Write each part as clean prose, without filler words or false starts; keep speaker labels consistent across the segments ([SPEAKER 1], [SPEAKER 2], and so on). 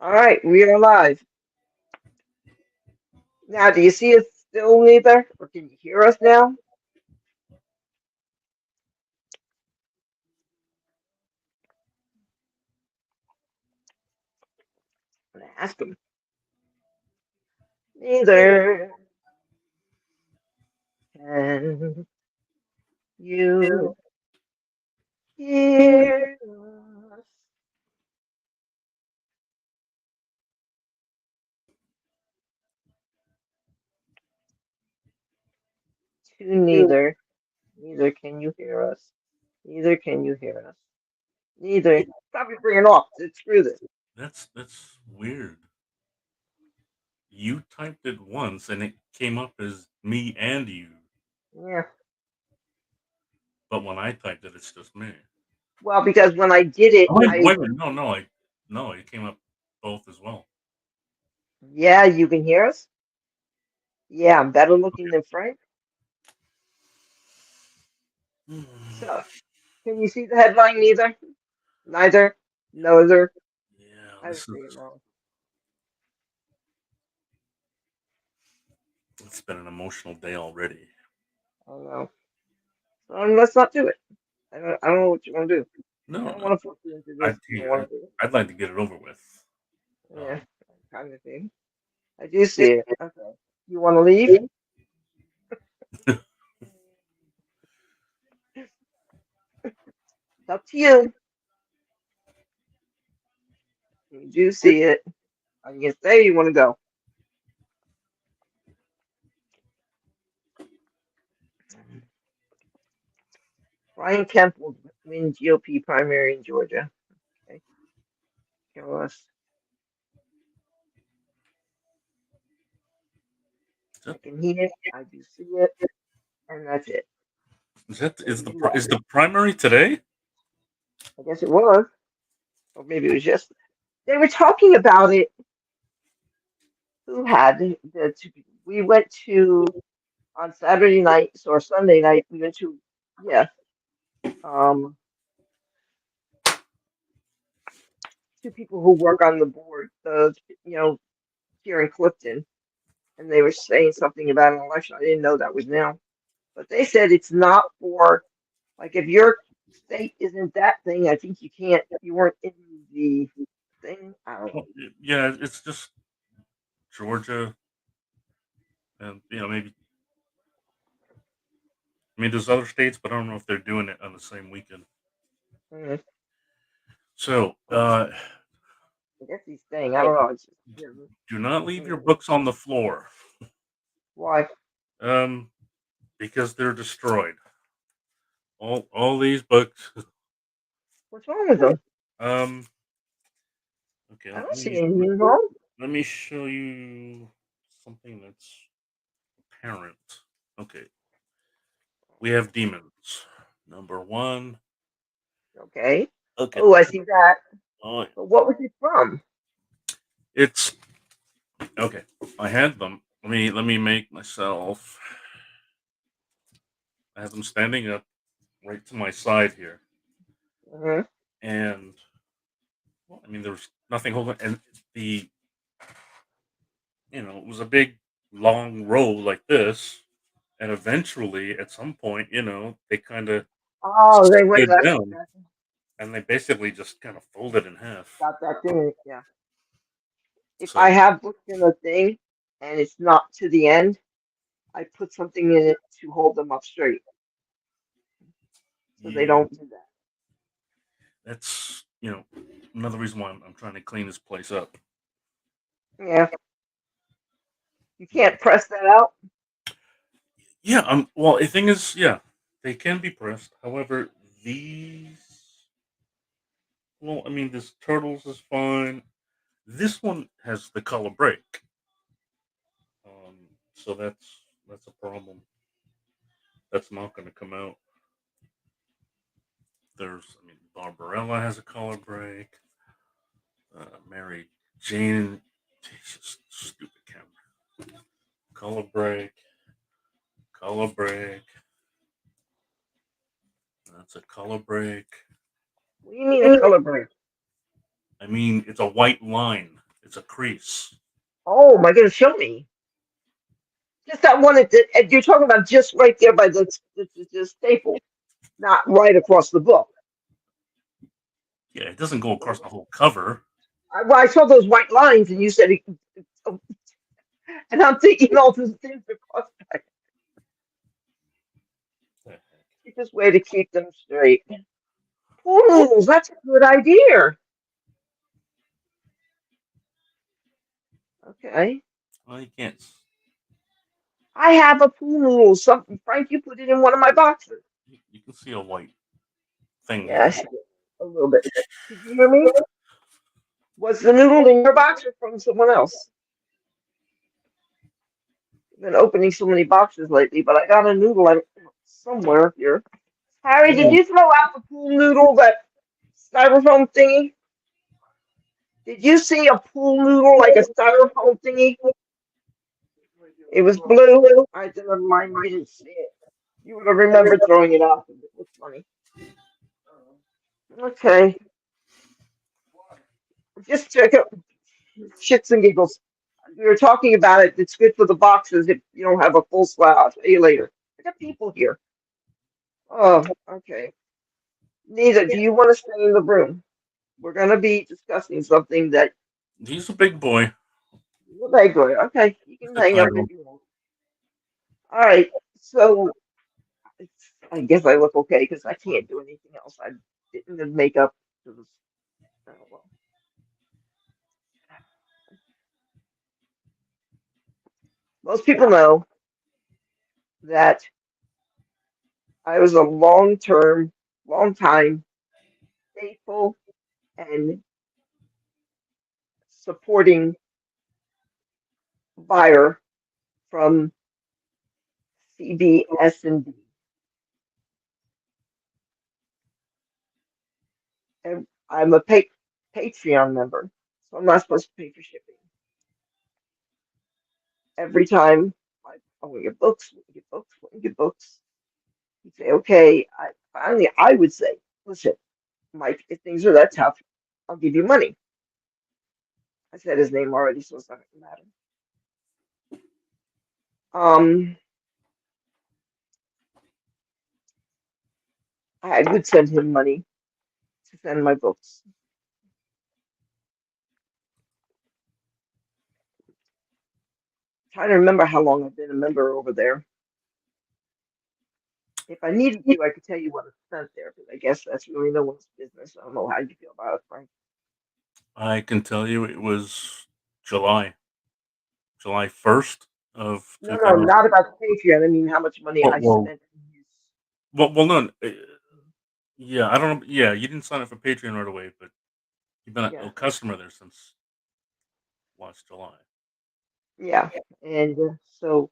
[SPEAKER 1] All right, we are live. Now, do you see us still neither? Or can you hear us now? I'm gonna ask him. Neither can you hear us? To neither. Neither can you hear us. Neither can you hear us. Neither. Stop it bringing off. Screw this.
[SPEAKER 2] That's weird. You typed it once and it came up as me and you,
[SPEAKER 1] Yeah.
[SPEAKER 2] but when I typed it, it's just me.
[SPEAKER 1] Well, because when I did it,
[SPEAKER 2] Oh, wait,
[SPEAKER 1] I
[SPEAKER 2] wait a minute. No, it came up both as well.
[SPEAKER 1] yeah, you can hear us. Yeah, I'm better looking
[SPEAKER 2] Okay.
[SPEAKER 1] than Frank.
[SPEAKER 2] Hmm.
[SPEAKER 1] So, can you see the headline? Neither. Neither. Neither.
[SPEAKER 2] Yeah,
[SPEAKER 1] I
[SPEAKER 2] this
[SPEAKER 1] didn't
[SPEAKER 2] is.
[SPEAKER 1] say it wrong.
[SPEAKER 2] It's been an emotional day already.
[SPEAKER 1] I don't know. So let's not do it. I don't know what you want to do. I
[SPEAKER 2] No,
[SPEAKER 1] don't
[SPEAKER 2] no,
[SPEAKER 1] want to force you into this
[SPEAKER 2] I'd,
[SPEAKER 1] if you don't want to do
[SPEAKER 2] I'd like to get it over with.
[SPEAKER 1] it. Yeah,
[SPEAKER 2] Um,
[SPEAKER 1] kind of thing. I do see it. Okay. You want to leave? It's up to you. You do see it. I can stay. You want to go? Brian Kemp will win GOP primary in Georgia. Okay. Show us.
[SPEAKER 2] is
[SPEAKER 1] I
[SPEAKER 2] that
[SPEAKER 1] can hear it. I do see it, and that's it. So
[SPEAKER 2] is
[SPEAKER 1] you,
[SPEAKER 2] is the primary today?
[SPEAKER 1] I guess it was, or maybe it was just. They were talking about it. Who had we went to on Saturday nights or Sunday night, we went to, yeah, um, two people who work on the board, you know, here in Clifton, and they were saying something about an election. I didn't know that was now, but they said it's not for, like, if your state isn't that thing, I think you weren't in the thing. I don't know.
[SPEAKER 2] Well, yeah, it's just Georgia, and maybe. I mean, there's other states, but I don't know if they're doing it on the same weekend.
[SPEAKER 1] Mm,
[SPEAKER 2] So,
[SPEAKER 1] I guess he's staying. I don't know. It's just,
[SPEAKER 2] do not leave your
[SPEAKER 1] mm,
[SPEAKER 2] books on the floor,
[SPEAKER 1] why?
[SPEAKER 2] um, because they're destroyed. All these books.
[SPEAKER 1] What's wrong with them?
[SPEAKER 2] Um, okay,
[SPEAKER 1] I don't see anything wrong.
[SPEAKER 2] let me show you something that's apparent. Okay, we have demons. Number one.
[SPEAKER 1] Okay.
[SPEAKER 2] Okay.
[SPEAKER 1] Oh, I see that.
[SPEAKER 2] Oh,
[SPEAKER 1] But what was it from?
[SPEAKER 2] it's okay. I had them. Let me make myself. I have them standing up right to my side here,
[SPEAKER 1] Hmm.
[SPEAKER 2] and well, I mean, there's nothing holding. And the it was a big, long row like this, and eventually, at some point, they kind of
[SPEAKER 1] Oh, they went
[SPEAKER 2] slid
[SPEAKER 1] left.
[SPEAKER 2] down, and they basically just kind of folded in half.
[SPEAKER 1] Got that thing. Yeah. If I
[SPEAKER 2] So
[SPEAKER 1] have books in a thing and it's not to the end, I put something in it to hold them up straight so they
[SPEAKER 2] yeah,
[SPEAKER 1] don't do that.
[SPEAKER 2] that's another reason why I'm trying to clean this place up.
[SPEAKER 1] Yeah. You
[SPEAKER 2] Yeah,
[SPEAKER 1] can't press that out.
[SPEAKER 2] yeah. Well, the thing is, yeah, they can be pressed. However, these, well, I mean, this turtles is fine. This one has the color break, so that's a problem. That's not going to come out. I mean, Barbarella has a color break. Mary Jane, just stupid camera. Color break, color break. That's a color break.
[SPEAKER 1] What do you mean a color break?
[SPEAKER 2] I mean, it's a white line. It's a crease.
[SPEAKER 1] Oh my goodness, show me. Just that one and you're talking about just right there by the staple, not right across the book.
[SPEAKER 2] Yeah, it doesn't go across the whole cover.
[SPEAKER 1] Well, I saw those white lines, and you said, and I'm thinking all those things across.
[SPEAKER 2] The heck?
[SPEAKER 1] Cheapest way to keep them straight. Pool noodles, that's a good idea. Okay.
[SPEAKER 2] Well, you can't.
[SPEAKER 1] I have a pool noodle. Something, Frank, you put it in one of my boxes.
[SPEAKER 2] You can see a white thing there.
[SPEAKER 1] Yes, a little bit. Did you hear me? Was the noodle in your box or from someone else? I've been opening so many boxes lately, but I got a noodle somewhere here. Harry, did
[SPEAKER 2] Oh,
[SPEAKER 1] you throw out the pool noodle, that styrofoam thingy? Did you see a pool noodle like a styrofoam thingy? It was blue. I didn't mind. You didn't see it. You would have remembered throwing it out. It was funny. Okay, just check it. Shits and giggles. We were talking about it. It's good for the boxes if you don't have a full slot. I'll tell you later. I got people here. Oh, okay. Nita, do you want to stay in the room? We're going to be discussing something that
[SPEAKER 2] he's a big boy.
[SPEAKER 1] you're very good. Okay, you
[SPEAKER 2] He's
[SPEAKER 1] can
[SPEAKER 2] the
[SPEAKER 1] hang up if
[SPEAKER 2] title.
[SPEAKER 1] you want. All right. So I guess I look okay because I can't do anything else. I didn't make up. Oh, well. Most people know that I was a long time, faithful and supporting buyer from CBS and D. And I'm a Patreon member, so I'm not supposed to pay for shipping. Every time I want to get books, want to get books, want to get books, you say, okay, I would say, listen, Mike, if things are that tough, I'll give you money. I said his name already, so it's not going to matter. Um, I would send him money to send my books. Trying to remember how long I've been a member over there. If I needed to, I could tell you what I spent there, but I guess that's really no one's business. I don't know how you feel about it, Frank.
[SPEAKER 2] I can tell you it was July, July 1st of
[SPEAKER 1] No, no,
[SPEAKER 2] 2000.
[SPEAKER 1] not about the Patreon. I mean, how much money
[SPEAKER 2] Well,
[SPEAKER 1] I
[SPEAKER 2] well,
[SPEAKER 1] spent in his.
[SPEAKER 2] well, no. Yeah, I don't know. Yeah, you didn't sign up for Patreon right away, but you've been a
[SPEAKER 1] Yeah,
[SPEAKER 2] customer there since last July.
[SPEAKER 1] yeah. And so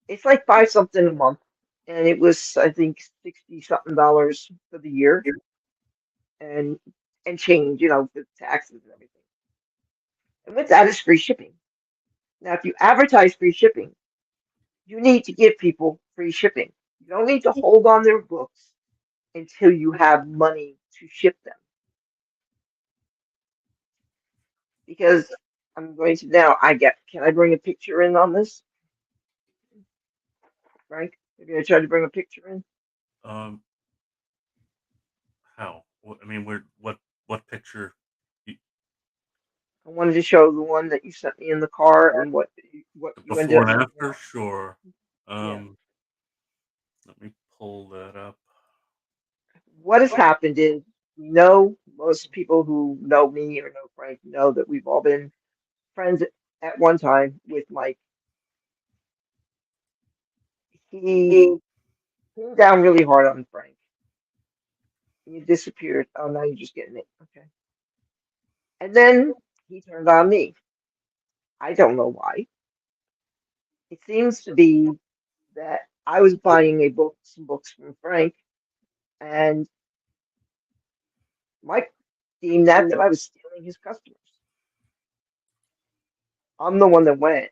[SPEAKER 1] it's like five something a month. And it was, I think, 60 something dollars for the year and change, with taxes and everything. And with that is free shipping. Now, if you advertise free shipping, you need to give people free shipping. You don't need to hold on their books until you have money to ship them. Because I'm going to now, can I bring a picture in on this, Frank? Maybe I try to bring a picture in.
[SPEAKER 2] Um, how? I mean, what picture? You-
[SPEAKER 1] I wanted to show the one that you sent me in the car and what
[SPEAKER 2] The
[SPEAKER 1] you ended
[SPEAKER 2] before
[SPEAKER 1] up
[SPEAKER 2] and
[SPEAKER 1] sending
[SPEAKER 2] after?
[SPEAKER 1] out.
[SPEAKER 2] Sure.
[SPEAKER 1] Yeah.
[SPEAKER 2] Um, let me pull that up.
[SPEAKER 1] What has happened is we know most people who know me or know Frank know that we've all been friends at one time with Mike. He came down really hard on Frank. He disappeared. Oh, now you're just getting it. Okay. And then he turned on me. I don't know why. It seems to be that I was buying some books from Frank, and Mike deemed that I was stealing his customers. I'm the one that went.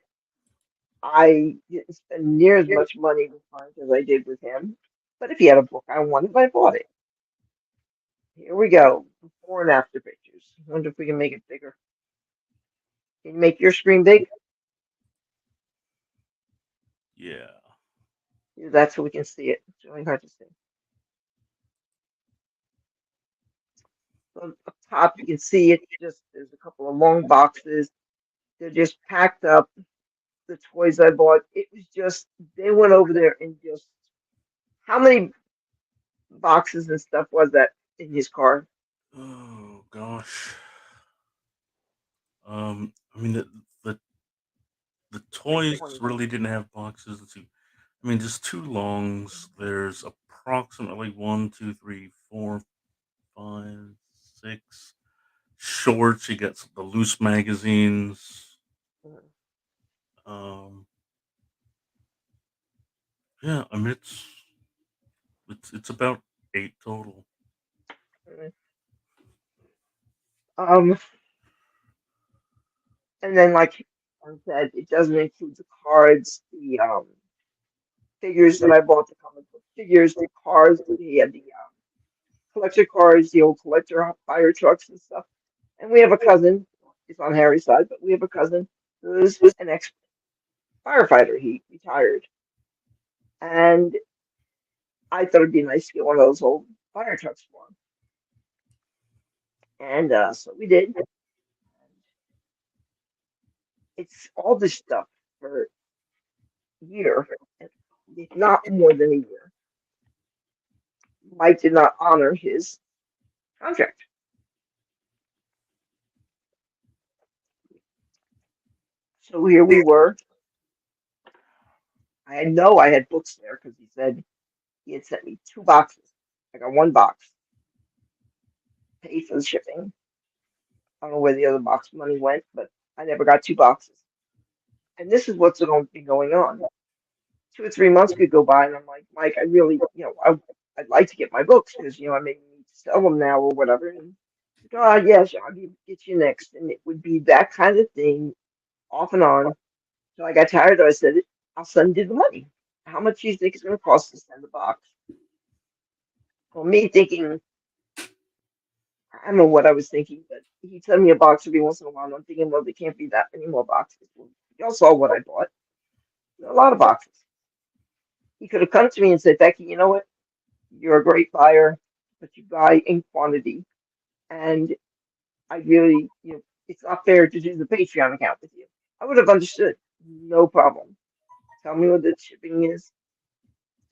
[SPEAKER 1] I didn't spend near as much money with Frank as I did with him. But if he had a book I wanted, I bought it. Here we go. Before and after pictures. I wonder if we can make it bigger. Can you make your screen big?
[SPEAKER 2] Yeah.
[SPEAKER 1] Do that so we can see it. It's really hard to see. So up top, you can see it. Just there's a couple of long boxes. They're just packed up. The toys I bought. It was just they went over there and just how many boxes and stuff was that in his car?
[SPEAKER 2] Oh gosh. I mean the
[SPEAKER 1] Like
[SPEAKER 2] toys
[SPEAKER 1] 20.
[SPEAKER 2] really didn't have boxes. Let's see. I mean, just two longs. There's approximately one, two, three, four, five, six shorts. You got the loose magazines. Um, yeah, I mean it's about eight total.
[SPEAKER 1] Um, and then like I said, it doesn't include the cards, the figures that I bought, the comic book figures, the cars, the collector cars, the old collector fire trucks and stuff. And we have a cousin. He's on Harry's side, but we have a cousin who's an ex firefighter. He retired, and I thought it'd be nice to get one of those old fire trucks for him. And so we did. It's all this stuff for a year, if not more than a year. Mike did not honor his contract. So here we were. I know I had books there because he said he had sent me two boxes. I got one box, paid for the shipping. I don't know where the other box money went, but I never got two boxes. And this is what's going to be going on. 2 or 3 months could go by, and I'm like, Mike, I really, I'd like to get my books because, I may need to sell them now or whatever. And God, yes, I'll get you next. And it would be that kind of thing off and on. So I got tired of it. I said, I'll send you the money. How much do you think it's going to cost to send the box? Well, me thinking, I don't know what I was thinking, but he sent me a box every once in a while. And I'm thinking, well, there can't be that many more boxes. Well, y'all saw what I bought. A lot of boxes. He could have come to me and said, Becky, you know what? You're a great buyer, but you buy in quantity. And I really, it's not fair to do the Patreon account with you. I would have understood. No problem. Tell me what the shipping is,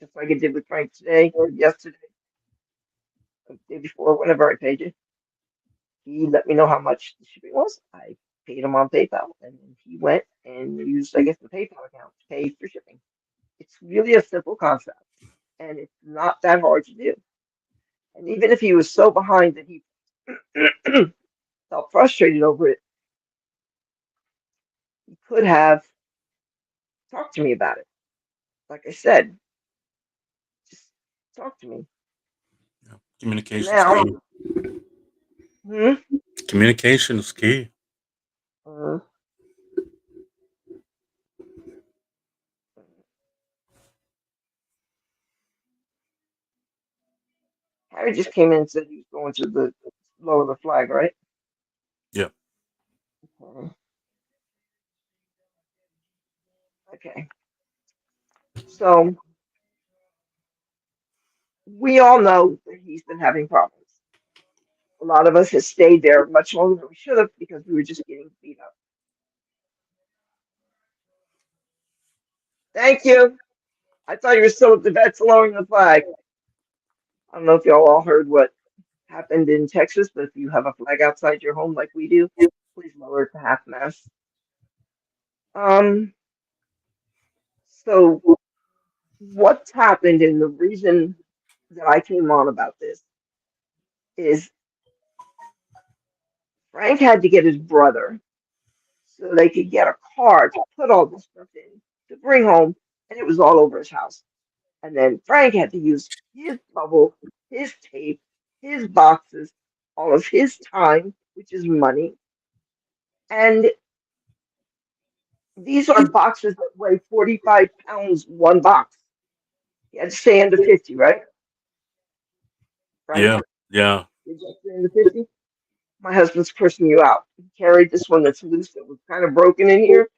[SPEAKER 1] just like I did with Frank today or yesterday, or the day before, whenever I paid you. He let me know how much the shipping was. I paid him on PayPal, and then he went and used, I guess, the PayPal account to pay for shipping. It's really a simple concept, and it's not that hard to do. And even if he was so behind that he felt frustrated over it, he could have talked to me about it. Like I said, just talk to me.
[SPEAKER 2] Yeah.
[SPEAKER 1] But
[SPEAKER 2] Communication's
[SPEAKER 1] now,
[SPEAKER 2] key.
[SPEAKER 1] hmm,
[SPEAKER 2] Communication is key.
[SPEAKER 1] uh, Harry just came in and said he was going to the lower the flag, right?
[SPEAKER 2] Yeah.
[SPEAKER 1] Mhm. Okay. So we all know that he's been having problems. A lot of us have stayed there much longer than we should have because we were just getting beat up. Thank you. I thought you were still at the vets lowering the flag. I don't know if y'all all heard what happened in Texas, but if you have a flag outside your home like we do, please lower it to half mast. Um, so what's happened and the reason that I came on about this is Frank had to get his brother so they could get a car to put all this stuff in to bring home, and it was all over his house. And then Frank had to use his bubble, his tape, his boxes, all of his time, which is money. And these are boxes that weigh 45 pounds, one box. He had to stay under 50, right? Frank,
[SPEAKER 2] Yeah. Yeah.
[SPEAKER 1] did you stay under 50? My husband's cursing you out. He carried this one that's loose that was kind of broken in here.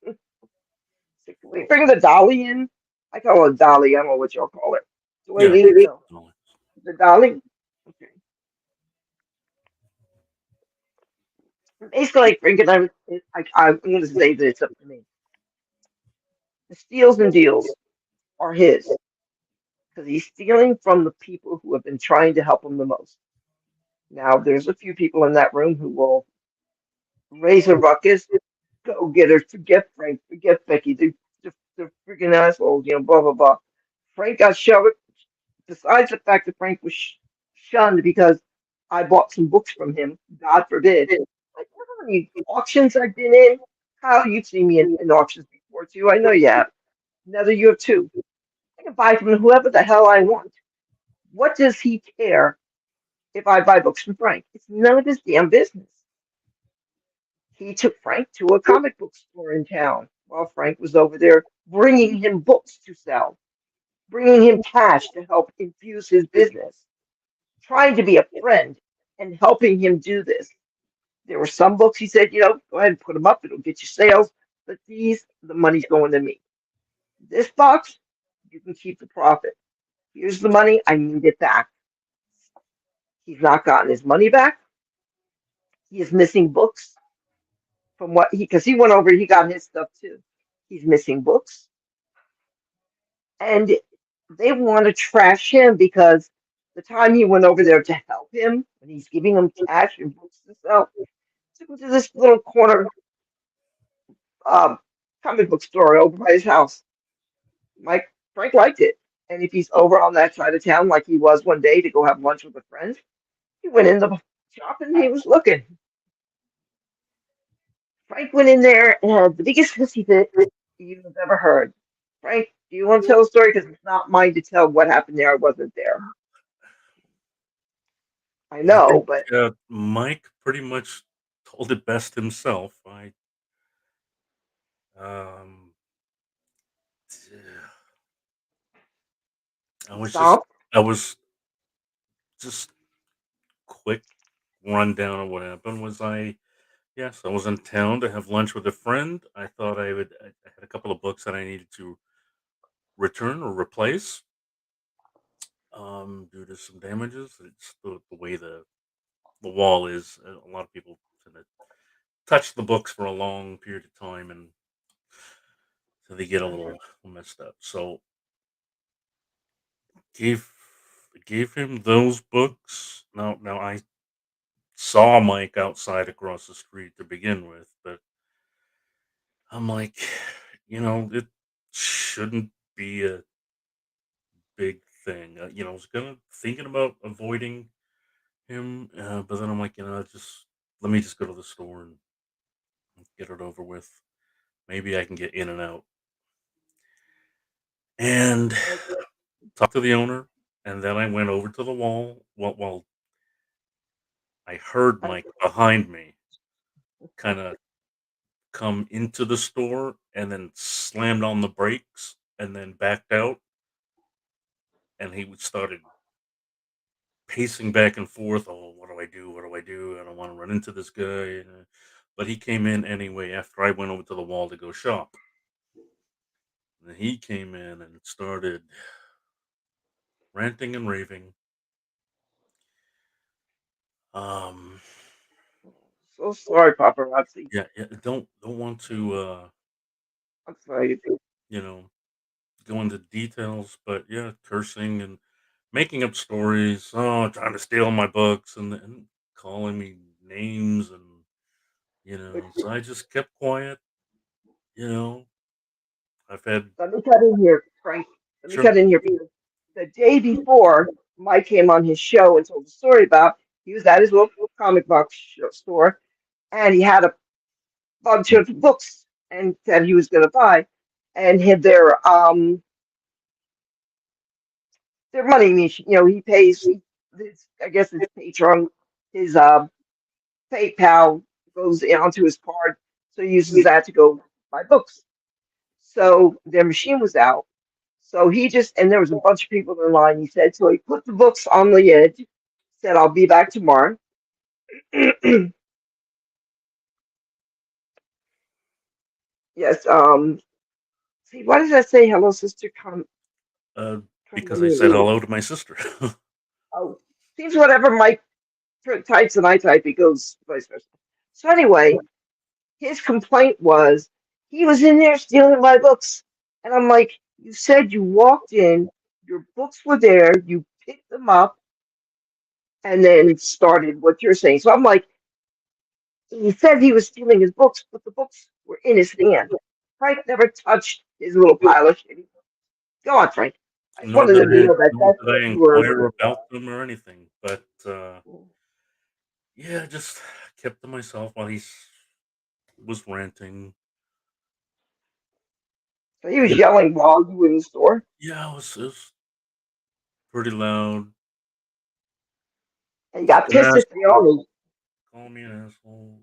[SPEAKER 1] Can we bring the dolly in? I call it a dolly. I don't know what y'all call it.
[SPEAKER 2] Yeah,
[SPEAKER 1] Doily? No.
[SPEAKER 2] no,
[SPEAKER 1] The dolly? Okay. Basically, Frank and I'm going to say that it's up to me. The steals and deals are his because he's stealing from the people who have been trying to help him the most. Now, there's a few people in that room who will raise a ruckus, go get her, forget Frank, forget Becky, they're freaking assholes, blah, blah, blah. Frank got shoved. Besides the fact that Frank was shunned because I bought some books from him, God forbid. Like, how many auctions I've been in? How you've seen me in auctions before, too. I know you have. Another you have, too. I can buy from whoever the hell I want. What does he care if I buy books from Frank? It's none of his damn business. He took Frank to a comic book store in town while Frank was over there bringing him books to sell, bringing him cash to help infuse his business, trying to be a friend and helping him do this. There were some books he said, go ahead and put them up, it'll get you sales, but these, the money's going to me. This box, you can keep the profit. Here's the money, I need it back. He's not gotten his money back. He is missing books from what because he went over, he got his stuff too. He's missing books. And they want to trash him because the time he went over there to help him, and he's giving him cash and books to sell, took him to this little corner um, comic book store over by his house. Mike Frank liked it. And if he's over on that side of town like he was one day to go have lunch with a friend, he went in the shop and he was looking. Frank went in there and had the biggest hissy fit you've ever heard. Frank, do you want to tell a story? Because it's not mine to tell what happened there. I wasn't there. I
[SPEAKER 2] I think
[SPEAKER 1] know, but
[SPEAKER 2] Mike pretty much told it best himself. Um, I was just,
[SPEAKER 1] stop.
[SPEAKER 2] I was just quick rundown of what happened. Yes, I was in town to have lunch with a friend. I thought I had a couple of books that I needed to return or replace, due to some damages. It's the way the wall is. A lot of people tend to touch the books for a long period of time, and so they get a little messed up. So gave gave him those books. Now I saw Mike outside across the street to begin with, but I'm like, it shouldn't be a big thing. I was gonna thinking about avoiding him, but then I'm like, just let me just go to the store and get it over with. Maybe I can get in and out and talk to the owner. And then I went over to the wall. While I heard Mike behind me kind of come into the store and then slammed on the brakes and then backed out, and he started pacing back and forth. Oh, what do I do? What do I do? I don't want to run into this guy. But he came in anyway after I went over to the wall to go shop. And he came in and started ranting and raving. Um,
[SPEAKER 1] So sorry, paparazzi.
[SPEAKER 2] yeah, yeah, don't want to,
[SPEAKER 1] I'm sorry.
[SPEAKER 2] you know, go into details, but yeah, cursing and making up stories. Oh, trying to steal my books and calling me names, and so I just kept quiet. You know, I've had
[SPEAKER 1] Let me cut in here, Frank. Let me
[SPEAKER 2] sure,
[SPEAKER 1] cut in here because the day before Mike came on his show and told the story about he was at his local comic book store and he had a bunch of books and said he was going to buy and had their money. He pays. I guess his Patreon, his PayPal goes onto his card, so he uses that to go buy books. So their machine was out. So he just, and there was a bunch of people in line, he said. So he put the books on the edge, said I'll be back tomorrow. Yes. See, why does that say hello, sister?
[SPEAKER 2] Uh,
[SPEAKER 1] Come
[SPEAKER 2] because
[SPEAKER 1] in
[SPEAKER 2] I
[SPEAKER 1] your
[SPEAKER 2] said
[SPEAKER 1] room.
[SPEAKER 2] hello to my sister.
[SPEAKER 1] Oh, seems whatever Mike types and I type, it goes vice versa. So anyway, his complaint was he was in there stealing my books, and I'm like, you said you walked in, your books were there, you picked them up, and then started what you're saying. So I'm like, he said he was stealing his books, but the books were in his hand. Frank never touched his little pile of shit. Go on, Frank. I just
[SPEAKER 2] nor
[SPEAKER 1] wanted
[SPEAKER 2] did
[SPEAKER 1] to know that
[SPEAKER 2] nor
[SPEAKER 1] that's
[SPEAKER 2] did
[SPEAKER 1] what
[SPEAKER 2] I
[SPEAKER 1] you were.
[SPEAKER 2] inquire about them or anything. But yeah, just kept to myself while he was ranting.
[SPEAKER 1] So he was
[SPEAKER 2] Yeah,
[SPEAKER 1] yelling while you were in the store,
[SPEAKER 2] yeah, it was pretty loud.
[SPEAKER 1] and he
[SPEAKER 2] Just
[SPEAKER 1] got
[SPEAKER 2] an
[SPEAKER 1] pissed at the
[SPEAKER 2] asshole.
[SPEAKER 1] owner.
[SPEAKER 2] Call me an asshole.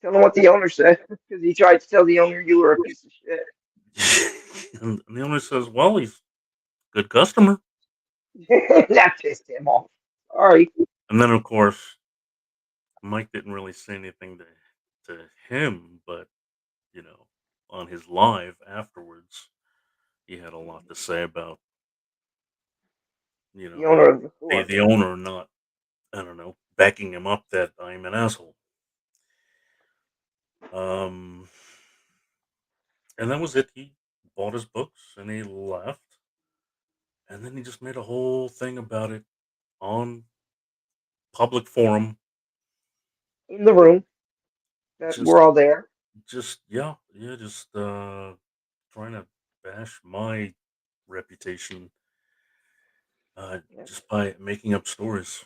[SPEAKER 1] Tell him what the owner said because he tried to tell the owner you were a piece of shit.
[SPEAKER 2] And the owner says, "Well, he's a good customer."
[SPEAKER 1] That pissed him off. Sorry.
[SPEAKER 2] And then, of course, Mike didn't really say anything to him, but you know, on his live afterwards, he had a lot to say about
[SPEAKER 1] The owner of the store.
[SPEAKER 2] the owner not, I don't know, backing him up that I'm an asshole. Um, and that was it. He bought his books and he left, and then he just made a whole thing about it on public forum.
[SPEAKER 1] In the room that
[SPEAKER 2] Just,
[SPEAKER 1] we're all there.
[SPEAKER 2] yeah, just trying to bash my reputation,
[SPEAKER 1] Yeah.
[SPEAKER 2] just by making up stories.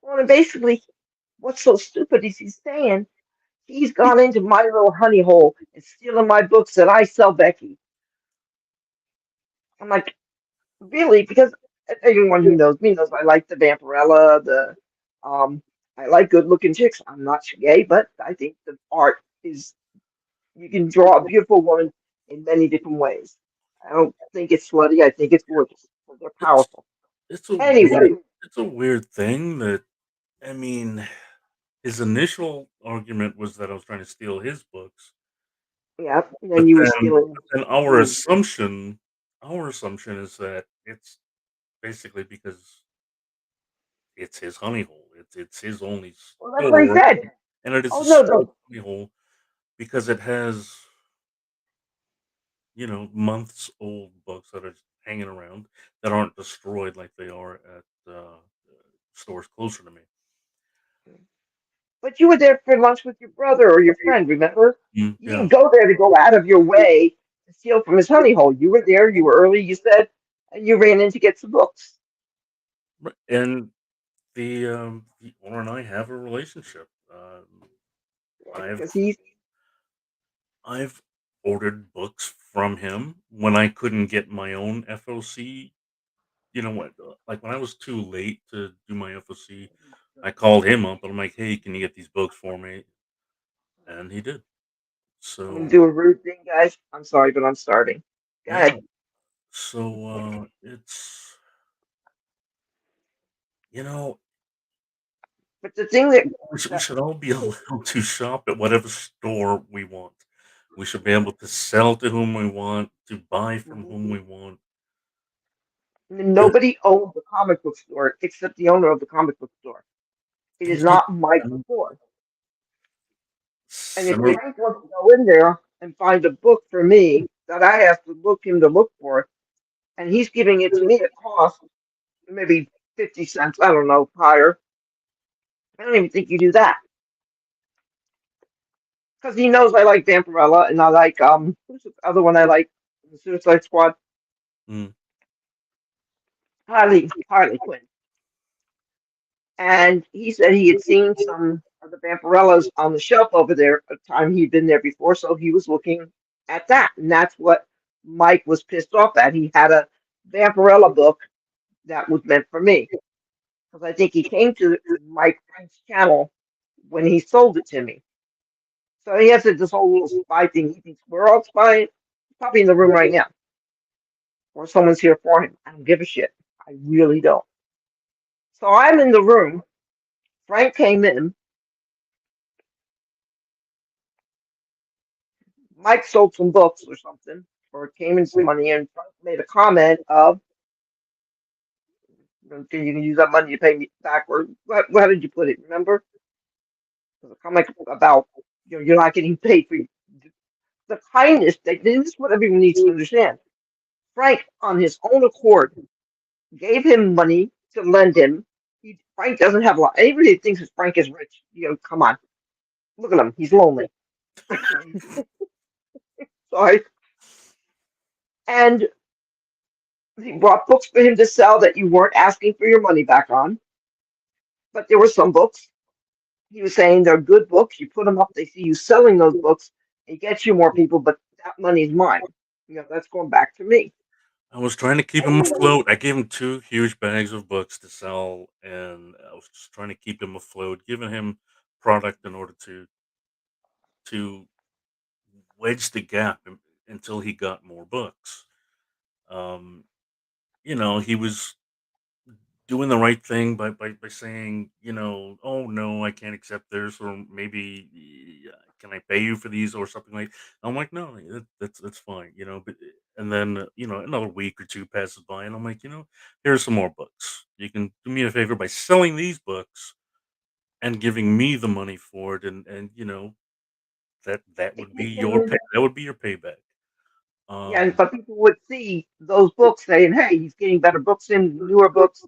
[SPEAKER 1] Well, and basically, what's so stupid is he's saying he's gone into my little honey hole and stealing my books that I sell Becky. I'm like, really? Because everyone who knows me knows I like the Vampirella, um, I like good looking chicks. I'm not gay, but I think the art is you can draw a beautiful woman in many different ways. I don't think it's slutty. I think it's gorgeous. They're
[SPEAKER 2] It's
[SPEAKER 1] powerful.
[SPEAKER 2] it's a
[SPEAKER 1] Anyway,
[SPEAKER 2] weird thing that, I mean, his initial argument was that I was trying to steal his books,
[SPEAKER 1] yeah. And
[SPEAKER 2] but
[SPEAKER 1] then you were
[SPEAKER 2] then
[SPEAKER 1] stealing his.
[SPEAKER 2] our assumption is that it's basically because it's his honey hole. It's his only
[SPEAKER 1] Well, that's what he
[SPEAKER 2] store,
[SPEAKER 1] said.
[SPEAKER 2] and it is
[SPEAKER 1] Oh
[SPEAKER 2] a
[SPEAKER 1] no,
[SPEAKER 2] straight
[SPEAKER 1] no.
[SPEAKER 2] honey hole because it has, months old books that are just hanging around that aren't destroyed like they are at stores closer to me.
[SPEAKER 1] But you were there for lunch with your brother or your friend. Remember?
[SPEAKER 2] Mm,
[SPEAKER 1] You
[SPEAKER 2] yeah.
[SPEAKER 1] didn't go there to go out of your way to steal from his honey hole. You were there. You were early. You said, and you ran in to get some books.
[SPEAKER 2] Right, and the owner and I have a relationship.
[SPEAKER 1] Yeah,
[SPEAKER 2] I've
[SPEAKER 1] because he's.
[SPEAKER 2] I've ordered books from him when I couldn't get my own FOC. You know what? Like when I was too late to do my FOC, I called him up and I'm like, "Hey, can you get these books for me?" And he did.
[SPEAKER 1] I'm gonna
[SPEAKER 2] So
[SPEAKER 1] do a rude thing, guys. I'm sorry, but I'm starting. Go
[SPEAKER 2] yeah.
[SPEAKER 1] ahead.
[SPEAKER 2] So it's, you know
[SPEAKER 1] But the thing that
[SPEAKER 2] we
[SPEAKER 1] that
[SPEAKER 2] should all be allowed to shop at whatever store we want. We should be able to sell to whom we want, to buy from whom we want. Uh,
[SPEAKER 1] nobody owns the comic book store except the owner of the comic book store. It is
[SPEAKER 2] yeah,
[SPEAKER 1] not my
[SPEAKER 2] um,
[SPEAKER 1] store. And if
[SPEAKER 2] similar.
[SPEAKER 1] Frank wants to go in there and find a book for me that I have to look him to look for, and he's giving it to me at cost, maybe 50 cents, I don't know, higher. I don't even think you do that. Because he knows I like Vampirella and I like, who's the other one I like? The Suicide Squad?
[SPEAKER 2] Mm,
[SPEAKER 1] Harley Quinn. And he said he had seen some of the Vampirellas on the shelf over there a time he'd been there before, so he was looking at that. And that's what Mike was pissed off at. He had a Vampirella book that was meant for me. Because I think he came to Mike Frank's channel when he sold it to me. So he has this whole little spy thing. He thinks we're all spying. He's probably in the room right now. Or someone's here for him. I don't give a shit. I really don't. So I'm in the room. Frank came in. Mike sold some books or something, or came in some money, and Frank made a comment of, "Can you use that money to pay me back?" Or how did you put it? Remember? It was a comment about you're not getting paid for the kindness. This is what everyone needs to understand. Frank, on his own accord, gave him money to lend him. Frank doesn't have a lot. Anybody that thinks that Frank is rich, come on, look at him. He's lonely. Sorry. And he brought books for him to sell that you weren't asking for your money back on. But there were some books. He was saying they're good books. You put them up, they see you selling those books. It gets you more people, but that money's mine. That's going back to me.
[SPEAKER 2] I was trying to keep him afloat. I gave him 2 huge bags of books to sell, and I was just trying to keep him afloat, giving him product in order to wedge the gap until he got more books. Um, he was doing the right thing by saying, "Oh no, I can't accept this," or maybe, "Can I pay you for these?" or something like. I'm like, "No, that's fine," But and then another week or two passes by, and I'm like, "Here's some more books. You can do me a favor by selling these books and giving me the money for it, and that would be that would be your payback."
[SPEAKER 1] Yeah,
[SPEAKER 2] Um,
[SPEAKER 1] but people would see those books saying, "Hey, he's getting better books in, newer books."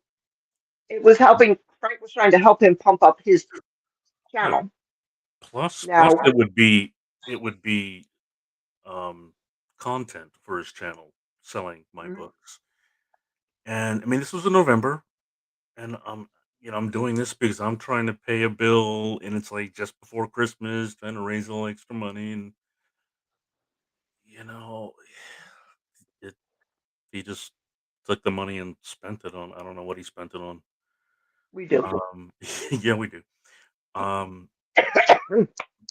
[SPEAKER 1] It was helping. Frank was trying to help him pump up his
[SPEAKER 2] yeah.
[SPEAKER 1] channel.
[SPEAKER 2] Plus,
[SPEAKER 1] Now,
[SPEAKER 2] it would be um, content for his channel selling my
[SPEAKER 1] mhm,
[SPEAKER 2] books. And I mean, this was in November, and I'm doing this because I'm trying to pay a bill, and it's like just before Christmas, trying to raise a little extra money, and you know, it he just took the money and spent it on. I don't know what he spent it on.
[SPEAKER 1] we do.
[SPEAKER 2] Yeah, we do. Um,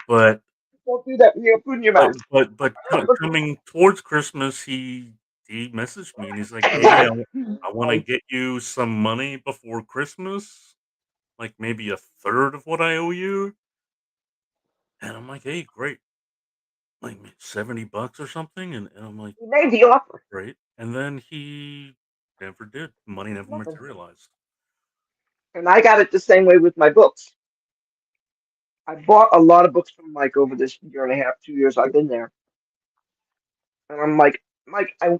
[SPEAKER 2] but
[SPEAKER 1] Don't do that when you have food in your
[SPEAKER 2] but
[SPEAKER 1] mouth.
[SPEAKER 2] but but coming towards Christmas, he messaged me and he's like, "Hey, I want to
[SPEAKER 1] Sorry.
[SPEAKER 2] get you some money before Christmas, like maybe a third of what I owe you." And I'm like, "Hey, great, like $70 or something," and I'm like,
[SPEAKER 1] He made the offer.
[SPEAKER 2] "Great." And then he never did. Money never
[SPEAKER 1] Nothing.
[SPEAKER 2] materialized.
[SPEAKER 1] And I got it the same way with my books. I bought a lot of books from Mike over this year and a half, 2 years I've been there. And I'm like, Mike, I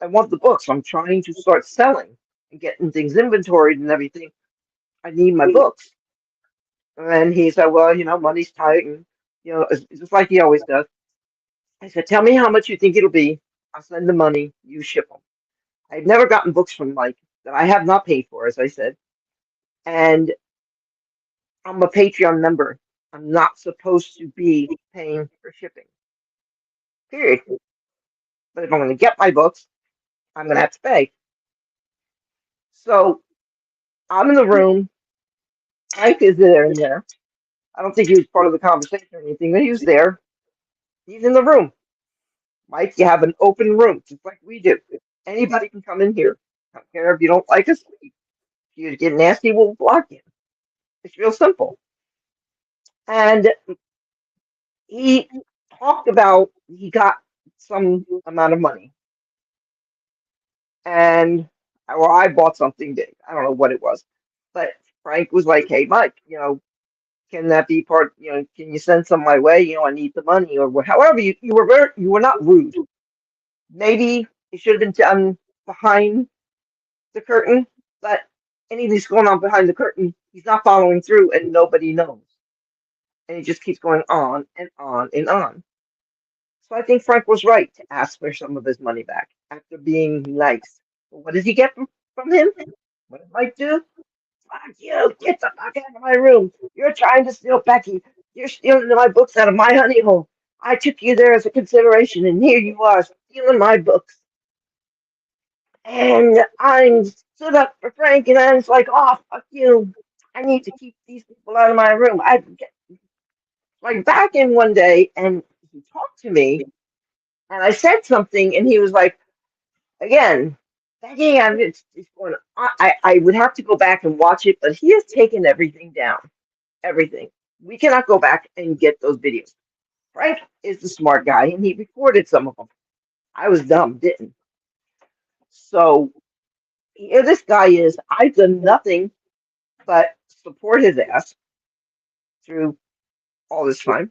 [SPEAKER 1] want the books. I'm trying to start selling and getting things inventoried and everything. I need my books. And he said, well, money's tight. And, it's just like he always does. I said, tell me how much you think it'll be. I'll send the money. You ship them. I've never gotten books from Mike that I have not paid for, as I said. And I'm a Patreon member. I'm not supposed to be paying for shipping, period. But if I'm going to get my books, I'm going to have to pay. So I'm in the room. Mike is there in there. I don't think he was part of the conversation or anything, but he was there. He's in the room. Mike, you have an open room, just like we do. Anybody can come in here. I don't care if you don't like us. If you get nasty, we'll block you. It's real simple. And he talked about he got some amount of money. And I bought something big. I don't know what it was. But Frank was like, hey, Mike, can that be part, can you send some my way? I need the money or however you were not rude. Maybe it should have been done behind the curtain, but anything's going on behind the curtain, he's not following through and nobody knows. And he just keeps going on and on and on. So I think Frank was right to ask for some of his money back after being nice. But what does he get from him? What did Mike do? Fuck you, get the fuck out of my room. You're trying to steal Becky. You're stealing my books out of my honey hole. I took you there as a consideration, and here you are stealing my books. And I stood up for Frank, and I was like, oh, fuck you. I need to keep these people out of my room. I get like back in one day, and he talked to me, and I said something, and he was like, again, Yeah, it's going. I would have to go back and watch it, but he has taken everything down. Everything. We cannot go back and get those videos. Frank is the smart guy, and he recorded some of them. I was dumb, didn't. So here this guy is. I've done nothing but support his ass through all this time.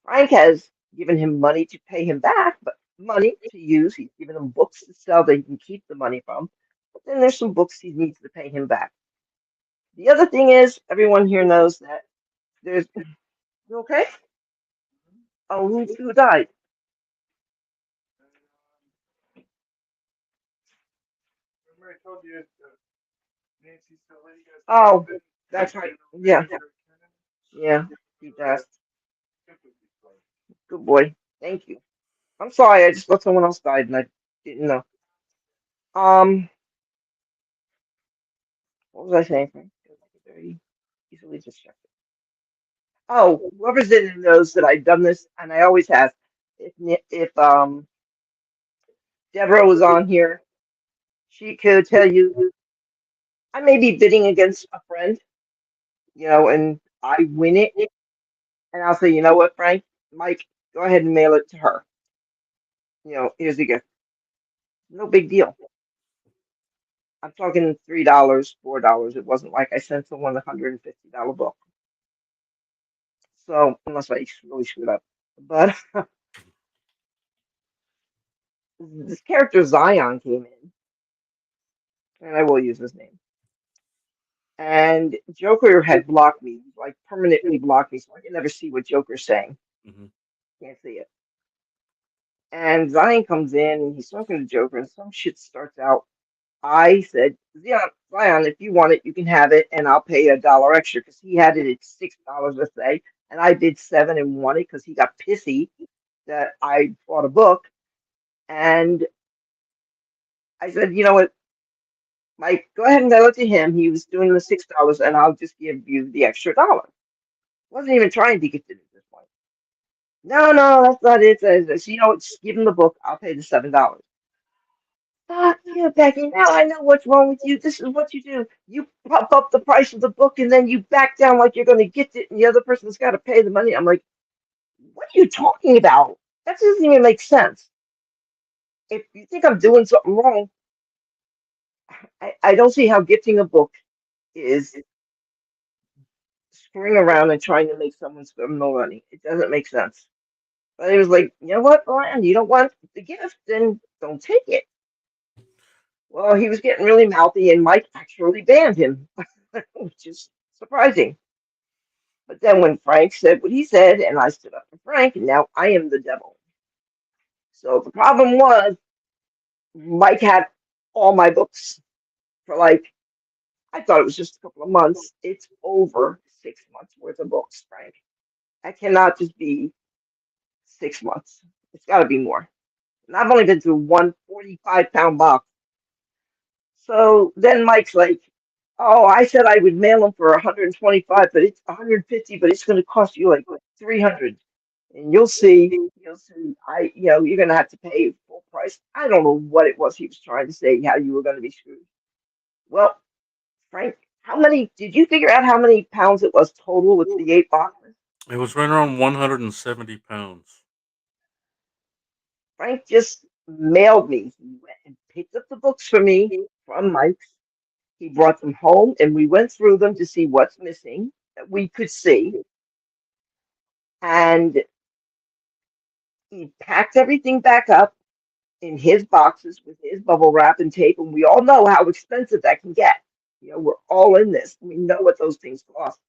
[SPEAKER 1] Frank has given him money to pay him back, but money to use. He's given him books to sell that he can keep the money from. But then there's some books he needs to pay him back. The other thing is, everyone here knows that there's okay. Oh, who died? Oh, that's right. Yeah, yeah, he does. Good boy. Thank you. I'm sorry. I just thought someone else died and I didn't know. Um, what was I saying? Frank? Very easily distracted. Oh, whoever's in it knows that I've done this, and I always have. If Deborah was on here, she could tell you I may be bidding against a friend, and I win it, and I'll say, you know what, Frank, Mike, go ahead and mail it to her. Here's the gift. No big deal. I'm talking $3, $4. It wasn't like I sent someone $150 book. So unless I really screwed up, but this character Zion came in, and I will use his name. And Joker had blocked me, like permanently blocked me, so I can never see what Joker's saying.
[SPEAKER 2] Hmm.
[SPEAKER 1] Can't see it. And Zion comes in, and he's talking to Joker, and some shit starts out. I said, Zion, if you want it, you can have it, and I'll pay $1 extra because he had it at $6, let's say, and I did seven and won it because he got pissy that I bought a book. And I said, you know what, Mike, go ahead and mail it to him. He was doing the $6, and I'll just give you the extra dollar. Wasn't even trying to get it at this point. No, no, that's not it. So, you know what, just give him the book. I'll pay the $7. Fuck you, Becky. Now I know what's wrong with you. This is what you do. You pump up the price of the book and then you back down like you're going to get it, and the other person's got to pay the money. I'm like, what are you talking about? That doesn't even make sense. If you think I'm doing something wrong, I don't see how gifting a book is screwing around and trying to make someone spend more money. It doesn't make sense. But it was like, you know what, Brian, you don't want the gift, then don't take it. Well, he was getting really mouthy, and Mike actually banned him, which is surprising. But then when Frank said what he said, and I stood up for Frank, and now I am the devil. So the problem was Mike had all my books for like, I thought it was just a couple of months. It's over 6 months worth of books, Frank. That cannot just be 6 months. It's got to be more. And I've only been through one 45-pound box. So then Mike's like, "Oh, I said I would mail them for 125, but it's 150, but it's going to cost you like 300." And you'll see. You're going to have to pay full price. I don't know what it was he was trying to say, how you were going to be screwed. Well, Frank, how many did you figure out how many pounds it was total with the 8 boxes?
[SPEAKER 2] It was right around 170 pounds.
[SPEAKER 1] Frank just mailed me. He went and picked up the books for me from Mike's. He brought them home and we went through them to see what's missing that we could see. And he packed everything back up in his boxes with his bubble wrap and tape. And we all know how expensive that can get. We're all in this. We know what those things cost.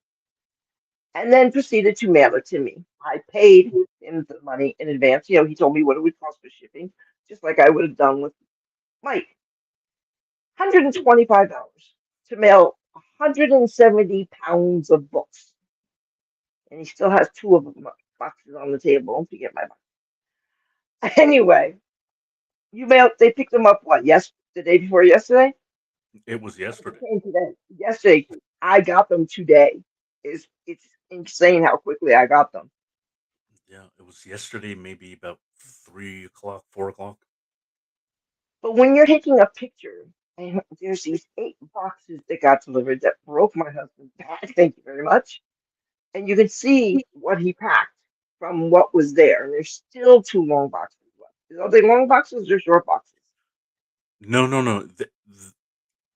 [SPEAKER 1] And then proceeded to mail it to me. I paid him the money in advance. He told me what it would cost for shipping, just like I would have done with Mike. $125 to mail 170 pounds of books. And he still has two of them boxes on the table. Don't forget my box. Anyway, they picked them up what? Yes, the day before yesterday.
[SPEAKER 2] It was
[SPEAKER 1] They
[SPEAKER 2] yesterday.
[SPEAKER 1] came today. Yesterday, I got them today. It's insane how quickly I got them.
[SPEAKER 2] Yeah, it was yesterday, maybe about 3 o'clock, 4 o'clock.
[SPEAKER 1] But when you're taking a picture, and there's these 8 boxes that got delivered that broke my husband's back. Thank you very much. And you can see what he packed from what was there. And there's still 2 long boxes left. Are they long boxes or short boxes?
[SPEAKER 2] No, no, no.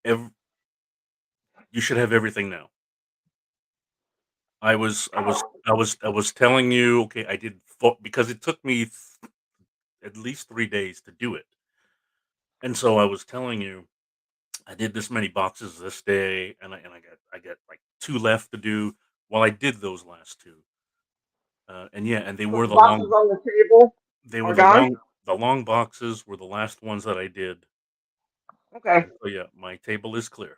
[SPEAKER 2] Ev- you should have everything now. I was telling you. Okay, I did because it took me at least 3 days to do it, and so I was telling you I did this many boxes this day, and I got like 2 left to do. Well, I did those last 2, and yeah, and they
[SPEAKER 1] So
[SPEAKER 2] were
[SPEAKER 1] the boxes on the table
[SPEAKER 2] they were
[SPEAKER 1] are gone?
[SPEAKER 2] the long boxes were the last ones that I did,
[SPEAKER 1] Okay.
[SPEAKER 2] and so yeah, my table is clear.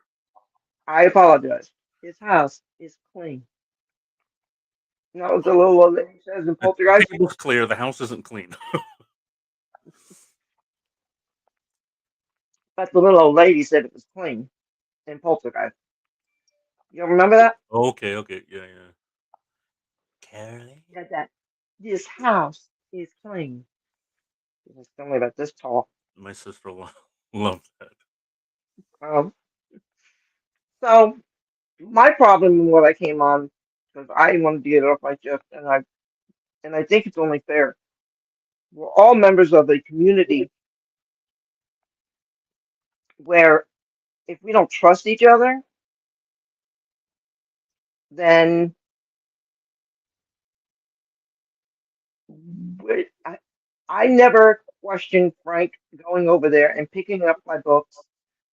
[SPEAKER 1] I apologize. His house is clean. You know what the little old lady says in
[SPEAKER 2] The
[SPEAKER 1] Poltergeist?
[SPEAKER 2] table's clear. The house isn't clean.
[SPEAKER 1] But the little old lady said it was clean in Poltergeist. You don't remember that?
[SPEAKER 2] Okay, okay, yeah, yeah. Caroline,
[SPEAKER 1] Said that this house is clean. It's only about this tall.
[SPEAKER 2] my sister loved that.
[SPEAKER 1] Um, so my problem and what I came on because I wanted to get it off my chest, and I think it's only fair. We're all members of a community where if we don't trust each other, then I never questioned Frank going over there and picking up my books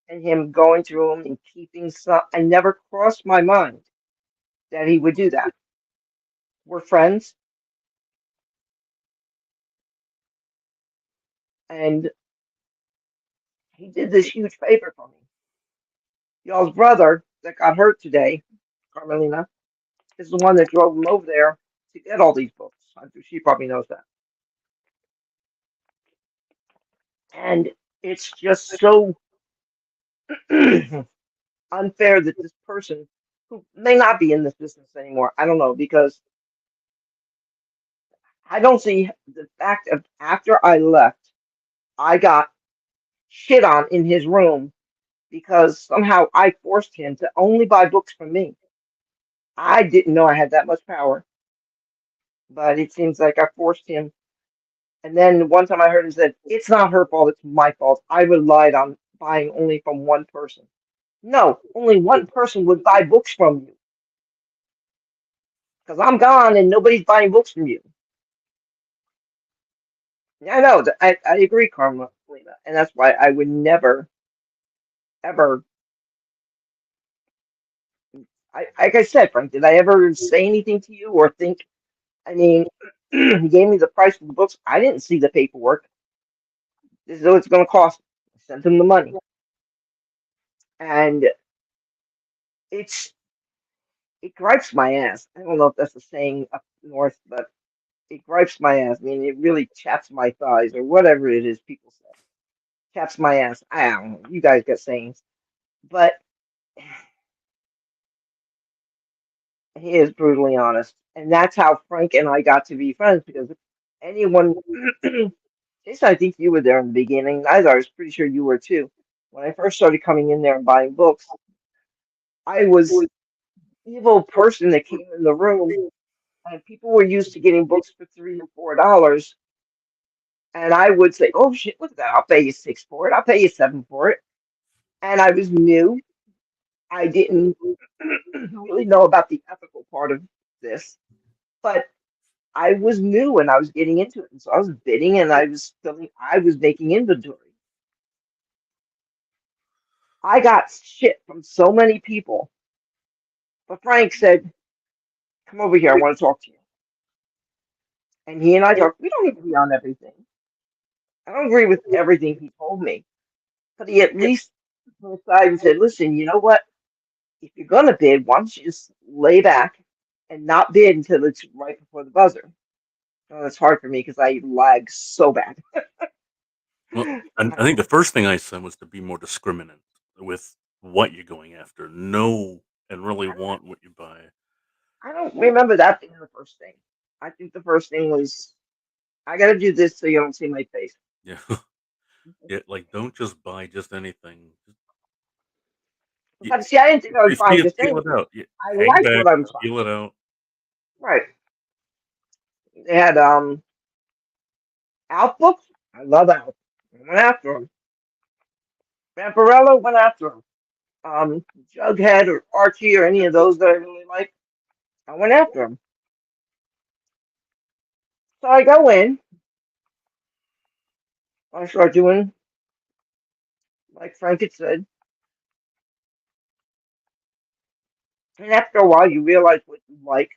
[SPEAKER 1] and him going through them and keeping some. I never crossed my mind that he would do that. We're friends, and he did this huge favor for me. Y'all's brother that got hurt today, Carmelina, is the one that drove him over there to get all these books. She probably knows that. And it's just so unfair that this person who may not be in this business anymore, I don't know, because I don't see the fact of after I left, I got shit on in his room because somehow I forced him to only buy books from me. I didn't know I had that much power, but it seems like I forced him. And then one time I heard him said, "It's not her fault, it's my fault. I relied on buying only from one person." No, only one person would buy books from you because I'm gone and nobody's buying books from you. Yeah, I know. I agree, Carmelina, and that's why I would never, ever. Like I said, Frank, did I ever say anything to you or think? I mean, he gave me the price of the books. I didn't see the paperwork. This is what it's going to cost. I sent him the money, and it's it gripes my ass. I don't know if that's a saying up north, but it gripes my ass. I mean, it really chaps my thighs or whatever it is people say. Chaps my ass. I don't know. You guys got sayings, but he is brutally honest, and that's how Frank and I got to be friends because anyone. Jason, I think you were there in the beginning. Neither. I was pretty sure you were too. When I first started coming in there and buying books, I was evil person that came in the room, and people were used to getting books for $3 or $4, and I would say, "Oh shit, look at that! I'll pay you 6 for it. I'll pay you 7 for it." And I was new. I didn't really know about the ethical part of this, but I was new and I was getting into it, and so I was bidding and I was filling. I was making inventory. I got shit from so many people, but Frank said, "Come over here. I want to talk to you." And he and I talked. We don't agree on everything. I don't agree with everything he told me, but he at least put aside and said, "Listen, you know what? If you're gonna bid, why don't you just lay back and not bid until it's right before the buzzer?" Oh, that's hard for me because I lag so bad.
[SPEAKER 2] Well, and I think the first thing I said was to be more discriminant with what you're going after. Know and really want what you buy.
[SPEAKER 1] I don't remember that being the first thing. I think the first thing was, "I got to do this so you don't see my face."
[SPEAKER 2] Yeah. Yeah, like don't just buy just anything. Just, you,
[SPEAKER 1] But see, I didn't think I was buying just
[SPEAKER 2] feel it
[SPEAKER 1] anything.
[SPEAKER 2] out. Yeah,
[SPEAKER 1] I
[SPEAKER 2] hang
[SPEAKER 1] liked
[SPEAKER 2] back,
[SPEAKER 1] what I was buying.
[SPEAKER 2] feel it out.
[SPEAKER 1] Right. They had Alf books. I love Alf. I went after them. Vampirella went after them. Jughead or Archie or any of those that I really like. I went after them. So I go in. I start doing like Frank had said, and after a while, you realize what you like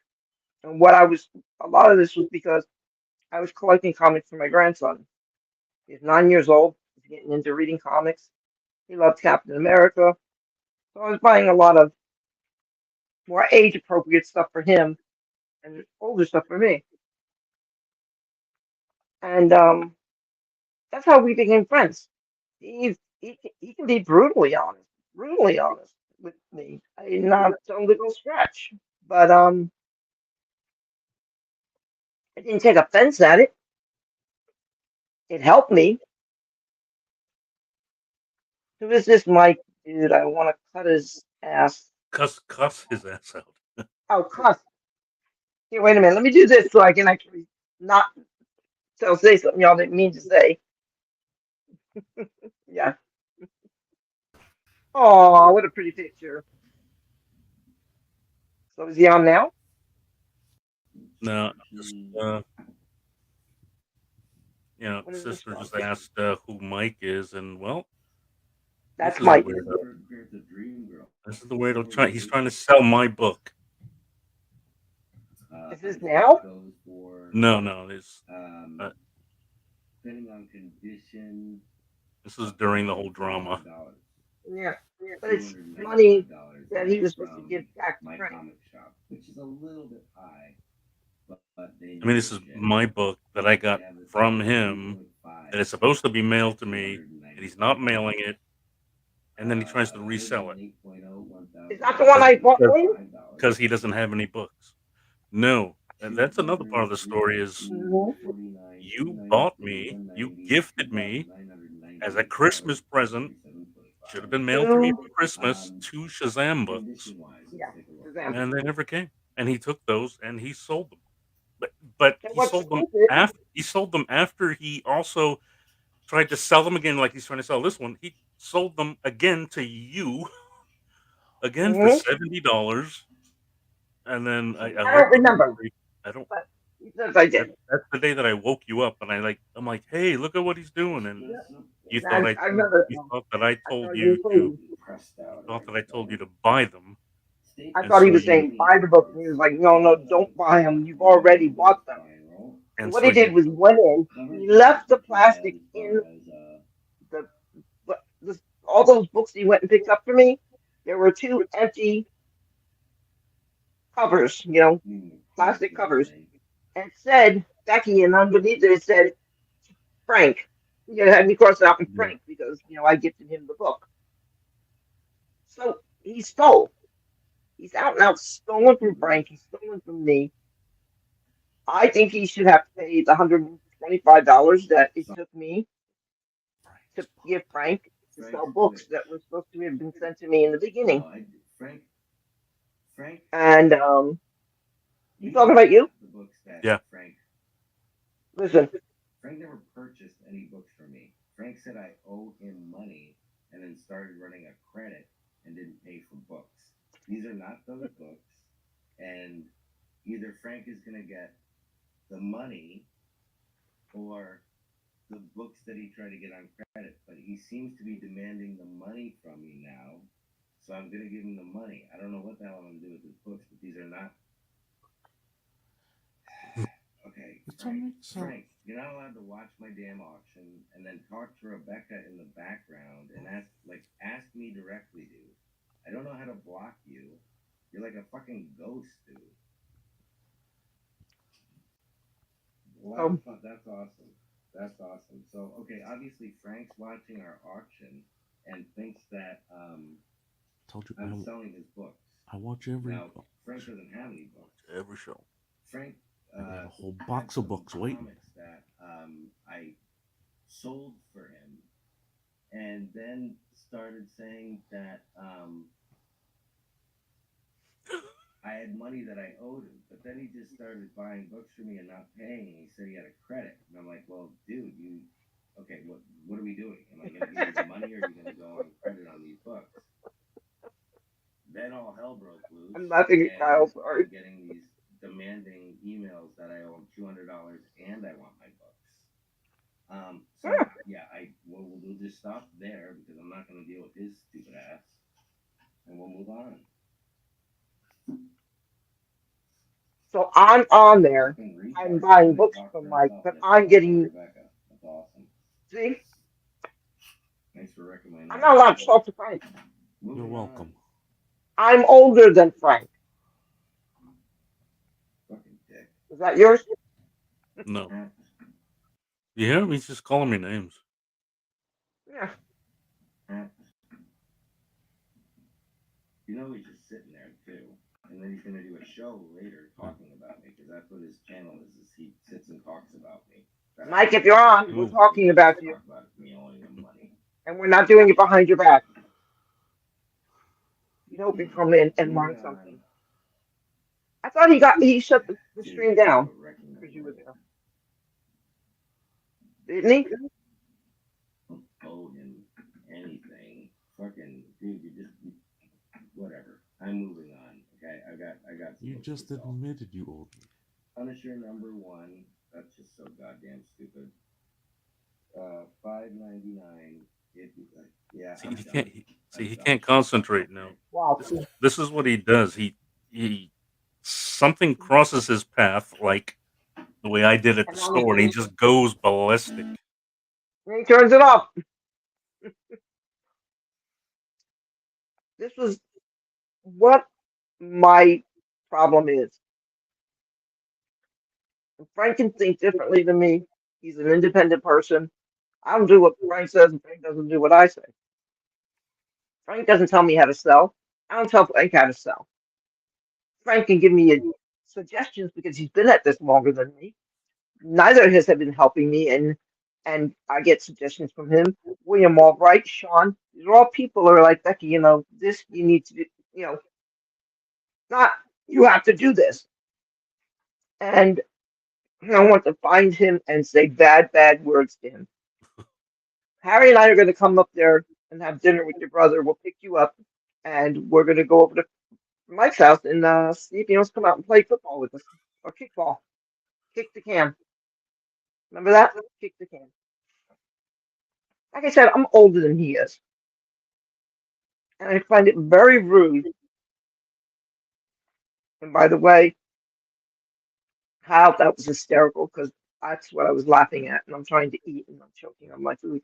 [SPEAKER 1] and what I was. A lot of this was because I was collecting comics for my grandson. He's 9 years old. He's getting into reading comics. He loves Captain America. So I was buying a lot of more age appropriate stuff for him and older stuff for me. And that's how we became friends. He can be brutally honest with me. I did not tell him to go scratch, but I didn't take offense at it. It helped me. Who is this Mike dude? I want to cut his ass.
[SPEAKER 2] Cuss his ass out.
[SPEAKER 1] Oh, cuss. Here, wait a minute. Let me do this so I can actually not say something y'all didn't mean to say. Yeah. Oh, what a pretty picture. So is he on now?
[SPEAKER 2] No, just
[SPEAKER 1] What is this
[SPEAKER 2] sister
[SPEAKER 1] from?
[SPEAKER 2] just asked who Mike is, and well, this
[SPEAKER 1] That's
[SPEAKER 2] is a
[SPEAKER 1] Mike.
[SPEAKER 2] weirdo. This is the weirdo. He's trying to sell my book.
[SPEAKER 1] Is this now?
[SPEAKER 2] No, no, uh, this is during the whole drama.
[SPEAKER 1] Yeah. But it's money that he was supposed to give back to Frank.
[SPEAKER 2] I mean, this is my book that I got from him that is supposed to be mailed to me, and he's not mailing it, and then he tries to resell it
[SPEAKER 1] Is that the one I bought for you?
[SPEAKER 2] because he doesn't have any books. No, and that's another part of the story is
[SPEAKER 1] Mm-hmm.
[SPEAKER 2] you bought me, you gifted me as a Christmas present. Should have been mailed to me
[SPEAKER 1] Two.
[SPEAKER 2] for Christmas, two Shazam books,
[SPEAKER 1] Yeah. Shazam.
[SPEAKER 2] and they never came. And he took those and he sold them. But
[SPEAKER 1] And
[SPEAKER 2] he
[SPEAKER 1] what's
[SPEAKER 2] sold them
[SPEAKER 1] stupid?
[SPEAKER 2] after he also tried to sell them again, like he's trying to sell this one. He sold them again to you again for
[SPEAKER 1] Mm-hmm.
[SPEAKER 2] $70. And then I
[SPEAKER 1] I
[SPEAKER 2] looked
[SPEAKER 1] don't
[SPEAKER 2] up the
[SPEAKER 1] remember,
[SPEAKER 2] date. I don't.
[SPEAKER 1] but he says I did.
[SPEAKER 2] That's the day that I woke you up, and I'm like, hey, look at what he's doing, and
[SPEAKER 1] Yeah. I remember it
[SPEAKER 2] you
[SPEAKER 1] now.
[SPEAKER 2] thought that I
[SPEAKER 1] I
[SPEAKER 2] told
[SPEAKER 1] thought he was
[SPEAKER 2] you to
[SPEAKER 1] saying.
[SPEAKER 2] buy them,
[SPEAKER 1] I
[SPEAKER 2] and
[SPEAKER 1] thought he
[SPEAKER 2] so
[SPEAKER 1] was
[SPEAKER 2] you
[SPEAKER 1] saying buy the book, and he was like, no, no, don't buy them. You've already bought them. So
[SPEAKER 2] and
[SPEAKER 1] what
[SPEAKER 2] so
[SPEAKER 1] he
[SPEAKER 2] you
[SPEAKER 1] did was went in, he left the plastic in the, all those books he went and picked up for me. There were two empty covers, plastic covers, and it said Becky, and underneath it said Frank. You had me cross it out with
[SPEAKER 2] yeah.
[SPEAKER 1] Frank because I gifted him the book. So he stole. He's out and out stolen from Frank. He's stolen from me. I think he should have to pay the $125 that it took me to give Frank to sell books that were supposed to have been sent to me in the beginning. And you talking about you?
[SPEAKER 2] Yeah.
[SPEAKER 1] Listen,
[SPEAKER 2] It's all makes sense.
[SPEAKER 1] um,
[SPEAKER 2] Told you I watch every show. And they have a whole box of books waiting.
[SPEAKER 3] and then started saying that I had money that I owed him. But then he just started buying books for me and not paying. And he said he had a credit, and I'm like, well, dude, you okay? What are we doing? Am I going to give you the money, or are you going to go on credit on these books? Then all hell broke loose,
[SPEAKER 1] I'm laughing at Kyle.
[SPEAKER 3] and
[SPEAKER 1] Sorry.
[SPEAKER 3] I'm getting these demanding emails that I owe him $200 and I want my books. So yeah, we'll just stop there because I'm not going to deal with his stupid ass, and we'll move on.
[SPEAKER 1] So I'm on there.
[SPEAKER 3] Fucking
[SPEAKER 1] I'm
[SPEAKER 3] retard.
[SPEAKER 1] buying
[SPEAKER 3] Somebody
[SPEAKER 1] books
[SPEAKER 3] talked
[SPEAKER 1] from
[SPEAKER 3] for
[SPEAKER 1] Mike,
[SPEAKER 3] himself
[SPEAKER 1] but I'm
[SPEAKER 3] yesterday. I saw
[SPEAKER 1] getting.
[SPEAKER 3] Rebecca. That's awesome.
[SPEAKER 1] See,
[SPEAKER 3] Thanks for recommending
[SPEAKER 1] I'm
[SPEAKER 3] that,
[SPEAKER 1] not allowed to
[SPEAKER 3] Rebecca.
[SPEAKER 1] talk to Frank.
[SPEAKER 2] You're
[SPEAKER 3] Moving on.
[SPEAKER 2] welcome.
[SPEAKER 1] I'm older than Frank.
[SPEAKER 3] Fucking dick.
[SPEAKER 1] Is that yours?
[SPEAKER 2] No.
[SPEAKER 3] Ah,
[SPEAKER 2] You hear him? He's just calling me names.
[SPEAKER 1] Yeah.
[SPEAKER 3] ah. You know he's just sitting there too. And then he's gonna do a show later
[SPEAKER 2] Hmm.
[SPEAKER 3] talking about me because that's what his channel is he sits and talks about me. That I
[SPEAKER 1] Mike,
[SPEAKER 3] owe
[SPEAKER 1] if
[SPEAKER 3] him
[SPEAKER 1] you're
[SPEAKER 3] money.
[SPEAKER 1] on, we're
[SPEAKER 2] Oh.
[SPEAKER 3] That's what he
[SPEAKER 1] talking
[SPEAKER 3] likes to
[SPEAKER 1] about you,
[SPEAKER 3] talk about, me owing him money.
[SPEAKER 1] and we're not doing it behind your back. You hope you come in and
[SPEAKER 3] Moving
[SPEAKER 1] learn
[SPEAKER 3] on.
[SPEAKER 1] something. I thought he shut the
[SPEAKER 3] Dude,
[SPEAKER 1] stream
[SPEAKER 3] thanks
[SPEAKER 1] down
[SPEAKER 3] for
[SPEAKER 1] because you
[SPEAKER 3] recommending
[SPEAKER 1] were
[SPEAKER 3] it.
[SPEAKER 1] there, didn't he?
[SPEAKER 3] Don't owe him anything. Fucking dude, whatever. I'm moving on. Okay, I got some
[SPEAKER 2] You
[SPEAKER 3] books to
[SPEAKER 2] just
[SPEAKER 3] sell.
[SPEAKER 2] admitted you owed me.
[SPEAKER 3] Punisher #1. That's just so goddamn stupid. 5.99. If you like, yeah,
[SPEAKER 2] See,
[SPEAKER 3] I'm
[SPEAKER 2] he can't.
[SPEAKER 3] done.
[SPEAKER 2] See,
[SPEAKER 3] I'm
[SPEAKER 2] he
[SPEAKER 3] done.
[SPEAKER 2] can't concentrate now.
[SPEAKER 1] Wow.
[SPEAKER 2] This this is what he does. He something crosses his path, like the way I did at the
[SPEAKER 1] And now
[SPEAKER 2] store, and he just goes ballistic.
[SPEAKER 1] he turns it off. This was what my problem is. Frank can think differently than me. He's an independent person. I don't do what Frank says, and Frank doesn't do what I say. Frank doesn't tell me how to sell. I don't tell Frank how to sell. Frank can give me suggestions because he's been at this longer than me. Neither of his have been helping me, and I get suggestions from him. William Albright, Sean, these are all people who are like, Becky, this you need to do, not you have to do this. And I want to find him and say bad words to him. Harry and I are going to come up there and have dinner with your brother. We'll pick you up, and we're going to go over to Mike's house and see if he wants to come out and play football with us or kickball. Kick the can. Remember that? Kick the can. Like I said, I'm older than he is, and I find it very rude. And by the way, how that was hysterical because that's what I was laughing at, and I'm trying to eat and I'm choking on my food.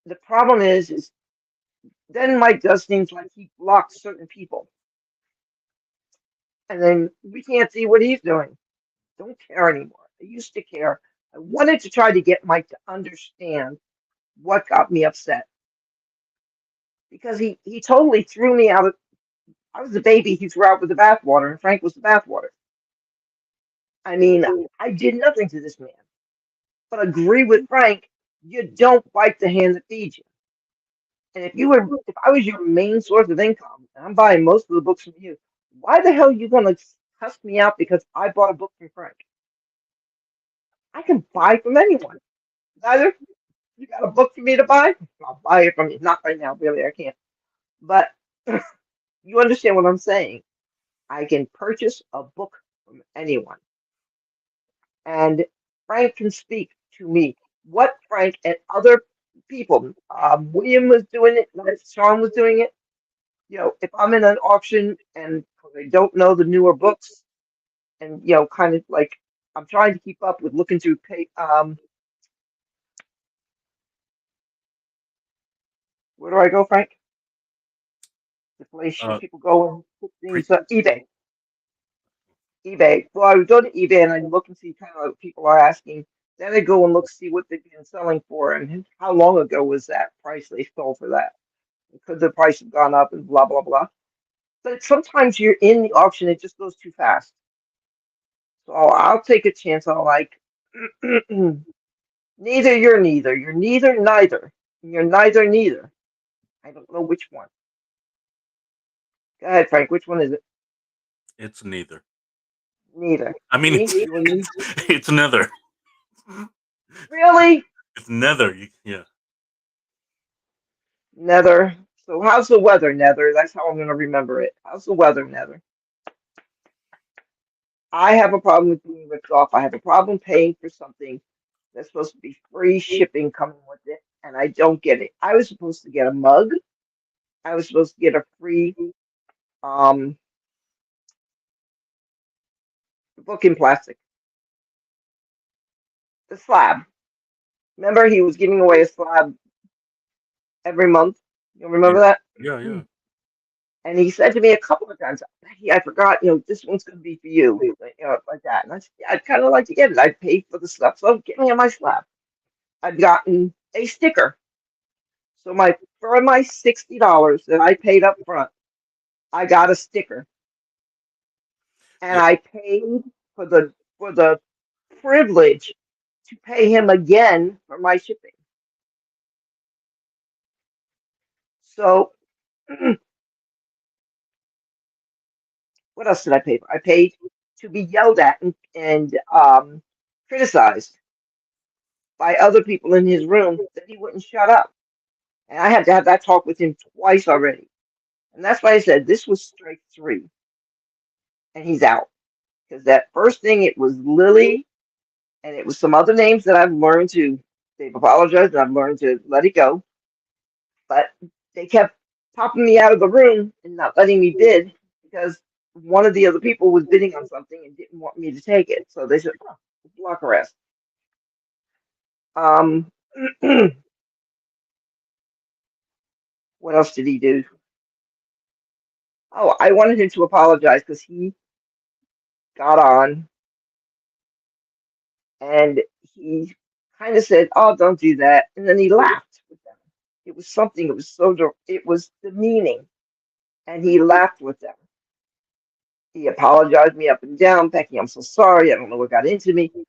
[SPEAKER 1] The problem is then Mike does things like he blocks certain people, and then we can't see what he's doing. Don't care anymore. I used to care. I wanted to try to get Mike to understand what got me upset because he totally threw me out of. I was the baby he threw out with the bathwater, and Frank was the bathwater. I mean, I did nothing to this man, but agree with Frank. You don't bite the hand that feeds you. And if I was your main source of income, and I'm buying most of the books from you, why the hell are you gonna cuss me out because I bought a book from Frank? I can buy from anyone. Either you got a book for me to buy, I'll buy it from you. Not right now, really, I can't. But you understand what I'm saying. I can purchase a book from anyone. And Frank can speak to me. What Frank and other people, William was doing it, Sean was doing it. If I'm in an auction and I don't know the newer books, and kind of like I'm trying to keep up with looking through where do I go, Frank? The place
[SPEAKER 2] Uh,
[SPEAKER 1] people go and put
[SPEAKER 2] pre-
[SPEAKER 1] things, eBay. eBay. Well, I would go to eBay and I look and see kind of what people are asking. Then I go and look see what they've been selling for and how long ago was that price they sold for that. Could the price have gone up and blah blah blah. But sometimes you're in the auction, it just goes too fast. So I'll take a chance. I'll like Neither, you're neither. You're neither, neither. And you're neither, neither. I don't know which one. Go ahead, Frank. Which one is it?
[SPEAKER 2] It's neither.
[SPEAKER 1] Neither.
[SPEAKER 2] I mean,
[SPEAKER 1] See? You and me?
[SPEAKER 2] it's nether.
[SPEAKER 1] Really?
[SPEAKER 2] It's nether. Yeah.
[SPEAKER 1] Nether. So how's the weather, Nether? That's how I'm going to remember it. How's the weather, Nether? I have a problem with being ripped off. I have a problem paying for something that's supposed to be free shipping coming with it, and I don't get it. I was supposed to get a mug. I was supposed to get a free um book in plastic. The slab. Remember, he was giving away a slab every month. You
[SPEAKER 2] Yeah.
[SPEAKER 1] remember that?
[SPEAKER 2] Yeah. Yeah.
[SPEAKER 1] And he said to me a couple of times, "Becky, I forgot, this one's going to be for you, like that." And I said, "Yeah, I'd kind of like to get it. I'd paid for the stuff, so get me on my slab." I'd gotten a sticker. So for my $60 that I paid up front, I got a sticker, and
[SPEAKER 2] Yeah.
[SPEAKER 1] I paid for the privilege to pay him again for my shipping. So what else did I pay for? I paid to be yelled at and criticized by other people in his room that he wouldn't shut up. And I had to have that talk with him twice already. And that's why I said this was strike three, and he's out. Because that first thing, it was Lily, and it was some other names that they've apologized, and I've learned to let it go. But they kept popping me out of the room and not letting me bid because one of the other people was bidding on something and didn't want me to take it. So they said, oh, block arrest. Um, what else did he do? Oh, I wanted him to apologize because he got on and he kind of said, "Oh, don't do that," and then he laughed with them. It was something. It was it was demeaning, and he laughed with them. He apologized me up and down. Becky, I'm so sorry. I don't know what got into me. I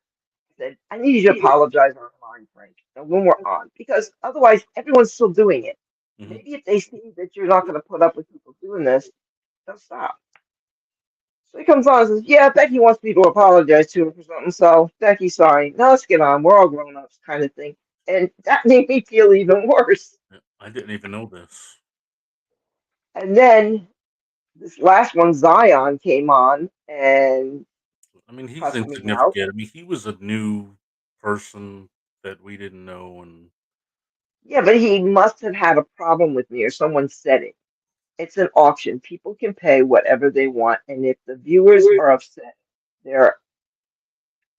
[SPEAKER 1] said, I need you to apologize online, Frank, and when we're on, because otherwise everyone's still doing it.
[SPEAKER 2] Hmm.
[SPEAKER 1] Maybe if they see that you're not going to put up with people doing this, they'll stop. So he comes on and says, "Yeah, Becky wants me to apologize to her for something. So, Becky, sorry. Now let's get on. We're all grown ups," kind of thing. And that made me feel even worse.
[SPEAKER 2] Yeah. I didn't even know this.
[SPEAKER 1] And then this last one, Zion, came on and
[SPEAKER 2] I mean, he's
[SPEAKER 1] cussed me out.
[SPEAKER 2] insignificant. I mean, he was a new person that we didn't know, and
[SPEAKER 1] Yeah, but he must have had a problem with me or someone said it. It's an auction. People can pay whatever they want. And if the viewers are upset, their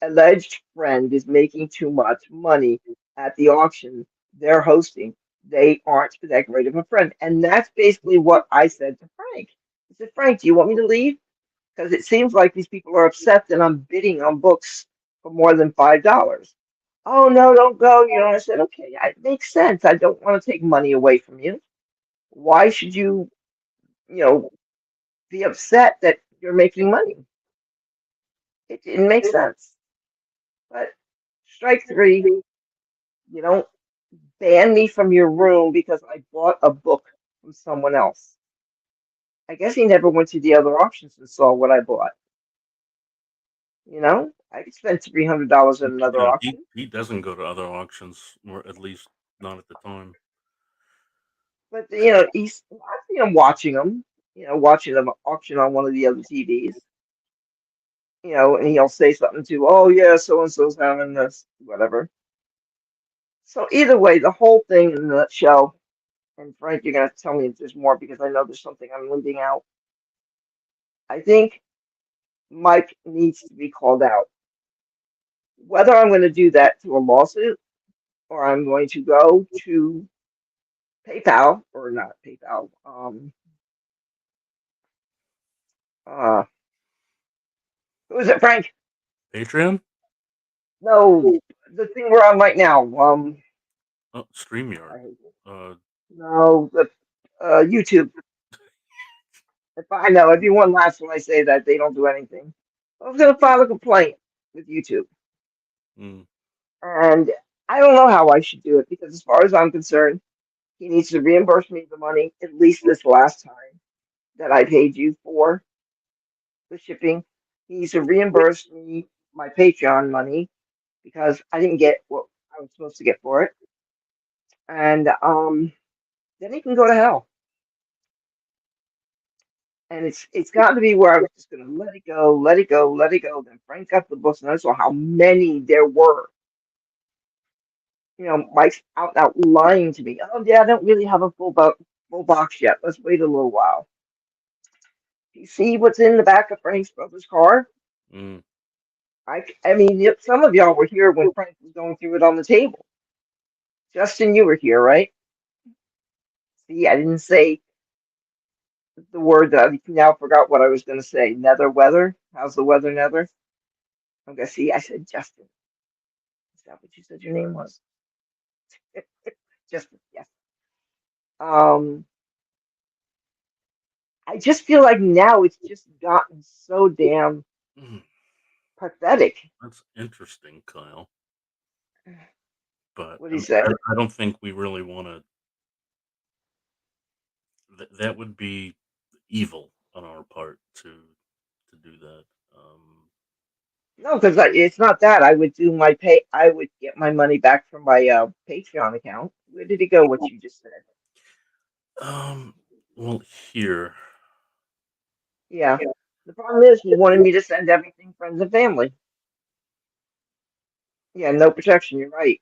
[SPEAKER 1] alleged friend is making too much money at the auction they're hosting, they aren't that great of a friend. And that's basically what I said to Frank. I said, "Frank, do you want me to leave? Because it seems like these people are upset that I'm bidding on books for more than $5." "Oh, no, don't go." I said, "Okay, it makes sense. I don't want to take money away from you. Why should you know, be upset that you're making money?" It didn't make sense. But strike three, you don't ban me from your room because I bought a book from someone else. I guess he never went to the other auctions and saw what I bought. I could spend $300 at another
[SPEAKER 2] yeah, he
[SPEAKER 1] auction,
[SPEAKER 2] he doesn't go to other auctions, or at least not at the time.
[SPEAKER 1] but I see him watching them. Watching them auction on one of the other TVs. And he'll say something to, "Oh yeah, so and so's having this, whatever." So either way, the whole thing in a nutshell. And Frank, you're gonna have to tell me if there's more because I know there's something I'm leaving out. I think Mike needs to be called out. Whether I'm going to do that through a lawsuit or I'm going to go to PayPal or not PayPal. Uh, who is it, Frank?
[SPEAKER 2] Patreon,
[SPEAKER 1] No, the thing we're on right now.
[SPEAKER 2] Streamyard.
[SPEAKER 1] I hate it.
[SPEAKER 2] Uh,
[SPEAKER 1] No, the YouTube. If I know everyone laughs when I say that they don't do anything. I was going to file a complaint with YouTube,
[SPEAKER 2] mm,
[SPEAKER 1] and I don't know how I should do it because, as far as I'm concerned, he needs to reimburse me the money at least this last time that I paid you for the shipping. He needs to reimburse me my Patreon money because I didn't get what I was supposed to get for it, and then he can go to hell. And it's gotten to be where I was just gonna let it go, let it go, let it go. Then Frank got the books, and I saw how many there were. Mike's out lying to me. Oh yeah, I don't really have a full box yet. Let's wait a little while. You see what's in the back of Frank's brother's car?
[SPEAKER 2] Mm.
[SPEAKER 1] I mean, some of y'all were here when Frank was going through it on the table. Justin, you were here, right? See, I didn't say the word that I now forgot what I was going to say. Nether weather. How's the weather, Nether? Okay, see, I said Justin. Is that what you said your name was? Justin, yes. Um, I just feel like now it's just gotten so damn
[SPEAKER 2] Mm.
[SPEAKER 1] pathetic.
[SPEAKER 2] That's interesting, Kyle. But
[SPEAKER 1] What
[SPEAKER 2] I
[SPEAKER 1] do you
[SPEAKER 2] mean,
[SPEAKER 1] say?
[SPEAKER 2] I don't think we really want to. That would be evil on our part to do that.
[SPEAKER 1] No, because it's not that. I would do my pay. I would get my money back from my Patreon account. Where did it go? What you just said?
[SPEAKER 2] Um. Well, here.
[SPEAKER 1] Yeah. The problem is he wanted me to send everything friends and family. Yeah, no protection. You're right.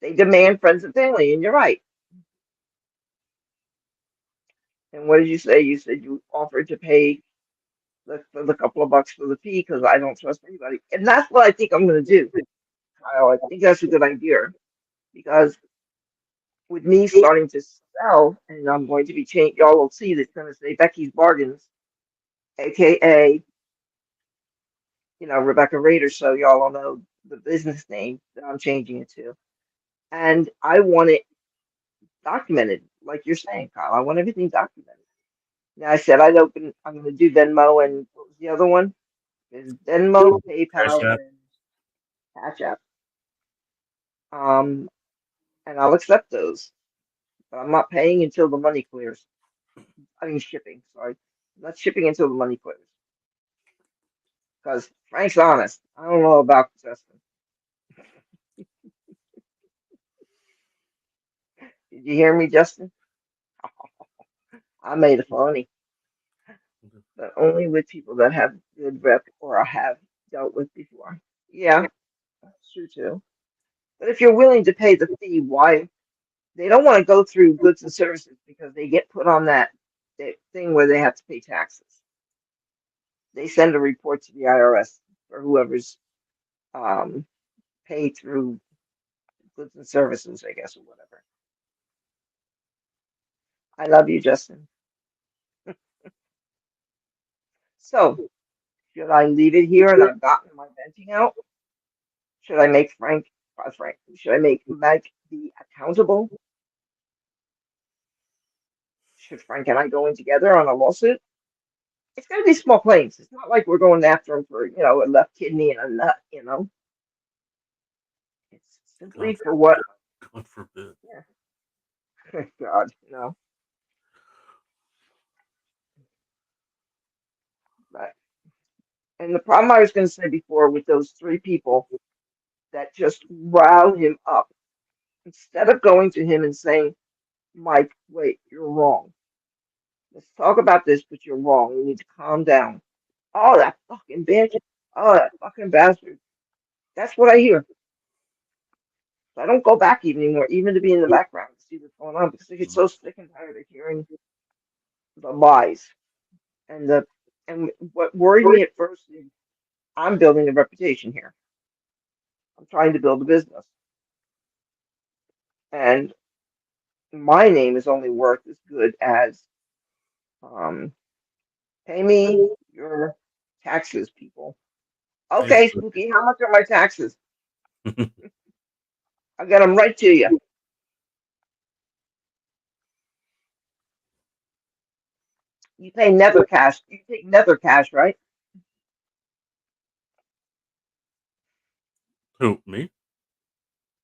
[SPEAKER 1] They demand friends and family, and you're right. And what did you say? You said you offered to pay the couple of bucks for the fee because I don't trust anybody, and that's what I think I'm going to do, Kyle. I think that's a good idea because with me starting to sell, and I'm going to be changed. Y'all will see that's going to say Becky's Bargains, aka Rebecca Rader. So y'all will know the business name that I'm changing it to, and I want it documented, like you're saying, Kyle. I want everything documented. Now I said I'd open. I'm going to do Venmo, and what was the other one? Is Venmo,
[SPEAKER 2] Cash
[SPEAKER 1] PayPal,
[SPEAKER 2] App.
[SPEAKER 1] and Cash App. Um, and I'll accept those, but I'm not paying until the money clears. I mean shipping. Sorry, I'm not shipping until the money clears. Because Frank's honest. I don't know about Justin. Did you hear me, Justin? I made it funny, but only with people that have good rep or I have dealt with before. Yeah, that's true too. But if you're willing to pay the fee, why they don't want to go through goods and services because they get put on that thing where they have to pay taxes. They send a report to the IRS or whoever's um, paid through goods and services, I guess, or whatever. I love you, Justin. So, should I leave it here and I've gotten my venting out? Should I make Frank, should I make Meg be accountable? Should Frank and I go in together on a lawsuit? It's going to be small claims. It's not like we're going after him for, a left kidney and a nut. It's simply
[SPEAKER 2] God
[SPEAKER 1] for what?
[SPEAKER 2] forbid. God forbid.
[SPEAKER 1] Yeah. God, no. But, and the problem I was going to say before with those three people that just riled him up, instead of going to him and saying, Mike, wait, you're wrong. Let's talk about this, but you're wrong. You need to calm down. Oh, that fucking bitch. Oh, that fucking bastard. That's what I hear. So I don't go back even anymore, even to be in the background to see what's going on because I get so sick and tired of hearing the lies. And what worried me at first is I'm building a reputation here. I'm trying to build a business. And my name is only worth as good as um pay me your taxes, people. Okay, Spooky, how much are my taxes? I'll get them right to you. You pay Nether Cash. You take Nether Cash, right?
[SPEAKER 2] Who, me?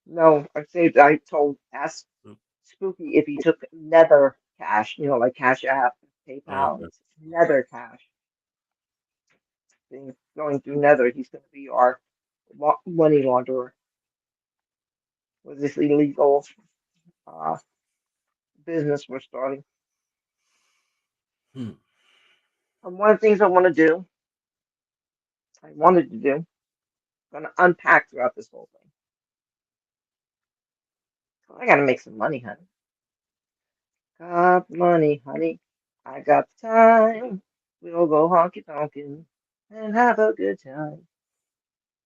[SPEAKER 1] No, I told ask
[SPEAKER 2] Oop.
[SPEAKER 1] Spooky if he took Nether Cash, like Cash App,
[SPEAKER 2] Oh,
[SPEAKER 1] PayPal.
[SPEAKER 2] okay.
[SPEAKER 1] It's Nether Cash. Going through Nether, he's going to be our money launderer with this illegal uh, business we're starting.
[SPEAKER 2] Hmm.
[SPEAKER 1] And one of the things I wanted to do, going to unpack throughout this whole thing. I got to make some money, honey. Got money, honey. I got time. We'll go honky tonkin' and have a good time.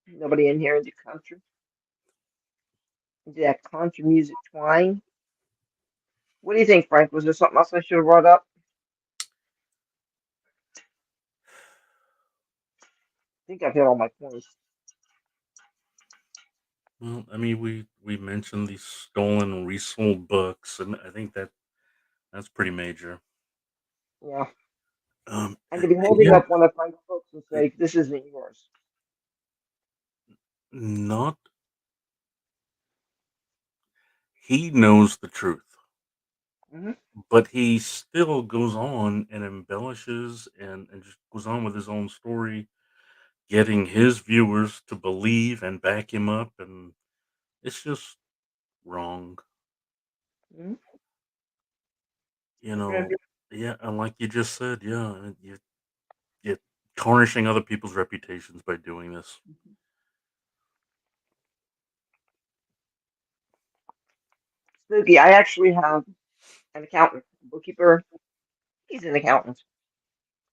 [SPEAKER 1] Nobody in here into country. Into that country music twine. What do you think, Frank? Was there something else I should have brought up? I think I've hit all my points.
[SPEAKER 2] Well, I mean, we mentioned these stolen and resold books, and I think that's pretty major.
[SPEAKER 1] Yeah. And
[SPEAKER 2] And
[SPEAKER 1] to be holding
[SPEAKER 2] yeah,
[SPEAKER 1] up one of Frank's books and
[SPEAKER 2] it-
[SPEAKER 1] say, this isn't yours.
[SPEAKER 2] not he knows the truth,
[SPEAKER 1] Hmm.
[SPEAKER 2] but he still goes on and embellishes and just goes on with his own story, getting his viewers to believe and back him up, and it's just wrong.
[SPEAKER 1] Hmm.
[SPEAKER 2] You
[SPEAKER 1] Okay.
[SPEAKER 2] know, yeah, and like you just said, yeah, you're tarnishing other people's reputations by doing this.
[SPEAKER 1] Spooky, I actually have an accountant, bookkeeper. He's an accountant.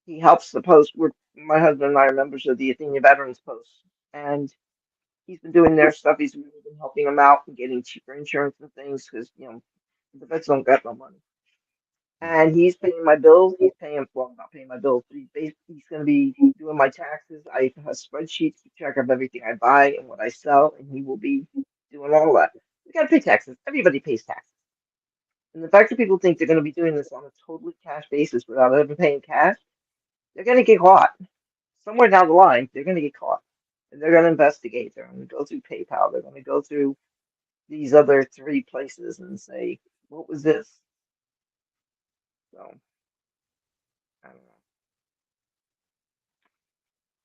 [SPEAKER 1] He helps the post. My husband and I are members of the Athenia Veterans Post. And he's been doing their stuff. He's really been helping them out and getting cheaper insurance and things because, the vets don't got no money.
[SPEAKER 2] Mhm.
[SPEAKER 1] And he's paying my bills. He's paying, well, not paying my bills, but he's going to be doing my taxes. I have a spreadsheet to keep track of everything I buy and what I sell, and he will be doing all that. We got to pay taxes. Everybody pays taxes. And the fact that people think they're going to be doing this on a totally cash basis without ever paying cash, they're going to get caught. Somewhere down the line, they're going to get caught. And they're going to investigate. They're going to go through PayPal. They're going to go through these other three places and say, what was this? So, I don't know.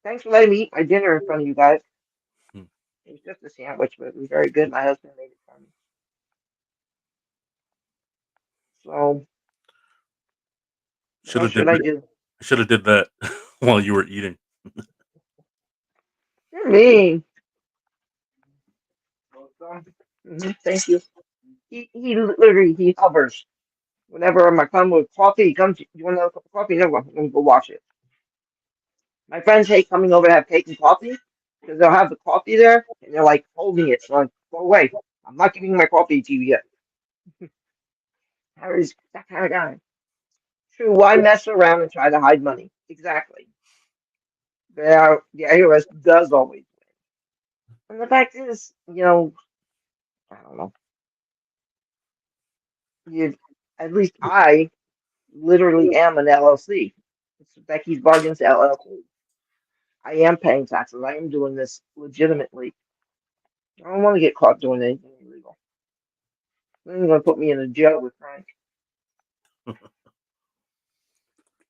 [SPEAKER 1] Thanks for letting me eat my dinner in front of you guys.
[SPEAKER 2] Hmm.
[SPEAKER 1] It was just a sandwich, but it was very good. My husband made it for me. So, what
[SPEAKER 2] Should
[SPEAKER 1] else
[SPEAKER 2] have did
[SPEAKER 1] should I do?
[SPEAKER 2] should have did that while you were eating.
[SPEAKER 1] You're mean. Thank you. He literally he hovers. Whenever I come with coffee, he comes. You want another cup of coffee? No, I'm gonna go wash it. My friends hate coming over to have cake and coffee because they'll have the coffee there and they're like holding it. So I'm like, go away. I'm not giving my coffee to you yet. Harry's that kind of guy. True. Why mess around and try to hide money? Exactly. The IRS does always win. And the fact is, I don't know. You, at least I literally am an LLC. It's Becky's Bargains LLC. I am paying taxes. I am doing this legitimately. I don't want to get caught doing anything illegal. Then you're going to put me in a jail with Frank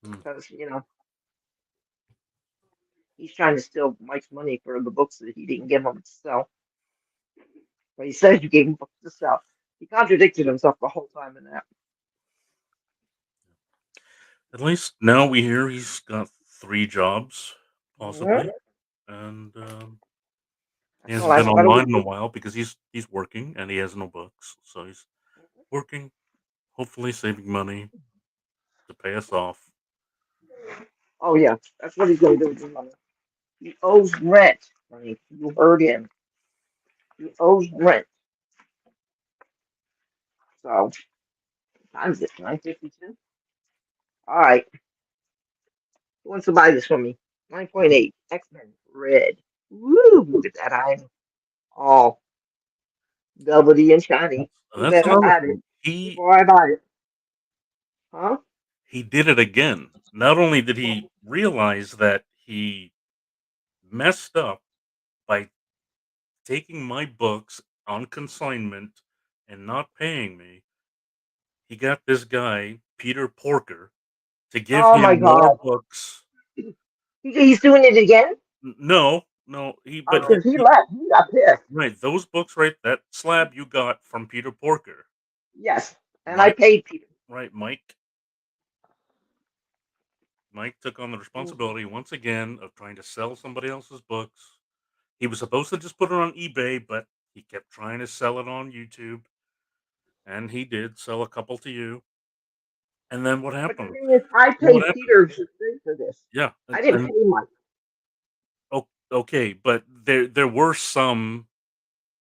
[SPEAKER 2] Hmm.
[SPEAKER 1] because, he's trying to steal Mike's money for the books that he didn't give him to sell. But he said you gave him books to sell. He contradicted himself the whole time in that.
[SPEAKER 2] At least now we hear he's got 3 jobs,
[SPEAKER 1] Mhm.
[SPEAKER 2] possibly, and he
[SPEAKER 1] That's all
[SPEAKER 2] hasn't
[SPEAKER 1] I
[SPEAKER 2] been
[SPEAKER 1] asked about a
[SPEAKER 2] online
[SPEAKER 1] week.
[SPEAKER 2] in a while because he's working and he has no books, so he's working, hopefully saving money to pay us off.
[SPEAKER 1] Oh, yeah. That's what he's going to do with his money. He owes rent. Honey. You heard him. He owes rent. So, times it 9:52. All right. Who wants to buy this from me? 9.8. X-Men Red. Woo! Look at that eye. All velvety and shiny. You
[SPEAKER 2] That's
[SPEAKER 1] better
[SPEAKER 2] another
[SPEAKER 1] add it
[SPEAKER 2] thing. He
[SPEAKER 1] before I buy it. Huh?
[SPEAKER 2] he did it again. Not only did he realize that he messed up by taking my books on consignment and not paying me, he got this guy, Peter Porker, to give
[SPEAKER 1] Oh my
[SPEAKER 2] him more
[SPEAKER 1] God.
[SPEAKER 2] books.
[SPEAKER 1] He's doing it again?
[SPEAKER 2] No, no, he but
[SPEAKER 1] Because he left. He got pissed.
[SPEAKER 2] right, those books, right, that slab you got from Peter Porker.
[SPEAKER 1] Yes. And I
[SPEAKER 2] Mike,
[SPEAKER 1] paid Peter.
[SPEAKER 2] right, Mike took on the responsibility once again of trying to sell somebody else's books. He was supposed to just put it on eBay, but he kept trying to sell it on YouTube, and he did sell a couple to you. And then what
[SPEAKER 1] But the
[SPEAKER 2] happened?
[SPEAKER 1] thing is, I
[SPEAKER 2] Then what
[SPEAKER 1] paid
[SPEAKER 2] happened?
[SPEAKER 1] Peter to pay for this.
[SPEAKER 2] Yeah,
[SPEAKER 1] I didn't
[SPEAKER 2] and
[SPEAKER 1] pay Mike.
[SPEAKER 2] okay, but there were some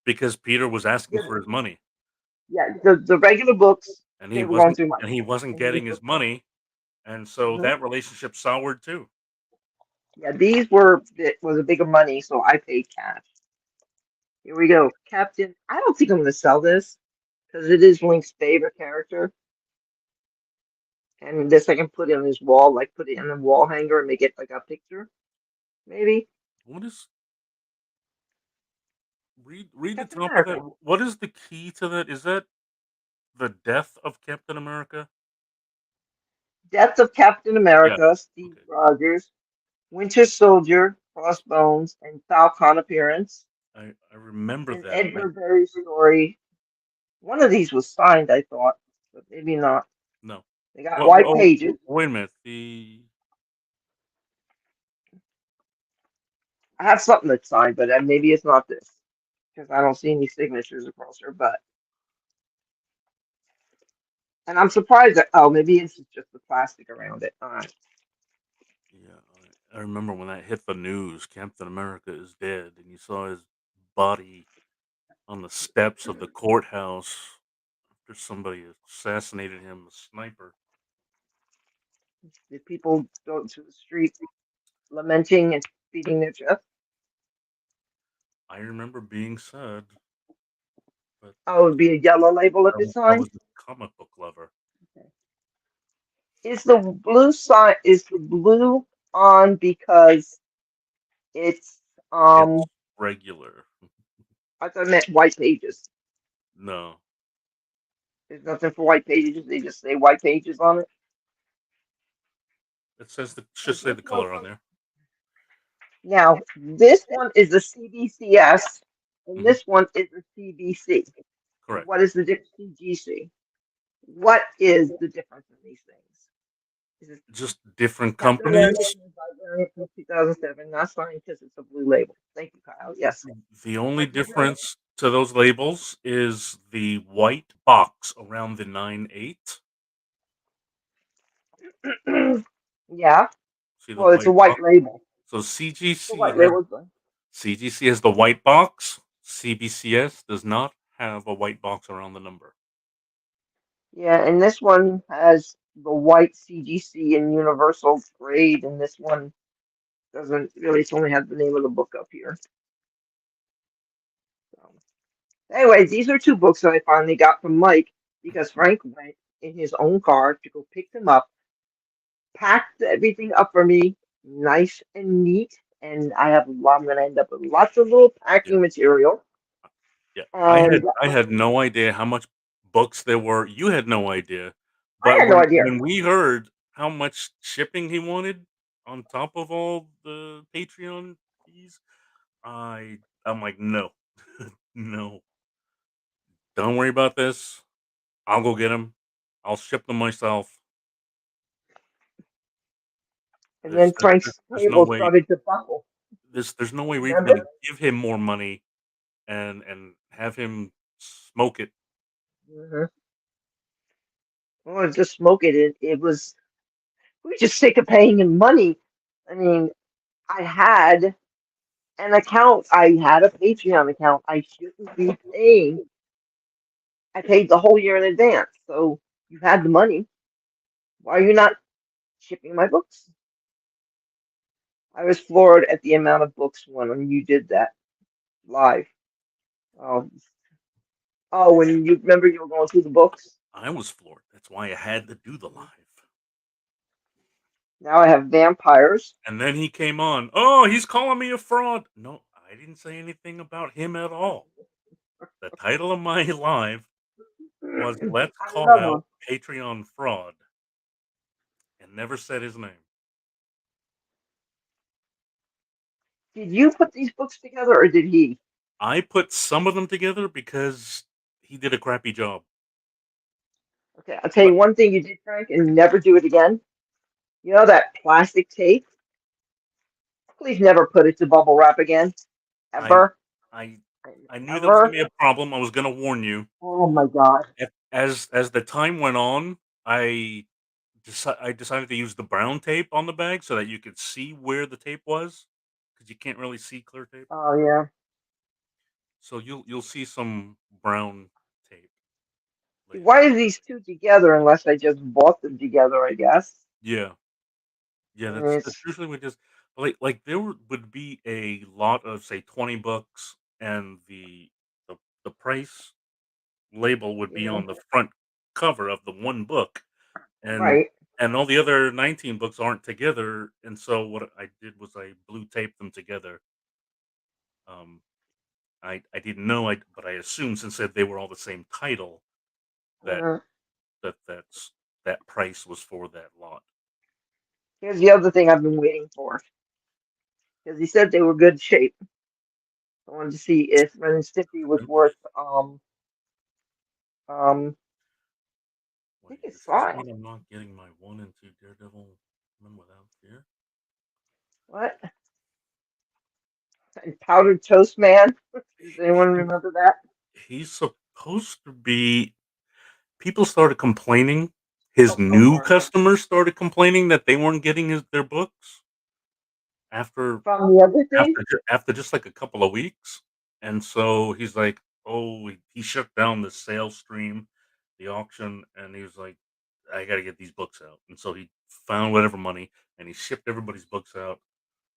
[SPEAKER 2] because Peter was asking
[SPEAKER 1] Yeah,
[SPEAKER 2] for his money,
[SPEAKER 1] yeah, the regular books,
[SPEAKER 2] and
[SPEAKER 1] they were going through Mike.
[SPEAKER 2] he wasn't
[SPEAKER 1] And these
[SPEAKER 2] getting
[SPEAKER 1] were
[SPEAKER 2] his
[SPEAKER 1] free.
[SPEAKER 2] money, and so
[SPEAKER 1] Mhm.
[SPEAKER 2] that relationship soured too.
[SPEAKER 1] Yeah, it was a bigger money, so I paid cash. Here we go. Captain. I don't think I'm going to sell this because it is Link's favorite character. And this I can put it on his wall, like put it in a wall hanger and make it like a picture, maybe.
[SPEAKER 2] What is read the
[SPEAKER 1] Captain
[SPEAKER 2] top of that?
[SPEAKER 1] America.
[SPEAKER 2] What is the key to that? Is that the death of Captain America?
[SPEAKER 1] Death of Captain
[SPEAKER 2] Yeah.
[SPEAKER 1] America, Steve
[SPEAKER 2] Okay.
[SPEAKER 1] Rogers, Winter Soldier, Crossbones, and Falcon appearance.
[SPEAKER 2] I remember
[SPEAKER 1] And
[SPEAKER 2] that.
[SPEAKER 1] Edgar Berry story. One of these was signed, I thought, but maybe not.
[SPEAKER 2] No.
[SPEAKER 1] They got
[SPEAKER 2] Well,
[SPEAKER 1] white pages.
[SPEAKER 2] wait a minute. The
[SPEAKER 1] I have something that's signed, but maybe it's not this because I don't see any signatures across her butt. And I'm surprised that, oh, maybe it's just the plastic around it. All right.
[SPEAKER 2] yeah, I remember when that hit the news. Captain America is dead, and you saw his body on the steps of the courthouse after somebody assassinated him, a sniper.
[SPEAKER 1] Did people go to the street lamenting and beating their chest?
[SPEAKER 2] I remember being sad, but
[SPEAKER 1] Oh, it would be a yellow label at this
[SPEAKER 2] I
[SPEAKER 1] time.
[SPEAKER 2] was a comic book lover.
[SPEAKER 1] Okay. Is the blue on because it's
[SPEAKER 2] It's regular.
[SPEAKER 1] I thought it meant white pages.
[SPEAKER 2] No,
[SPEAKER 1] There's nothing for white pages. They just say white pages on it.
[SPEAKER 2] it says the should
[SPEAKER 1] Is
[SPEAKER 2] say
[SPEAKER 1] this
[SPEAKER 2] the
[SPEAKER 1] one
[SPEAKER 2] color on
[SPEAKER 1] from
[SPEAKER 2] there.
[SPEAKER 1] now? This one is the CBCS, and
[SPEAKER 2] Hmm.
[SPEAKER 1] this one is the CBC. And
[SPEAKER 2] Correct.
[SPEAKER 1] what is the difference? CGC. What is the difference in these things? Is it
[SPEAKER 2] Just different
[SPEAKER 1] Captain America
[SPEAKER 2] companies.
[SPEAKER 1] variant from 2007, not signed because it's a blue label. Thank you, Kyle. Yes.
[SPEAKER 2] The only
[SPEAKER 1] What did you
[SPEAKER 2] difference to those labels is the white box around the 9/8.
[SPEAKER 1] say? Yeah.
[SPEAKER 2] See the
[SPEAKER 1] Well, it's a
[SPEAKER 2] white
[SPEAKER 1] white
[SPEAKER 2] box.
[SPEAKER 1] label.
[SPEAKER 2] So
[SPEAKER 1] The white label.
[SPEAKER 2] CGC has the white box. CBCS does not have a white box around the number.
[SPEAKER 1] Yeah, and this one has the white CGC and universal grade, and this one doesn't really. It's only has the name of the book up here. So, anyway, these are two books that I finally got from Mike because Frank went in his own car to go pick them up, packed everything up for me, nice and neat, and I'm gonna end up with lots of little
[SPEAKER 2] Yeah,
[SPEAKER 1] packing material.
[SPEAKER 2] yeah.
[SPEAKER 1] And
[SPEAKER 2] I had no idea how much books there were. You had no idea,
[SPEAKER 1] I
[SPEAKER 2] but
[SPEAKER 1] had no idea.
[SPEAKER 2] when we heard how much shipping he wanted on top of all the Patreon fees, I'm like, no, no, don't worry about this. I'll go get them. I'll ship them myself.
[SPEAKER 1] And then Frank's
[SPEAKER 2] There's no
[SPEAKER 1] table
[SPEAKER 2] way.
[SPEAKER 1] started to buckle.
[SPEAKER 2] There's no way we're even gonna
[SPEAKER 1] Remember?
[SPEAKER 2] give him more money and have him smoke it.
[SPEAKER 1] Hmm. Well, just smoke it. It was. We were just sick of paying him money. I mean, I had an account. I had a Patreon account. I shouldn't be paying. I paid the whole year in advance. So you had the money. Why are you not shipping my books? I was floored at the amount of books when you did that live. Oh, oh, when you remember you were going through the books.
[SPEAKER 2] I was floored. That's why I had to do the live.
[SPEAKER 1] Now I have vampires.
[SPEAKER 2] And then he came on. Oh, he's calling me a fraud. No, I didn't say anything about him at all. The title of my live was "Let's
[SPEAKER 1] I
[SPEAKER 2] Call
[SPEAKER 1] love her.
[SPEAKER 2] Out Patreon Fraud," and never said his name.
[SPEAKER 1] Did you put these books together or did he?
[SPEAKER 2] I put some of them together because he did a crappy job.
[SPEAKER 1] Okay, I'll tell
[SPEAKER 2] But
[SPEAKER 1] you one thing you did, Frank, and never do it again. You know that plastic tape? Please never put it to bubble wrap again.
[SPEAKER 2] I,
[SPEAKER 1] Ever.
[SPEAKER 2] I, I knew that was gonna
[SPEAKER 1] Ever.
[SPEAKER 2] be a problem. I was gonna warn you.
[SPEAKER 1] Oh my God.
[SPEAKER 2] As the time went on, I decided to use the brown tape on the bag so that you could see where the tape was, because you can't really see clear tape.
[SPEAKER 1] Oh yeah.
[SPEAKER 2] So you'll see some brown tape later.
[SPEAKER 1] Why are these two together unless I just bought them together, I guess?
[SPEAKER 2] Yeah, yeah.
[SPEAKER 1] I mean,
[SPEAKER 2] That's
[SPEAKER 1] it's
[SPEAKER 2] usually what just like there would be a lot of say $20, and the price label would be
[SPEAKER 1] yeah,
[SPEAKER 2] on the front cover of the one book, and
[SPEAKER 1] right.
[SPEAKER 2] all the other 19 books aren't together. And so what I did was I blue taped them together. Um, I didn't know, but I assumed since they were all the same title that
[SPEAKER 1] Uh,
[SPEAKER 2] that price was for that lot.
[SPEAKER 1] Here's the other thing I've been waiting for because he said they were good shape. I wanted to see if Ren and Stimpy was
[SPEAKER 2] Um,
[SPEAKER 1] worth I think
[SPEAKER 2] Wait,
[SPEAKER 1] it's
[SPEAKER 2] does this
[SPEAKER 1] fine.
[SPEAKER 2] mean I'm not getting my 1 and 2 Daredevil Men Without Fear?
[SPEAKER 1] What? And Powdered Toast Man? Does anyone
[SPEAKER 2] He,
[SPEAKER 1] remember that?
[SPEAKER 2] he's supposed to be. People started complaining. His
[SPEAKER 1] Oh, come
[SPEAKER 2] new
[SPEAKER 1] on.
[SPEAKER 2] customers started complaining that they weren't getting their books after
[SPEAKER 1] From the other thing?
[SPEAKER 2] after just like a couple of weeks. And so he's like, oh, he shut down the sales stream, the auction, and he was like, I got to get these books out. And so he found whatever money and he shipped everybody's books out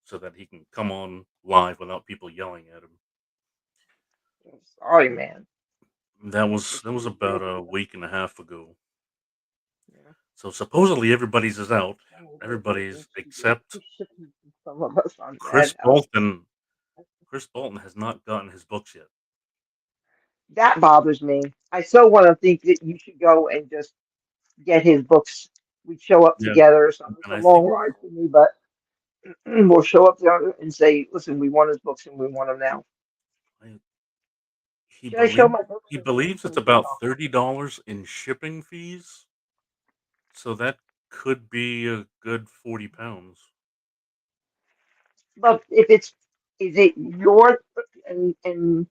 [SPEAKER 2] so that he can come on live without people yelling at him.
[SPEAKER 1] Sorry, man.
[SPEAKER 2] That was about a week and a half ago.
[SPEAKER 1] Yeah.
[SPEAKER 2] So supposedly everybody's is out.
[SPEAKER 1] Oh, wait,
[SPEAKER 2] Everybody's except
[SPEAKER 1] he's shipping to some of us on
[SPEAKER 2] Chris
[SPEAKER 1] Madhouse.
[SPEAKER 2] Bolton. Chris Bolton has not gotten his books yet.
[SPEAKER 1] That bothers me. I so want to think that you should go and just get his books. We'd show up
[SPEAKER 2] Yeah,
[SPEAKER 1] together or something. It's
[SPEAKER 2] and
[SPEAKER 1] a
[SPEAKER 2] I think
[SPEAKER 1] long ride for me, but we'll show up there and say, listen, we want his books and we want them now.
[SPEAKER 2] I, he
[SPEAKER 1] Should I show
[SPEAKER 2] believes
[SPEAKER 1] my books
[SPEAKER 2] he
[SPEAKER 1] or should I
[SPEAKER 2] believes
[SPEAKER 1] put
[SPEAKER 2] it's
[SPEAKER 1] them in
[SPEAKER 2] about
[SPEAKER 1] the
[SPEAKER 2] $30 in shipping fees. So that could be a good £40.
[SPEAKER 1] But if it's, is it your and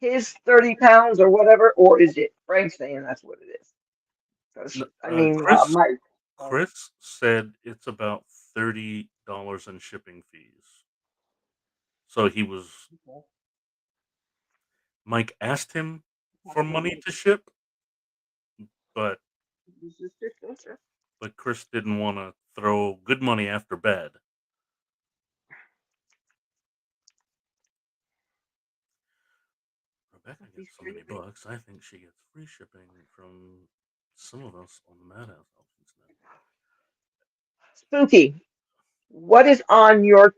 [SPEAKER 1] his 30 pounds or whatever, or is it Frank saying that's what it is? Because, I mean, Mike, uh,
[SPEAKER 2] Chris said it's about $30 in shipping fees. So he was Mike asked him for money to ship, but Chris didn't want to throw good money after bad. Rebecca gets so many books. I think she gets free shipping from some of us on the Madhouse Options Network.
[SPEAKER 1] Spooky. What is on your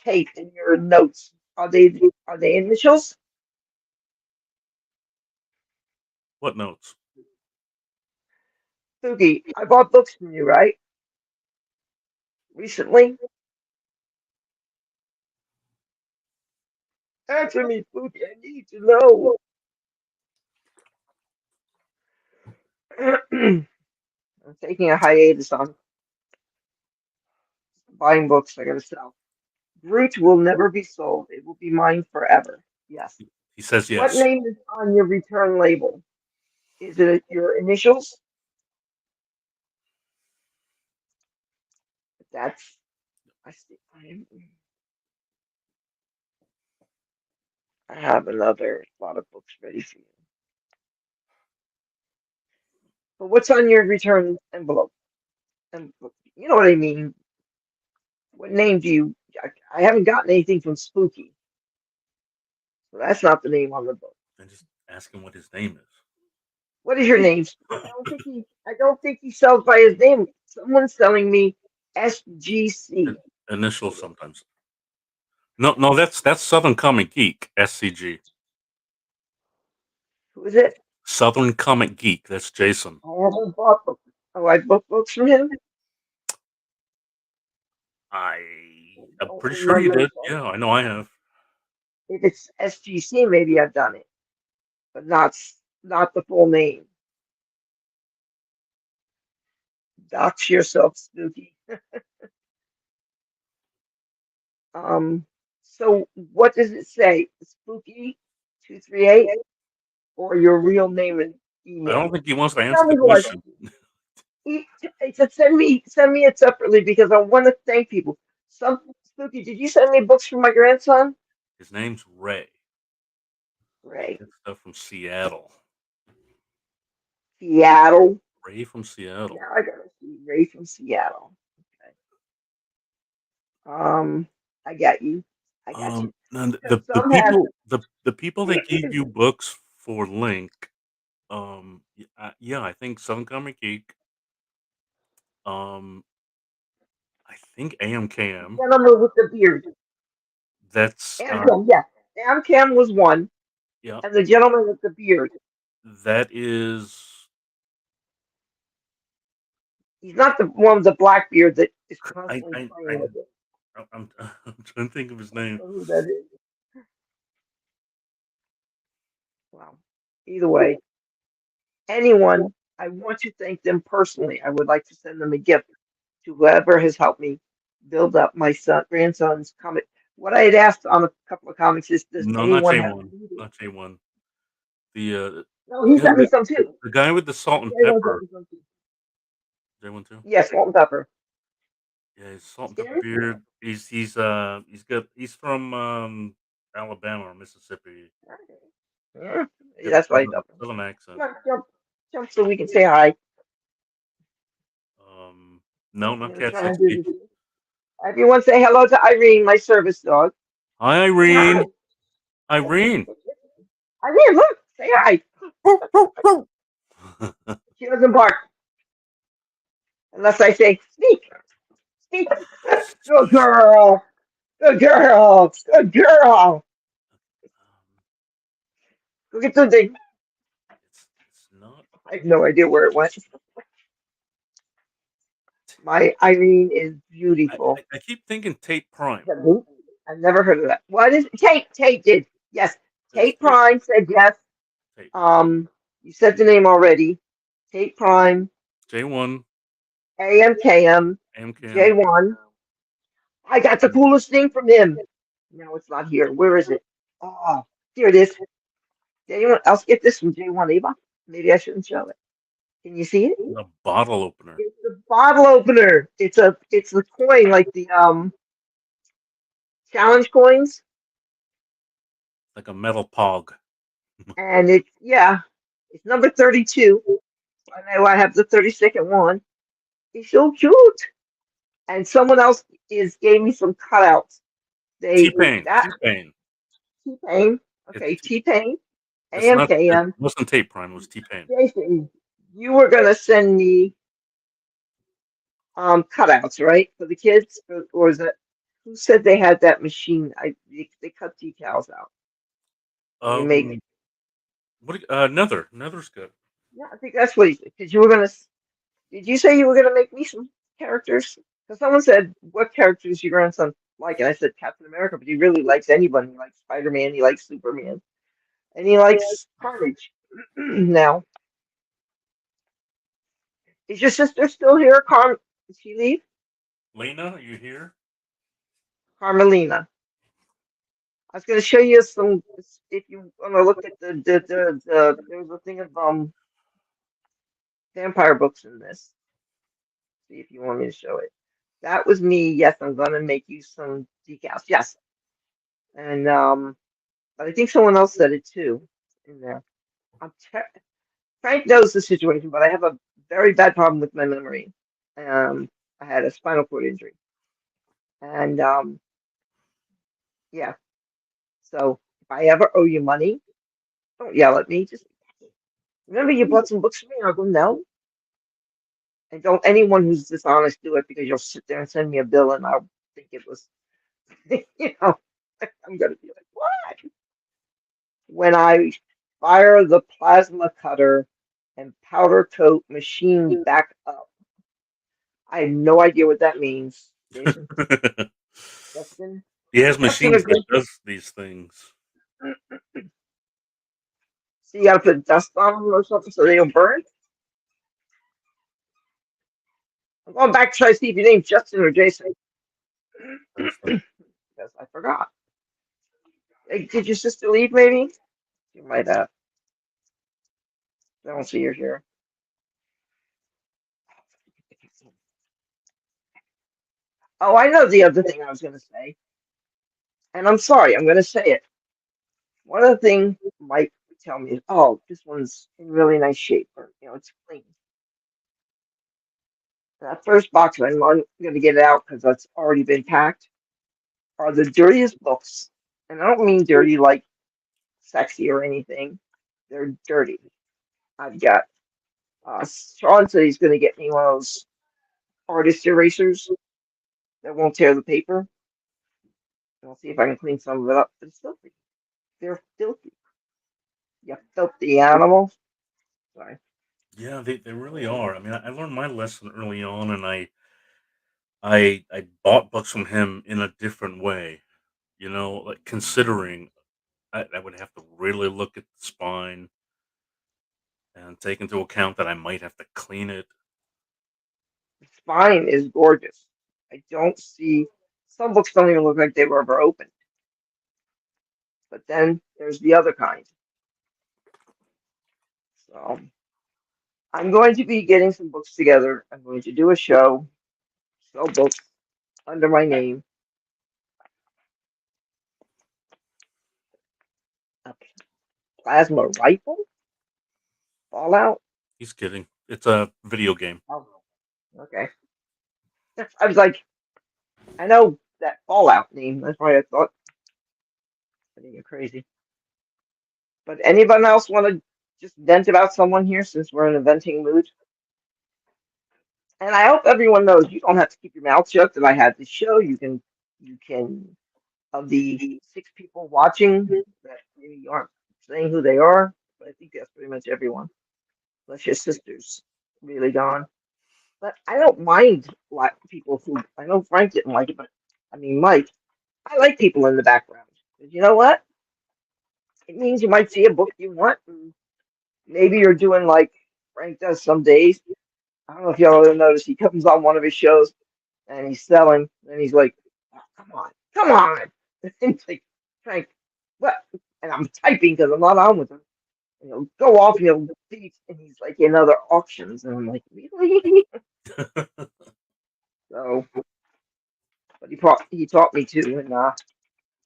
[SPEAKER 1] tape and your notes? Are they initials?
[SPEAKER 2] What notes?
[SPEAKER 1] Spooky. I bought books from you, right? Recently? Answer me, Spooky. I need to know. I'm taking a hiatus on buying books. I gotta sell. Groot will never be sold. It will be mine forever. Yes.
[SPEAKER 2] He says
[SPEAKER 1] What
[SPEAKER 2] yes.
[SPEAKER 1] name is on your return label? Is it your initials? That's I see. I have another lot of books ready for you. But what's on your return envelope? And you know what I mean. What name do you? I haven't gotten anything from Spooky, so that's not the name on the book.
[SPEAKER 2] And just ask him what his name is.
[SPEAKER 1] What is your name? I don't think he. I don't think he sells by his name. Someone's selling me SGC.
[SPEAKER 2] Initials sometimes. No, that's Southern Comic Geek, SCG.
[SPEAKER 1] Who is it?
[SPEAKER 2] Southern Comic Geek. That's Jason.
[SPEAKER 1] I haven't bought books. Oh, I bought books from him.
[SPEAKER 2] I'm
[SPEAKER 1] Don't
[SPEAKER 2] pretty sure you
[SPEAKER 1] remember.
[SPEAKER 2] did. Yeah, I know I have.
[SPEAKER 1] If it's SGC, maybe I've done it, but not the full name. Dox yourself, Spooky. So what does it say? Spooky 238 or your real name and
[SPEAKER 2] I don't
[SPEAKER 1] email?
[SPEAKER 2] think he wants to
[SPEAKER 1] Tell
[SPEAKER 2] answer the
[SPEAKER 1] me what.
[SPEAKER 2] question.
[SPEAKER 1] He said send me it separately because I want to thank people. Some Spooky, did you send me books for my grandson?
[SPEAKER 2] His name's Ray.
[SPEAKER 1] Ray.
[SPEAKER 2] Good stuff from Seattle.
[SPEAKER 1] Seattle.
[SPEAKER 2] Ray from Seattle.
[SPEAKER 1] Now I gotta see Ray from Seattle. Okay. I got you. I got you.
[SPEAKER 2] And
[SPEAKER 1] Because
[SPEAKER 2] the
[SPEAKER 1] some have
[SPEAKER 2] people the people that gave you books for Link, yeah, I think Southern Comic Geek, um, I think AMKM.
[SPEAKER 1] gentleman with the beard.
[SPEAKER 2] That's
[SPEAKER 1] Amcam, yeah. Amcam was one,
[SPEAKER 2] yeah,
[SPEAKER 1] and the gentleman with the beard.
[SPEAKER 2] that is.
[SPEAKER 1] He's not the one with the black beard that is
[SPEAKER 2] I
[SPEAKER 1] constantly
[SPEAKER 2] I,
[SPEAKER 1] playing
[SPEAKER 2] I
[SPEAKER 1] with it.
[SPEAKER 2] I'm trying to think of his name.
[SPEAKER 1] I don't know who that is. Well, either way, anyone, I want to thank them personally. I would like to send them a gift to whoever has helped me build up my grandson's comic. What I had asked on a couple of comics is, does
[SPEAKER 2] No, not
[SPEAKER 1] anyone
[SPEAKER 2] J
[SPEAKER 1] have
[SPEAKER 2] one,
[SPEAKER 1] readers?
[SPEAKER 2] not J1. The
[SPEAKER 1] No, he
[SPEAKER 2] yeah,
[SPEAKER 1] sent me some too.
[SPEAKER 2] the guy with the salt and
[SPEAKER 1] J1 sent
[SPEAKER 2] pepper.
[SPEAKER 1] me some too.
[SPEAKER 2] J1 too.
[SPEAKER 1] Yes, salt and pepper.
[SPEAKER 2] Yeah, he's salt and pepper
[SPEAKER 1] Scared?
[SPEAKER 2] beard. He's from Alabama or Mississippi.
[SPEAKER 1] Yeah,
[SPEAKER 2] Got
[SPEAKER 1] that's why he's up.
[SPEAKER 2] southern accent.
[SPEAKER 1] Come on, jump so we can say hi.
[SPEAKER 2] No,
[SPEAKER 1] I'm
[SPEAKER 2] not
[SPEAKER 1] gonna
[SPEAKER 2] Cat
[SPEAKER 1] try and do
[SPEAKER 2] 60.
[SPEAKER 1] this. Everyone say hello to Irene, my service dog.
[SPEAKER 2] Hi,
[SPEAKER 1] Say hi.
[SPEAKER 2] Irene. Irene.
[SPEAKER 1] Irene, look, say hi. She doesn't bark unless I say sneak, sneak. Good girl, good girl, good girl. Go get the thing.
[SPEAKER 2] It's not.
[SPEAKER 1] I have no idea where it went. My Irene is beautiful.
[SPEAKER 2] I keep thinking Tate Prime.
[SPEAKER 1] I've never heard of that. What is Tate? Tate did. Yes.
[SPEAKER 2] It's
[SPEAKER 1] Tate Prime said yes.
[SPEAKER 2] Tate.
[SPEAKER 1] You said the name already. Tate Prime,
[SPEAKER 2] J1,
[SPEAKER 1] AMKM,
[SPEAKER 2] AMCAM.
[SPEAKER 1] J1. I got the coolest thing from him. No, it's not here. Where is it? Oh, here it is. Did anyone else get this from J1 Eva? Maybe I shouldn't show it. Can you see it?
[SPEAKER 2] A bottle opener.
[SPEAKER 1] It's a bottle opener. It's the coin like the challenge coins.
[SPEAKER 2] Like a metal pog.
[SPEAKER 1] And it's number 32. I know I have the 32nd one. It's so cute. And someone else gave me some cutouts.
[SPEAKER 2] T-Pain.
[SPEAKER 1] That
[SPEAKER 2] T-Pain.
[SPEAKER 1] T-Pain. Okay,
[SPEAKER 2] It's
[SPEAKER 1] T-Pain.
[SPEAKER 2] It's not. It
[SPEAKER 1] AMKM.
[SPEAKER 2] wasn't Tate Prime. It was T-Pain.
[SPEAKER 1] Jason, you were gonna send me cutouts, right? For the kids? Or is it who said they had that machine? They cut decals out. They make
[SPEAKER 2] What? Nether's good.
[SPEAKER 1] yeah, I think that's what he said. Because you were gonna did you say you were gonna make me some characters? Because someone said what characters your grandson like, and I said Captain America, but he really likes anybody. He likes Spider-Man, he likes Superman, and he likes Carnage. Now, is your sister still here? Did she leave?
[SPEAKER 2] Lena, are you here?
[SPEAKER 1] Carmelina. I was going to show you some. If you want to look at there was a thing of vampire books in this. See if you want me to show it. That was me. Yes, I'm going to make you some decals. Yes, and but I think someone else said it too in there. Frank knows the situation, but I have a very bad problem with my memory. I had a spinal cord injury, and yeah. So if I ever owe you money, don't yell at me. Just remember you bought some books for me. I'll go no. And don't anyone who's dishonest do it because you'll sit there and send me a bill and I'll think it was, you know, I'm gonna be like, what? When I fire the plasma cutter and powder coat machine back up. I have no idea what that means. Jason, Justin,
[SPEAKER 2] He has
[SPEAKER 1] Justin or
[SPEAKER 2] machines that
[SPEAKER 1] Jason?
[SPEAKER 2] does these things.
[SPEAKER 1] So you gotta put dust on them or something so they don't burn? I'm going back to try to see if your name's Justin or Jason.
[SPEAKER 2] Justin.
[SPEAKER 1] Because I forgot. Hey, did your sister leave maybe? You might have. I don't see her here. Oh, I know the other thing I was going to say. And I'm sorry, I'm going to say it. One of the things Mike would tell me is, oh, this one's in really nice shape, or, it's clean. That first box, I'm going to get it out because that's already been packed, are the dirtiest books. And I don't mean dirty like sexy or anything. They're dirty. I've got, Sean said he's going to get me one of those artist erasers that won't tear the paper. I'll see if I can clean some of it up. But it's filthy. They're filthy. You filthy animal. Sorry.
[SPEAKER 2] Yeah, they really are. I mean, I learned my lesson early on, and I bought books from him in a different way. Like considering I would have to really look at the spine and take into account that I might have to clean it.
[SPEAKER 1] The spine is gorgeous. I don't see some books don't even look like they were ever opened. But then there's the other kind. So I'm going to be getting some books together. I'm going to do a show, sell books under my name. A plasma rifle? Fallout?
[SPEAKER 2] He's kidding. It's a video game.
[SPEAKER 1] Oh, okay. I was like, I know that Fallout name. That's why I thought I think you're crazy. But anyone else want to just vent about someone here since we're in a venting mood? And I hope everyone knows you don't have to keep your mouth shut. That I had this show. You can of the 6 people watching that maybe aren't saying who they are, but I think that's pretty much everyone. Unless your sister's really gone. But I don't mind like people who I know Frank didn't like it, but I mean Mike. I like people in the background. 'Cause you know what? It means you might see a book you want. And maybe you're doing like Frank does some days. I don't know if y'all ever notice he comes on one of his shows and he's selling, and he's like, "Oh, come on," and it's like, Frank, what? And I'm typing because I'm not on with him. And he'll go off and he'll beat, and he's like in other auctions, and I'm like, really? So, but he taught me to, and now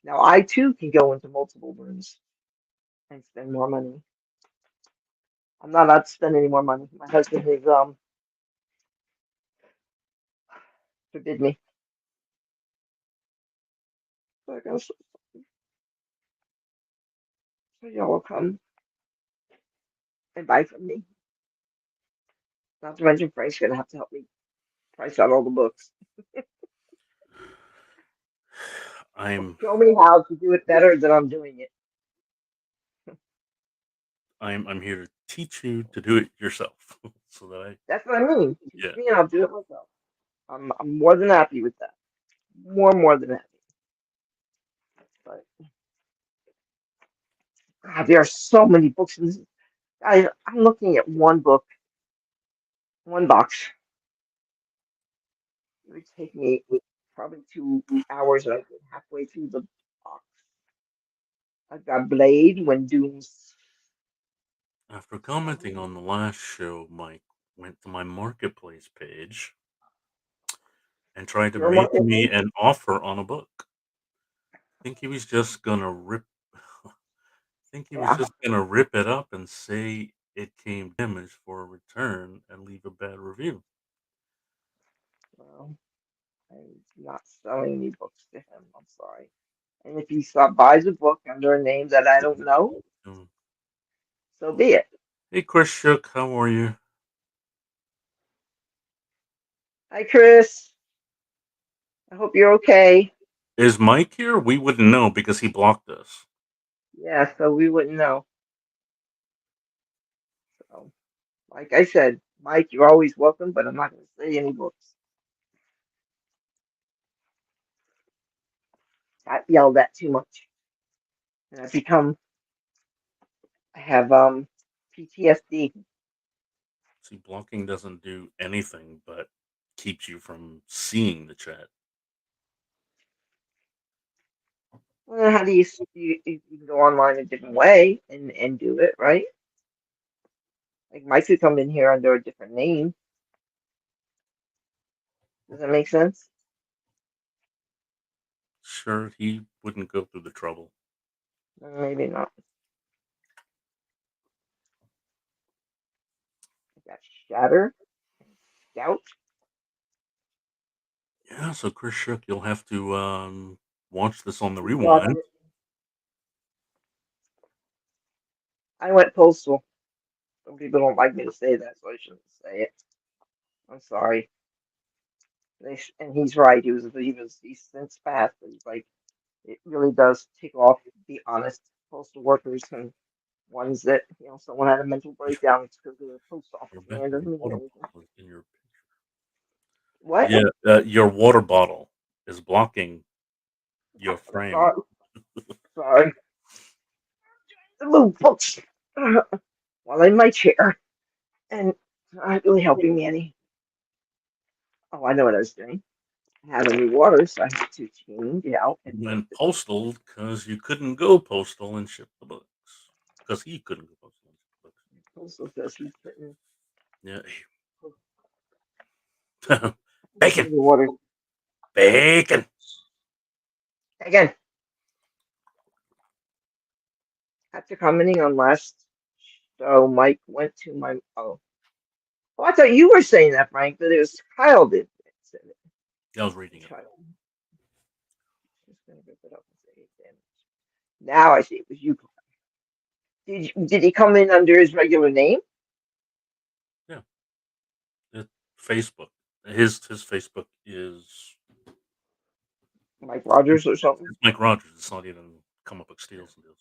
[SPEAKER 1] I too can go into multiple rooms and spend more money. I'm not allowed to spend any more money. My husband has forbid me. So I guess so y'all will come and buy from me. Not to mention Frank's gonna have to help me price out all the books.
[SPEAKER 2] I'm
[SPEAKER 1] Show me how to do it better than I'm doing it.
[SPEAKER 2] I'm here to teach you to do it yourself, so that
[SPEAKER 1] That's what I mean. Teach
[SPEAKER 2] yeah.
[SPEAKER 1] me and I'll do it myself. I'm more than happy with that. More than happy. But God, there are so many books in this. I'm looking at one book, one box. It would take me probably 2 hours, and I get halfway through the box. I've got Blade when Doom's.
[SPEAKER 2] After commenting on the last show, Mike went to my marketplace page and tried to
[SPEAKER 1] Your
[SPEAKER 2] make me
[SPEAKER 1] marketplace?
[SPEAKER 2] an offer on a book. I think he was just gonna rip. I think he was
[SPEAKER 1] Yeah.
[SPEAKER 2] just gonna rip it up and say it came damaged for a return and leave a bad review.
[SPEAKER 1] Well, I'm not selling any books to him. I'm sorry. And if he buys a book under a name that I don't know,
[SPEAKER 2] Mm.
[SPEAKER 1] so be it.
[SPEAKER 2] Hey, Chris Shook, how are you?
[SPEAKER 1] Hi, Chris. I hope you're okay.
[SPEAKER 2] Is Mike here? We wouldn't know because he blocked us.
[SPEAKER 1] Yeah, so we wouldn't know. Like I said, Mike, you're always welcome, but I'm not going to say any books. Got yelled at too much, and I have PTSD.
[SPEAKER 2] See, blocking doesn't do anything but keeps you from seeing the chat.
[SPEAKER 1] Well, how do you can go online a different way and do it right? Like Mike could come in here under a different name. Does that make sense?
[SPEAKER 2] Sure, he wouldn't go through the trouble.
[SPEAKER 1] Maybe not. I got Shatter, Scout.
[SPEAKER 2] Yeah, so Chris Shook, you'll have to watch this on the
[SPEAKER 1] Watch
[SPEAKER 2] rewind.
[SPEAKER 1] it. I went postal. Some people don't like me to say that, so I shouldn't say it. I'm sorry. And he's right. He's since passed, but he's like, it really does take off the honest postal workers and ones that, someone had a mental breakdown because of the post office. Man, it
[SPEAKER 2] Rebecca,
[SPEAKER 1] doesn't
[SPEAKER 2] your
[SPEAKER 1] mean
[SPEAKER 2] water
[SPEAKER 1] anything.
[SPEAKER 2] bottle is in your
[SPEAKER 1] What?
[SPEAKER 2] yeah, your water bottle is blocking your frame.
[SPEAKER 1] Sorry. Sorry. Move, folks. While in my chair. And not really helping me any. Oh, I know what I was doing. I have a new water, so I have to change it out
[SPEAKER 2] You
[SPEAKER 1] and put
[SPEAKER 2] went
[SPEAKER 1] the
[SPEAKER 2] postal because you couldn't go postal and ship the books. Because he couldn't go postal and ship the books.
[SPEAKER 1] postal says he's putting
[SPEAKER 2] Yeah.
[SPEAKER 1] the
[SPEAKER 2] Bacon!
[SPEAKER 1] water.
[SPEAKER 2] Bacon!
[SPEAKER 1] Again, after commenting on last show, Mike went to my. Oh, I thought you were saying that, Frank, that it was Kyle that said it.
[SPEAKER 2] I was reading it.
[SPEAKER 1] Kyle. Just gonna rip it up and say it then. Now I see it was you. Did he come in under his regular name?
[SPEAKER 2] Yeah. Facebook. His Facebook is
[SPEAKER 1] Mike Rogers or something?
[SPEAKER 2] it's Mike Rogers. It's not even come up with Steels and Deals.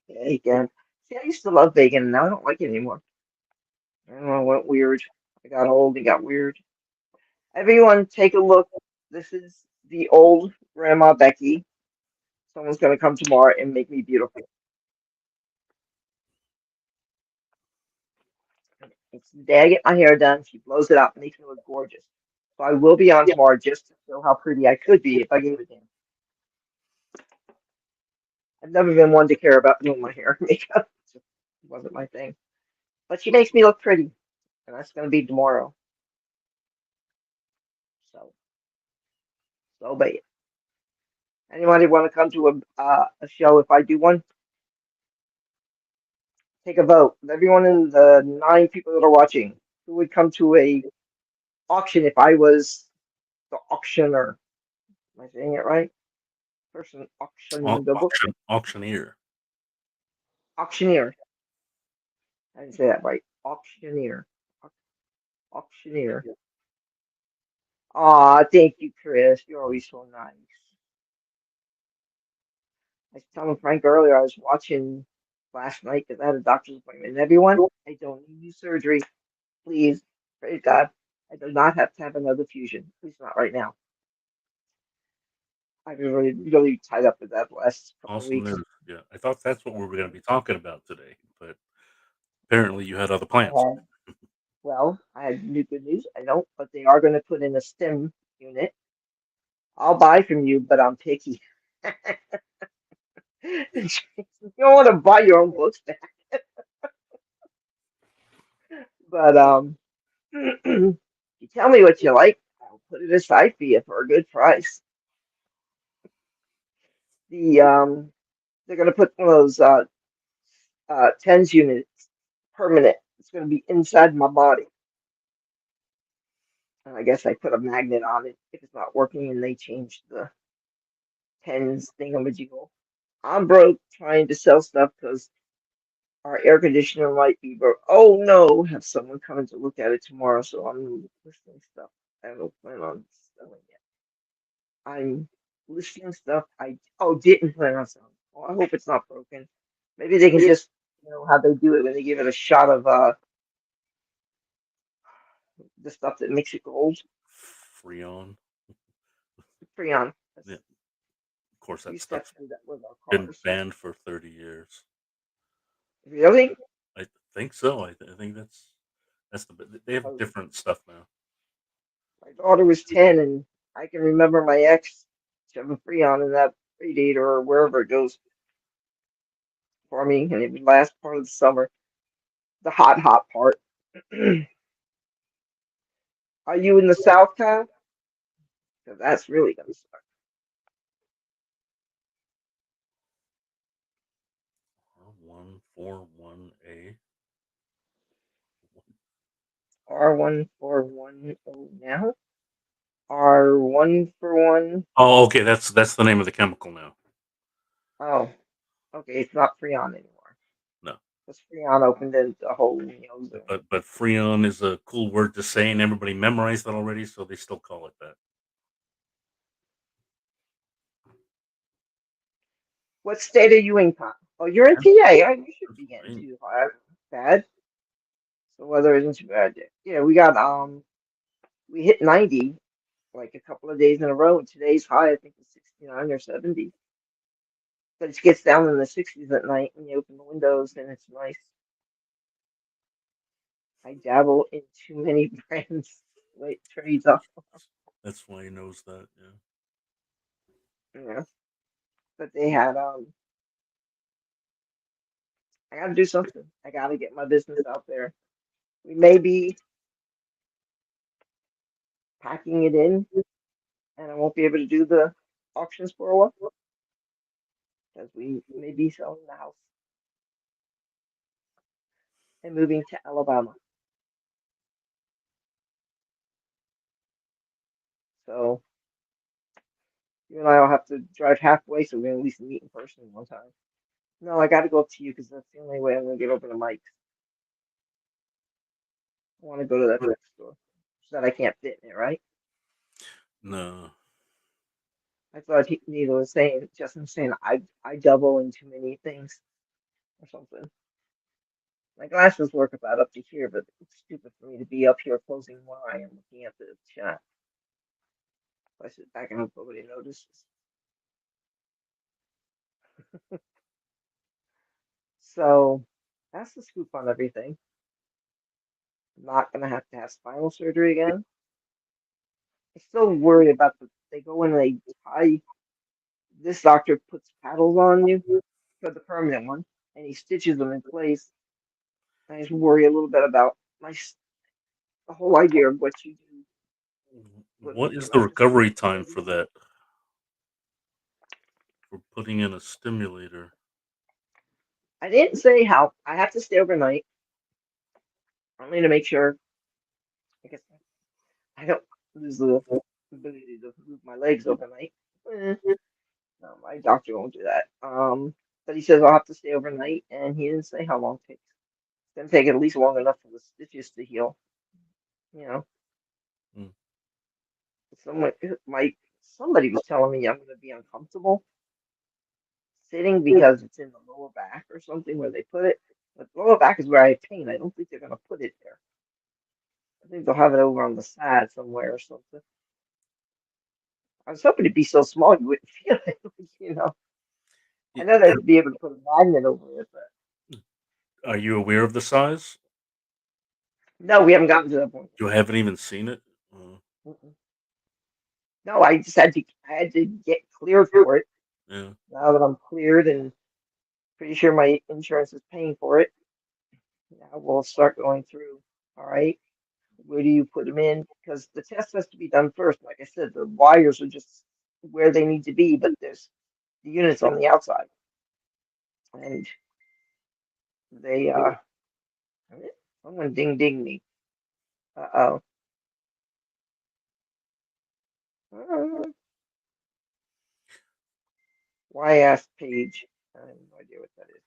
[SPEAKER 1] Yeah, again. See, I used to love bacon, and now I don't like it anymore. I don't know, it went weird. I got old, it got weird. Everyone, take a look. This is the old Grandma Becky. Someone's gonna come tomorrow and make me beautiful. It's the day I get my hair done. She blows it up and makes me look gorgeous. So I will be on tomorrow just to show how pretty I could be if I gave a damn. I've never been one to care about doing my hair and makeup. It just wasn't my thing. But she makes me look pretty, and that's gonna be tomorrow. So, so be it. Anybody want to come to a show if I do one? Take a vote. Everyone in the 9 people that are watching, who would come to a auction if I was the auctioneer? Am I saying it right? Person auctioning the book.
[SPEAKER 2] Auctioneer.
[SPEAKER 1] Auctioneer. I didn't say that right. Auctioneer. Auctioneer. Aw, thank you, Chris. You're always so nice. I was telling Frank earlier I was watching last night because I had a doctor's appointment. And everyone, I don't need surgery. Please, praise God. I do not have to have another fusion. At least not right now. I've been really, really tied up with that the last couple of
[SPEAKER 2] Awesome
[SPEAKER 1] weeks.
[SPEAKER 2] news. Yeah, I thought that's what we were going to be talking about today, but apparently you had other
[SPEAKER 1] I
[SPEAKER 2] plans.
[SPEAKER 1] had, I had new good news. I don't, but they are going to put in a STEM unit. I'll buy from you, but I'm picky. You don't want to buy your own books back. But you tell me what you like. I'll put it aside for you for a good price. They're gonna put one of those tens units permanent. It's gonna be inside my body. And I guess I put a magnet on it if it's not working and they change the tens thingamajiggle. I'm broke trying to sell stuff because our air conditioner might be broke. Oh no, have someone coming to look at it tomorrow, so I'm listing stuff. I don't plan on selling it. I'm listing stuff I didn't plan on selling. Well, I hope it's not broken. Maybe they can just, how they do it when they give it a shot of the stuff that makes it gold,
[SPEAKER 2] Freon.
[SPEAKER 1] Freon.
[SPEAKER 2] Yeah, of course,
[SPEAKER 1] We
[SPEAKER 2] that
[SPEAKER 1] used to have
[SPEAKER 2] stuff's
[SPEAKER 1] to do that with our
[SPEAKER 2] been
[SPEAKER 1] cars.
[SPEAKER 2] banned for 30 years.
[SPEAKER 1] Really?
[SPEAKER 2] I think so. I think that's they have
[SPEAKER 1] 'Cause
[SPEAKER 2] different stuff now.
[SPEAKER 1] my daughter was 10, and I can remember my ex shoving Freon in that radiator or wherever it goes for me, and it would last part of the summer. The hot, hot part. Are you in the South, Kyle? 'Cause that's really gonna suck.
[SPEAKER 2] R141A.
[SPEAKER 1] R1410 now. R141.
[SPEAKER 2] Oh, okay. That's the name of the chemical now.
[SPEAKER 1] Oh, okay. It's not Freon anymore.
[SPEAKER 2] No,
[SPEAKER 1] Because Freon opened the whole zone.
[SPEAKER 2] but Freon is a cool word to say, and everybody memorized that already, so they still call it that.
[SPEAKER 1] What state are you in, Kyle? Oh, you're in PA. Oh, you should be getting too hot. Bad. So weather isn't too bad yet. Yeah, we hit 90 like a couple of days in a row. Today's high, I think, is 69 or 70. But it gets down in the 60s at night when you open the windows, and it's nice. I dabble in too many brands. Wait, trades off.
[SPEAKER 2] That's why he knows that. Yeah.
[SPEAKER 1] Yeah. But they had I gotta do something. I gotta get my business out there. We may be packing it in, and I won't be able to do the auctions for a while because we may be selling the house and moving to Alabama. So you and I will have to drive halfway, so we can at least meet in person one time. No, I got to go up to you because that's the only way I'm gonna get over to Mike's. I want to go to that bookstore. So that I can't fit in it, right?
[SPEAKER 2] No.
[SPEAKER 1] I thought Neil was saying, Justin was saying, I double in too many things or something. My glasses work about up to here, but it's stupid for me to be up here closing one eye and looking at the chat. If I sit back and hope nobody notices. So that's the scoop on everything. I'm not gonna have to have spinal surgery again. I still worry about they go in and they tie. This doctor puts paddles on you for the permanent one, and he stitches them in place. I just worry a little bit about the whole idea of what you do with
[SPEAKER 2] What
[SPEAKER 1] your
[SPEAKER 2] is the
[SPEAKER 1] life.
[SPEAKER 2] recovery time for that? For putting in a stimulator?
[SPEAKER 1] I didn't say how. I have to stay overnight, only to make sure. I guess I don't lose the ability to move my legs overnight. Eh, no, my doctor won't do that. But he says I'll have to stay overnight, and he didn't say how long it takes. It's gonna take at least long enough for the stitches to heal. You know,
[SPEAKER 2] Mm.
[SPEAKER 1] someone, somebody was telling me I'm gonna be uncomfortable sitting because it's in the lower back or something where they put it. But the lower back is where I have pain. I don't think they're gonna put it there. I think they'll have it over on the side somewhere or something. I was hoping it'd be so small you wouldn't feel it. I know they'd be able to put a magnet over it, but
[SPEAKER 2] Are you aware of the size?
[SPEAKER 1] no, we haven't gotten to that point
[SPEAKER 2] You haven't even seen it.
[SPEAKER 1] yet. Mm-mm. No, I had to get cleared for it.
[SPEAKER 2] Yeah.
[SPEAKER 1] Now that I'm cleared and pretty sure my insurance is paying for it, now we'll start going through. All right, where do you put them in? Because the test has to be done first. Like I said, the wires are just where they need to be, but there's the units on the outside, and they someone ding me. Uh oh. Why ask Paige? I have no idea what that is.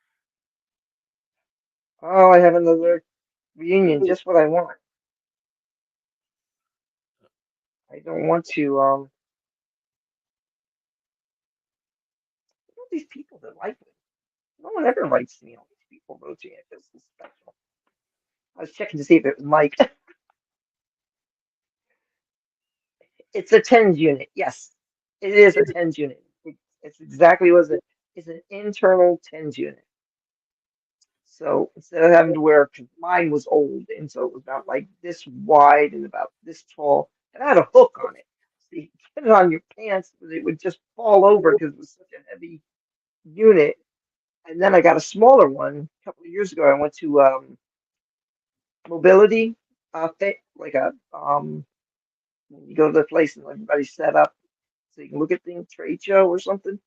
[SPEAKER 1] Oh, I have another reunion. Just what I want. I don't want these people that like me? No one ever writes to me. All these people wrote to me. This is special. I was checking to see if it was Mike. It's a tens unit. Yes, it is a tens unit. It's exactly what it is. It's an internal tens unit. So instead of having to wear, 'cause mine was old, and so it was about like this wide and about this tall, and I had a hook on it. So you could get it on your pants, but it would just fall over because it was such a heavy unit. And then I got a smaller one a couple of years ago. I went to mobility, like a you go to the place and everybody's set up so you can look at things, trade show or something.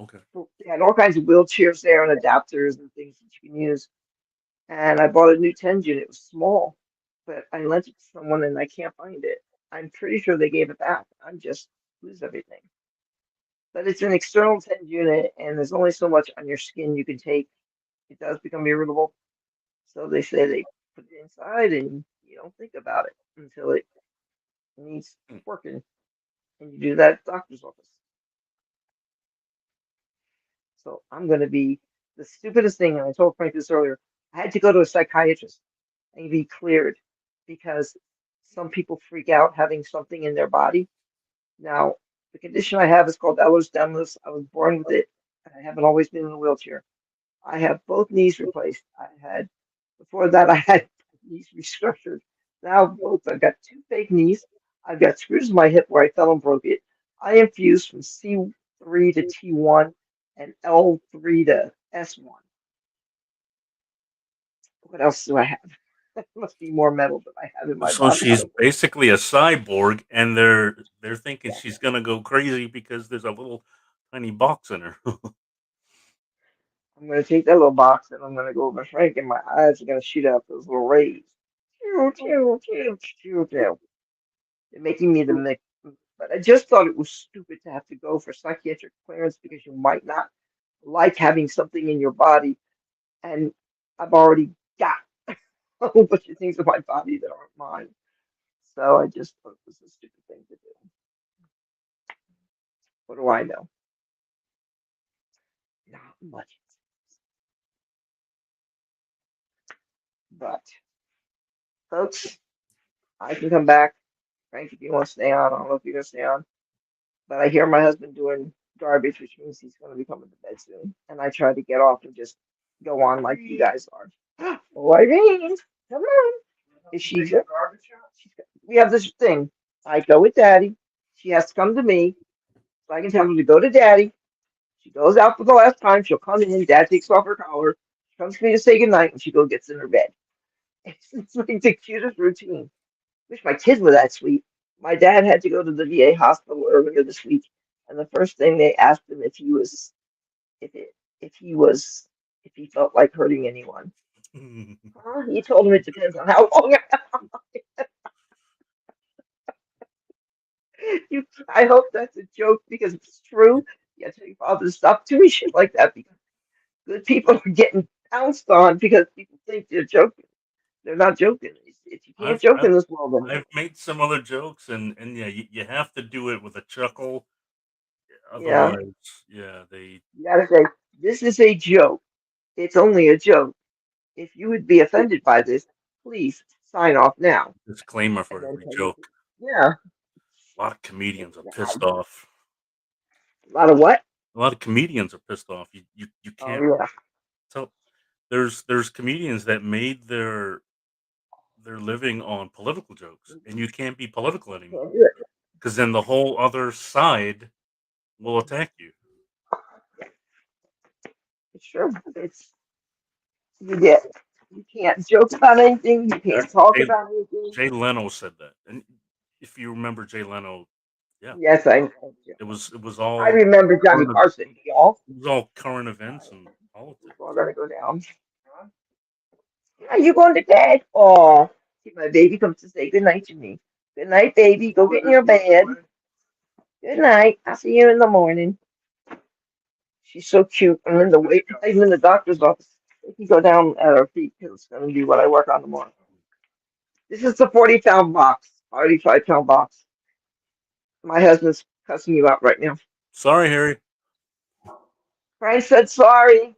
[SPEAKER 2] Okay.
[SPEAKER 1] They had all kinds of wheelchairs there and adapters and things that you can use. And I bought a new 10 unit. It was small, but I lent it to someone and I can't find it. I'm pretty sure they gave it back. I'm just lose everything. But it's an external 10 unit and there's only so much on your skin you can take. It does become irritable. So they say they put it inside and you don't think about it until it needs
[SPEAKER 2] Hmm.
[SPEAKER 1] working. And you do that at the doctor's office. So I'm going to be the stupidest thing. And I told Frank this earlier. I had to go to a psychiatrist and be cleared because some people freak out having something in their body. Now, the condition I have is called Ehlers-Danlos. I was born with it. I haven't always been in a wheelchair. I have both knees replaced. Before that, I had knees restructured. Now, I've got two fake knees. I've got screws in my hip where I fell and broke it. I am fused from C3 to T1 and L3 to S1. What else do I have? There must be more metal that I have in my
[SPEAKER 2] So
[SPEAKER 1] body.
[SPEAKER 2] she's basically a cyborg, and they're thinking
[SPEAKER 1] Yeah.
[SPEAKER 2] she's gonna go crazy because there's a little tiny box in her.
[SPEAKER 1] I'm going to take that little box and I'm going to go over Frank and my eyes are going to shoot out those little rays. Choo, choo, choo, choo, choo. They're making me the mix. But I just thought it was stupid to have to go for psychiatric clearance because you might not like having something in your body. And I've already got a whole bunch of things in my body that aren't mine. So I just thought it was a stupid thing to do. What do I know? Not much. But, folks, I can come back. Frank, if you want to stay on, I don't know if you're going to stay on. But I hear my husband doing garbage, which means he's going to be coming to bed soon. And I try to get off and just go on like you guys are. Oh, Irene, come on. Is she good? We have this thing. I go with Daddy. She has to come to me. So I can tell her to go to Daddy. She goes out for the last time. She'll come in. Dad takes off her collar. She comes to me to say goodnight, and she goes gets in her bed. It's like the cutest routine. Wish my kids were that sweet. My dad had to go to the VA hospital earlier this week, and the first thing they asked him if it, if he felt like hurting anyone. He told him it depends on how long. I hope that's a joke because it's true. You have to tell your father to stop doing shit like that because good people are getting pounced on because people think they're joking. They're not joking. If you can't
[SPEAKER 2] I've
[SPEAKER 1] joke
[SPEAKER 2] I've
[SPEAKER 1] in this world
[SPEAKER 2] I've
[SPEAKER 1] anymore.
[SPEAKER 2] made some other jokes, and yeah, you have to do it with a chuckle.
[SPEAKER 1] Yeah,
[SPEAKER 2] Otherwise, yeah, they
[SPEAKER 1] you gotta say this is a joke. It's only a joke. If you would be offended by this, please sign off now.
[SPEAKER 2] disclaimer
[SPEAKER 1] And
[SPEAKER 2] for
[SPEAKER 1] then
[SPEAKER 2] every
[SPEAKER 1] tell you,
[SPEAKER 2] joke.
[SPEAKER 1] yeah,
[SPEAKER 2] A lot of
[SPEAKER 1] it's
[SPEAKER 2] comedians are pissed
[SPEAKER 1] bad.
[SPEAKER 2] off.
[SPEAKER 1] A lot of what?
[SPEAKER 2] A lot of comedians are pissed off. You
[SPEAKER 1] Oh
[SPEAKER 2] can't
[SPEAKER 1] yeah,
[SPEAKER 2] tell. There's comedians that made their living on political jokes, and you can't be political anymore
[SPEAKER 1] can't do it.
[SPEAKER 2] because then the whole other side will attack you.
[SPEAKER 1] It's true. It's you get you can't joke about anything. You
[SPEAKER 2] Uh,
[SPEAKER 1] can't talk
[SPEAKER 2] Jay,
[SPEAKER 1] about anything.
[SPEAKER 2] Jay Leno said that, and if you remember Jay Leno, yeah,
[SPEAKER 1] Yes, I know.
[SPEAKER 2] it was
[SPEAKER 1] I
[SPEAKER 2] all
[SPEAKER 1] remember Johnny
[SPEAKER 2] current,
[SPEAKER 1] Carson, y'all.
[SPEAKER 2] it was all current events and
[SPEAKER 1] It's
[SPEAKER 2] politics.
[SPEAKER 1] all gonna go down. Are you going to bed? Oh, see, my baby comes to say good night to me. Good night, baby. Go get in your bed. Good night. I'll see you in the morning. She's so cute. I'm in the doctor's office. We can go down at her feet because it's going to be what I work on tomorrow. This is the 40-pound box, 45-pound box. My husband's cussing you out right now.
[SPEAKER 2] Sorry, Harry.
[SPEAKER 1] Frank said sorry.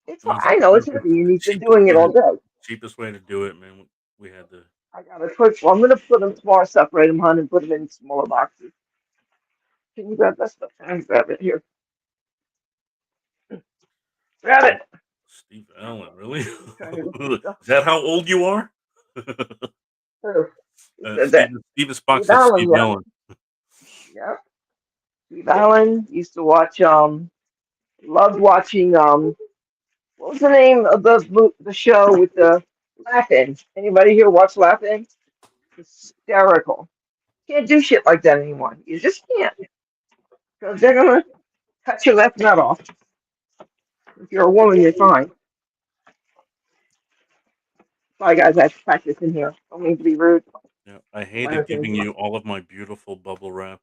[SPEAKER 1] It's fine.
[SPEAKER 2] That's
[SPEAKER 1] I know it's
[SPEAKER 2] the
[SPEAKER 1] heavy, and he's been
[SPEAKER 2] cheapest
[SPEAKER 1] doing it
[SPEAKER 2] way
[SPEAKER 1] all
[SPEAKER 2] to
[SPEAKER 1] day.
[SPEAKER 2] do it, man. We had to.
[SPEAKER 1] I gotta put. Well, I'm gonna put them tomorrow, separate them, hun, and put them in smaller boxes. Can you grab that stuff? Can grab it here? Grab
[SPEAKER 2] Oh,
[SPEAKER 1] it.
[SPEAKER 2] Steve Allen, really?
[SPEAKER 1] I'm trying to look for stuff.
[SPEAKER 2] Is that how old you are?
[SPEAKER 1] Oh, he said that.
[SPEAKER 2] Steven Spock
[SPEAKER 1] Steve
[SPEAKER 2] said
[SPEAKER 1] Allen
[SPEAKER 2] Steve
[SPEAKER 1] left.
[SPEAKER 2] Allen.
[SPEAKER 1] Yeah. Steve Allen used to watch. Loved watching. What was the name of the show with the laughing? Anybody here watch laughing? Hysterical. Can't do shit like that anymore. You just can't. Because they're gonna cut your left nut off. If you're a woman, you're fine. Sorry, guys, I have to practice in here. Don't mean to be rude.
[SPEAKER 2] Yeah, I
[SPEAKER 1] My
[SPEAKER 2] hated
[SPEAKER 1] husband's
[SPEAKER 2] giving
[SPEAKER 1] like,
[SPEAKER 2] you all of my beautiful bubble wrap.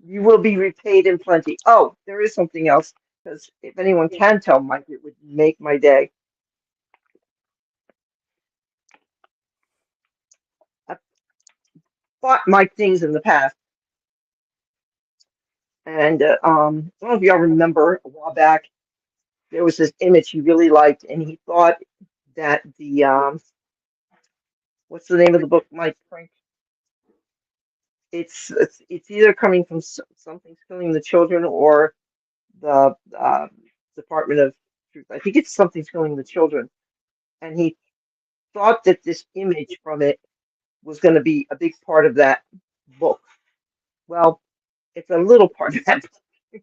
[SPEAKER 1] you will be repaid in plenty. Oh, there is something else. Because if anyone can tell Mike, it would make my day. I bought Mike things in the past. And I don't know if y'all remember a while back, there was this image he really liked, and he thought that what's the name of the book, Mike Frank? It's either coming from Something's Killing the Children or the Department of Truth. I think it's Something's Killing the Children, and he thought that this image from it was going to be a big part of that book. Well, it's a little part of that book.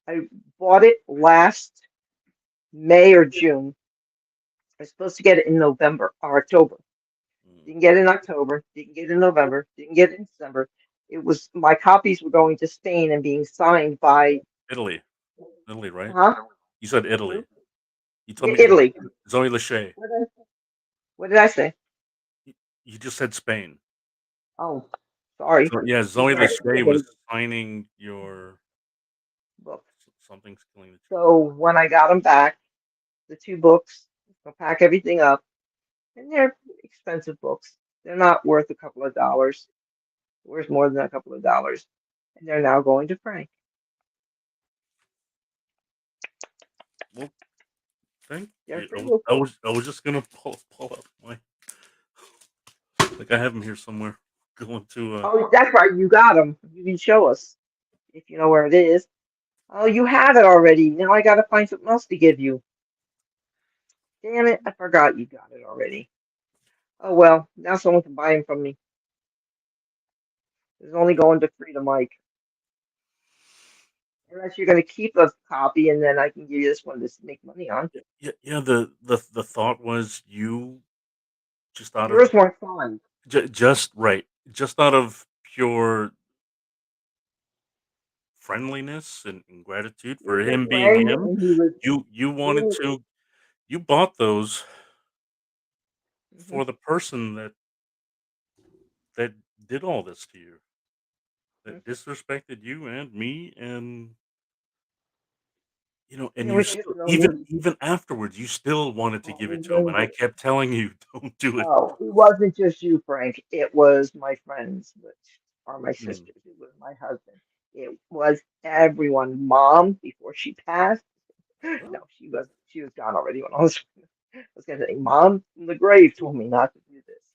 [SPEAKER 1] I bought it last May or June. I was supposed to get it in November or October.
[SPEAKER 2] Mm.
[SPEAKER 1] Didn't get it in October. Didn't get it in November. Didn't get it in December. It was my copies were going to Spain and being signed by
[SPEAKER 2] Italy, right?
[SPEAKER 1] huh?
[SPEAKER 2] You said Italy. You told
[SPEAKER 1] Yeah,
[SPEAKER 2] me
[SPEAKER 1] Italy.
[SPEAKER 2] Zoe Lachey.
[SPEAKER 1] What did I say?
[SPEAKER 2] You you just said Spain.
[SPEAKER 1] Oh, sorry.
[SPEAKER 2] So yeah,
[SPEAKER 1] It's
[SPEAKER 2] Zoe
[SPEAKER 1] right.
[SPEAKER 2] Lachey was
[SPEAKER 1] Italy
[SPEAKER 2] signing your
[SPEAKER 1] book.
[SPEAKER 2] Something's Killing the Children.
[SPEAKER 1] So when I got them back, the two books, I'll pack everything up, and they're expensive books. They're not worth a couple of dollars. Worth more than a couple of dollars, and they're now going to Frank.
[SPEAKER 2] Well, thank
[SPEAKER 1] They're
[SPEAKER 2] you.
[SPEAKER 1] for you.
[SPEAKER 2] I was just gonna pull up my like I have them here somewhere. Going to
[SPEAKER 1] Oh, that's right. You got them. You can show us if you know where it is. Oh, you have it already. Now I got to find something else to give you. Damn it! I forgot you got it already. Oh well, now someone can buy them from me. It's only going to Freedom Mike. Unless you're going to keep a copy and then I can give you this one to make money on.
[SPEAKER 2] yeah. The thought was you just out of
[SPEAKER 1] Yours weren't signed.
[SPEAKER 2] just right, just out of pure friendliness and gratitude
[SPEAKER 1] He
[SPEAKER 2] for
[SPEAKER 1] was a
[SPEAKER 2] him being
[SPEAKER 1] friend
[SPEAKER 2] him.
[SPEAKER 1] and he was
[SPEAKER 2] You wanted
[SPEAKER 1] doing.
[SPEAKER 2] to you bought those
[SPEAKER 1] Mhm.
[SPEAKER 2] for the person that did all this to you, that disrespected you and me, and and
[SPEAKER 1] There
[SPEAKER 2] you
[SPEAKER 1] was just
[SPEAKER 2] still,
[SPEAKER 1] no need.
[SPEAKER 2] even afterwards, you still wanted to
[SPEAKER 1] Oh,
[SPEAKER 2] give it to him, and I
[SPEAKER 1] remember.
[SPEAKER 2] kept telling you, don't do it.
[SPEAKER 1] Oh, it wasn't just you, Frank. It was my friends, which are my
[SPEAKER 2] Mm.
[SPEAKER 1] sisters. It was my husband. It was everyone. Mom, before she passed. No, she was gone already when I was gonna say, Mom from the grave told me not to do this.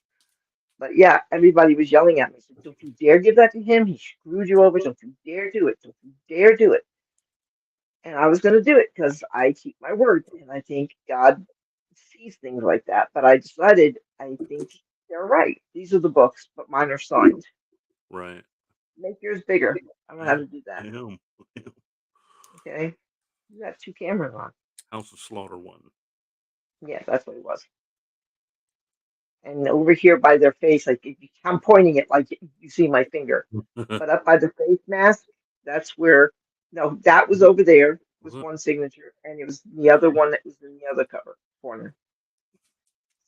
[SPEAKER 1] But yeah, everybody was yelling at me. Said, don't you dare give that to him. He screwed you over. Don't you dare do it. Don't you dare do it. And I was gonna do it because I keep my word, and I think God sees things like that. But I decided I think they're right. These are the books, but mine are signed.
[SPEAKER 2] Right.
[SPEAKER 1] Make yours bigger. I don't know how
[SPEAKER 2] Yeah.
[SPEAKER 1] to do
[SPEAKER 2] I
[SPEAKER 1] that.
[SPEAKER 2] am.
[SPEAKER 1] Okay. You got two cameras on.
[SPEAKER 2] House of Slaughter one.
[SPEAKER 1] Yeah, that's what it was. And over here by their face, like I'm pointing it like you see my finger. But up by the face mask, that's where no, that was over there was one signature, and it was the other one that was in the other cover corner.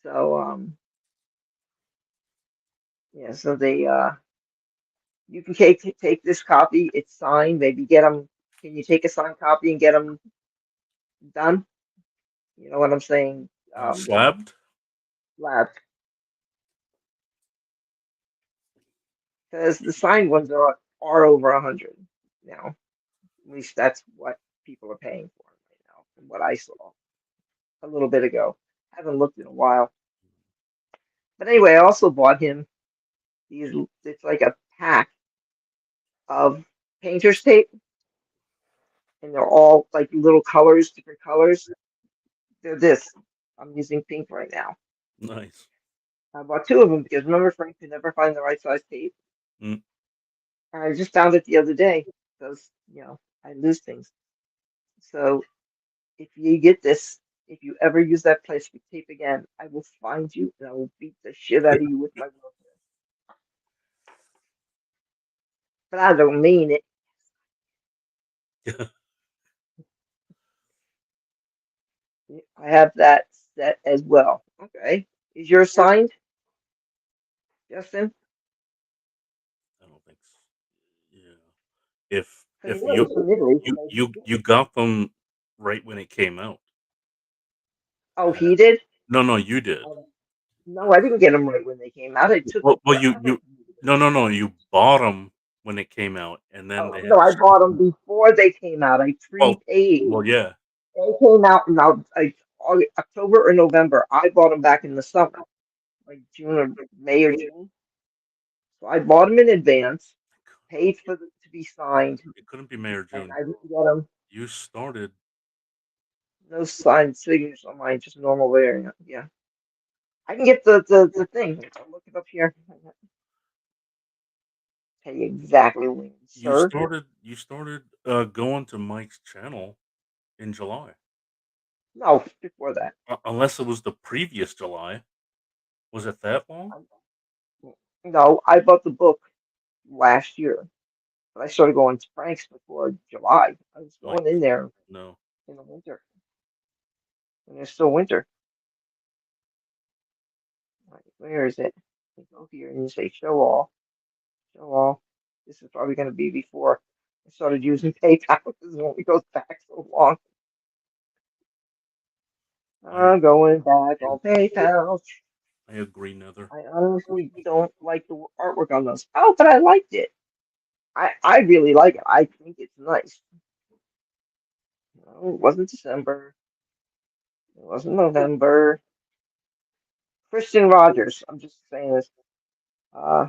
[SPEAKER 1] So yeah, so they you can take this copy, it's signed, maybe get them. Can you take a signed copy and get them done? You know what I'm saying?
[SPEAKER 2] Slabbed.
[SPEAKER 1] Lab, because the signed ones are over 100. Now, at least that's what people are paying for right now, from what I saw a little bit ago. Haven't looked in a while. But anyway, I also bought him these. It's like a pack of painter's tape, and they're all like little colors, different colors. They're this. I'm using pink right now.
[SPEAKER 2] Nice.
[SPEAKER 1] I bought two of them because remember Frank could never find the right size tape.
[SPEAKER 2] Mm.
[SPEAKER 1] And I just found it the other day because, I lose things. So if you get this, if you ever use that plastic tape again, I will find you and I will beat the shit out of you with my wheelchair. But I don't mean it. I have that set as well. Okay. Is yours signed, Justin?
[SPEAKER 2] I don't think so. Yeah.
[SPEAKER 1] Because
[SPEAKER 2] If
[SPEAKER 1] he was from Italy. So
[SPEAKER 2] you got them right when it came out.
[SPEAKER 1] oh, he did?
[SPEAKER 2] No, you did.
[SPEAKER 1] No, I didn't get them right when they came out. It took
[SPEAKER 2] Well,
[SPEAKER 1] forever.
[SPEAKER 2] no, you bought them when it came out, and then
[SPEAKER 1] Oh,
[SPEAKER 2] they had
[SPEAKER 1] no,
[SPEAKER 2] to
[SPEAKER 1] I
[SPEAKER 2] ship
[SPEAKER 1] bought them
[SPEAKER 2] them.
[SPEAKER 1] before they came out. I
[SPEAKER 2] Well,
[SPEAKER 1] prepaid.
[SPEAKER 2] yeah,
[SPEAKER 1] They came out in October or November. I bought them back in the summer, like June or May or June. So I bought them in advance, paid for them to be signed,
[SPEAKER 2] it couldn't be May or
[SPEAKER 1] and
[SPEAKER 2] June.
[SPEAKER 1] I didn't get them.
[SPEAKER 2] You started.
[SPEAKER 1] No signed signatures on mine, just normal variant. Yeah, I can get the thing. I'll look it up here. Tell you exactly when, sir.
[SPEAKER 2] You started going to Mike's channel in July.
[SPEAKER 1] No, before that.
[SPEAKER 2] Unless it was the previous July. Was it that long?
[SPEAKER 1] No, I bought the book last year, but I started going to Frank's before July. I was
[SPEAKER 2] Mike?
[SPEAKER 1] going in there
[SPEAKER 2] No.
[SPEAKER 1] in the winter, and it's still winter. Right, where is it? You go here and you say show all, show all. This is probably going to be before I started using PayPal because it only goes back so long.
[SPEAKER 2] I
[SPEAKER 1] I'm going back on PayPal.
[SPEAKER 2] I agree, Nether.
[SPEAKER 1] I honestly don't like the artwork on those. Oh, but I liked it. I really like it. I think it's nice. No, it wasn't December. It wasn't November. Christian Rogers. I'm just saying this.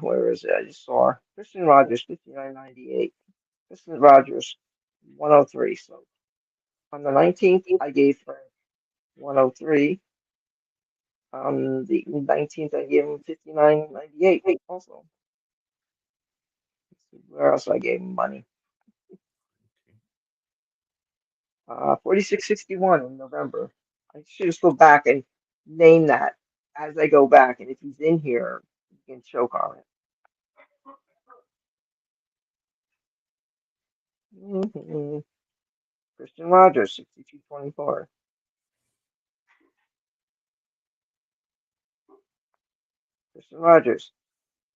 [SPEAKER 1] Where is it? I just saw Christian Rogers, 59.98. Christian Rogers, 103. So on the 19th, I gave Frank 103. On the 19th, I gave him 59.98. Also, let's see where else I gave him money. 46.61 in November. I should just go back and name that as I go back. And if he's in here, you can choke on it. Christian Rogers, 62.24. Christian Rogers,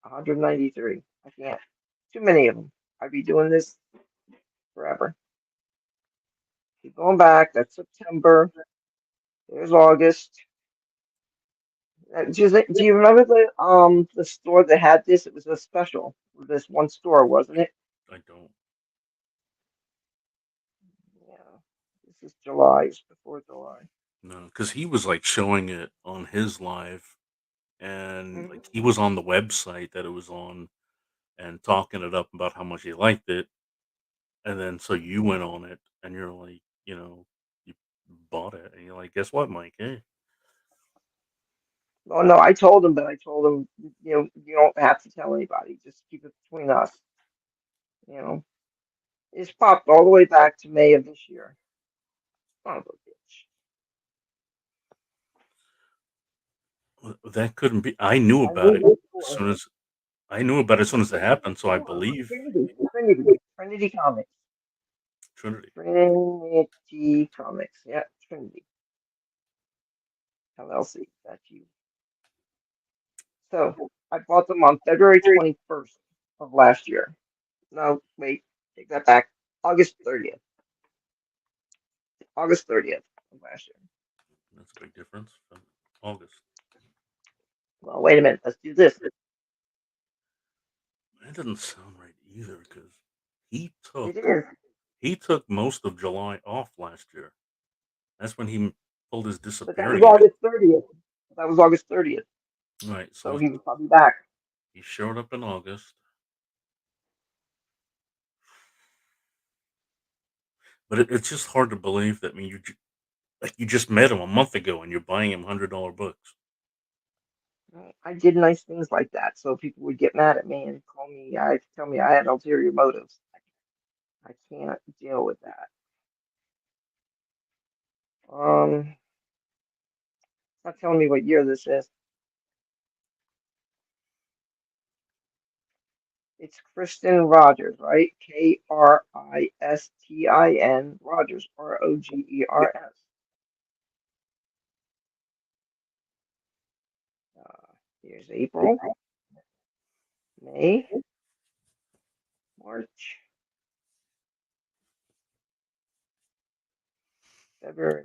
[SPEAKER 1] 193. I can't. Too many of them. I'd be doing this forever. Keep going back. That's September. There's August. Do you remember the store that had this? It was a special. This one store, wasn't it?
[SPEAKER 2] I don't.
[SPEAKER 1] Yeah. This is July. It's before July.
[SPEAKER 2] No, because he was like showing it on his live, and
[SPEAKER 1] Mhm.
[SPEAKER 2] like he was on the website that it was on, and talking it up about how much he liked it, and then so you went on it, and you're like, you bought it, and you're like, guess what, Mike? Hey,
[SPEAKER 1] Oh no, I told him, but I told him, you don't have to tell anybody. Just keep it between us. You know, it's popped all the way back to May of this year. Son of a bitch.
[SPEAKER 2] that couldn't be. I knew
[SPEAKER 1] I knew
[SPEAKER 2] about it
[SPEAKER 1] this
[SPEAKER 2] as
[SPEAKER 1] for
[SPEAKER 2] soon as I knew about it as soon as it happened, so I
[SPEAKER 1] oh,
[SPEAKER 2] believe
[SPEAKER 1] Trinity Comics.
[SPEAKER 2] Trinity.
[SPEAKER 1] Trinity Comics. Yeah, Trinity LLC. That's you. So I bought them on February 21st of last year. No, wait, take that back. August 30th. August 30th of last year.
[SPEAKER 2] That's a big difference from August.
[SPEAKER 1] Well, wait a minute. Let's do this.
[SPEAKER 2] That doesn't sound right either, because He
[SPEAKER 1] It
[SPEAKER 2] took
[SPEAKER 1] is.
[SPEAKER 2] he took most of July off last year. That's when he pulled his
[SPEAKER 1] But that was
[SPEAKER 2] disappearing act.
[SPEAKER 1] August 30th. That was August 30th.
[SPEAKER 2] Right, so
[SPEAKER 1] So he was probably back.
[SPEAKER 2] he showed up in August, but it's just hard to believe that. I mean, like you just met him a month ago and you're buying him $100 books.
[SPEAKER 1] I did nice things like that, so people would get mad at me and call me. I tell me I had ulterior motives. I can't deal with that. It's not telling me what year this is. It's Kristen Rogers, right? Kristin Rogers, Rogers. Here's April, May, March, February.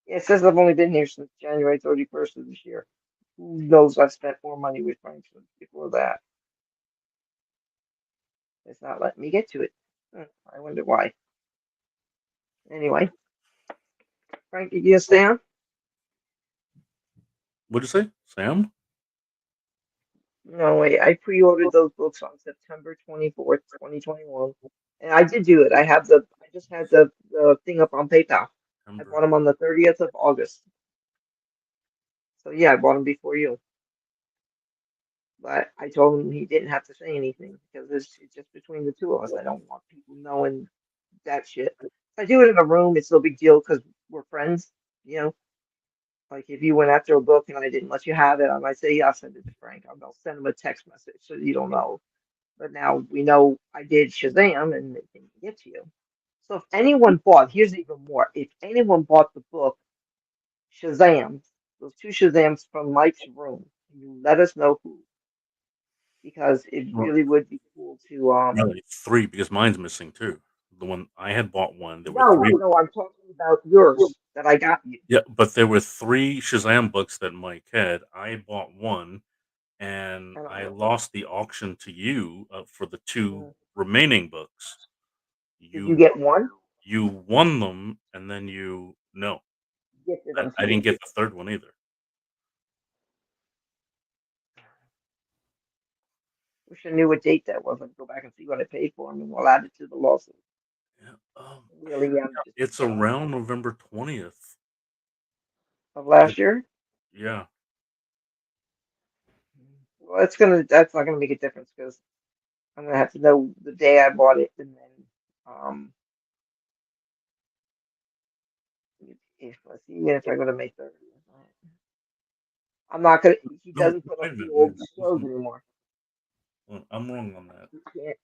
[SPEAKER 1] Yeah, it says I've only been here since January 31st of this year. Who knows? I've spent more money with Frank before that. It's not letting me get to it. I wonder why. Anyway, Frank, you gonna stay on?
[SPEAKER 2] What'd you say, Sam?
[SPEAKER 1] No, wait. I pre-ordered those books on September 24th, 2021. And I did do it. I just had the thing up on PayPal. I
[SPEAKER 2] September.
[SPEAKER 1] bought them on the 30th of August. So yeah, I bought them before you. But I told him he didn't have to say anything because it's just between the two of us. I don't want people knowing that shit. If I do it in a room, it's no big deal because we're friends, you know. Like if you went after a book and I didn't let you have it, I might say, yeah, I'll send it to Frank. I'll send him a text message so you don't know. But now we know I did Shazam and it didn't get to you. So if anyone bought, here's even more. If anyone bought the book Shazam, those two Shazams from Mike's room, you let us know who, because it
[SPEAKER 2] Well,
[SPEAKER 1] really would be cool to
[SPEAKER 2] really, three because mine's missing too. The one I had bought one. There were
[SPEAKER 1] no,
[SPEAKER 2] three.
[SPEAKER 1] no, I'm talking about yours that I got you.
[SPEAKER 2] Yeah, but there were three Shazam books that Mike had. I bought one, and
[SPEAKER 1] And
[SPEAKER 2] I
[SPEAKER 1] I
[SPEAKER 2] lost the auction to you for the two
[SPEAKER 1] uh,
[SPEAKER 2] remaining books.
[SPEAKER 1] did you
[SPEAKER 2] You
[SPEAKER 1] get one?
[SPEAKER 2] you won them, and then no,
[SPEAKER 1] Gifted them to
[SPEAKER 2] I didn't
[SPEAKER 1] me.
[SPEAKER 2] get the third one either.
[SPEAKER 1] Wish I knew what date that was. I'd go back and see what I paid for them and we'll add it to the lawsuit.
[SPEAKER 2] Yeah,
[SPEAKER 1] Really, just
[SPEAKER 2] it's around November 20th.
[SPEAKER 1] of last year.
[SPEAKER 2] Yeah,
[SPEAKER 1] Well, that's not gonna make a difference because I'm gonna have to know the day I bought it, and then if let's see, even if I go to May 30th, I'm not gonna. He
[SPEAKER 2] no,
[SPEAKER 1] doesn't put
[SPEAKER 2] wait
[SPEAKER 1] up
[SPEAKER 2] a
[SPEAKER 1] the
[SPEAKER 2] minute.
[SPEAKER 1] old shows anymore.
[SPEAKER 2] I'm wrong on that.
[SPEAKER 1] He can't.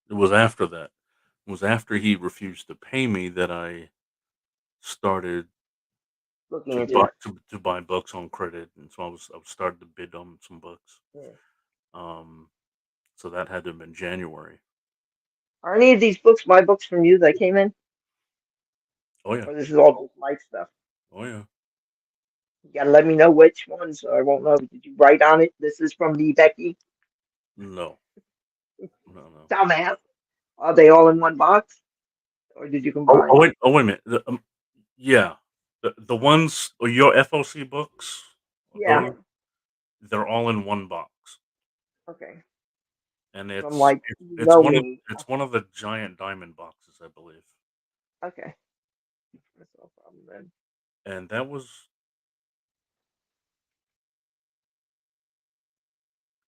[SPEAKER 2] It was after that. It was after he refused to pay me that I started
[SPEAKER 1] Looking
[SPEAKER 2] to
[SPEAKER 1] into
[SPEAKER 2] buy
[SPEAKER 1] it.
[SPEAKER 2] books on credit, and so I was started to bid on some books.
[SPEAKER 1] Yeah.
[SPEAKER 2] Um, so that had to have been January.
[SPEAKER 1] Are any of these books my books from you that came in,
[SPEAKER 2] Oh yeah,
[SPEAKER 1] or this is all just Mike stuff?
[SPEAKER 2] oh yeah.
[SPEAKER 1] You gotta let me know which one, so I won't know. Did you write on it? This is from the Becky.
[SPEAKER 2] No, no.
[SPEAKER 1] Dumbass. Are they all in one box, or did you combine?
[SPEAKER 2] Oh wait a minute. Yeah, the ones your FOC books,
[SPEAKER 1] Yeah.
[SPEAKER 2] those they're all in one box,
[SPEAKER 1] Okay.
[SPEAKER 2] and
[SPEAKER 1] From like you
[SPEAKER 2] it's
[SPEAKER 1] know me.
[SPEAKER 2] one of the giant diamond boxes, I believe,
[SPEAKER 1] Okay. That's no problem then.
[SPEAKER 2] and that was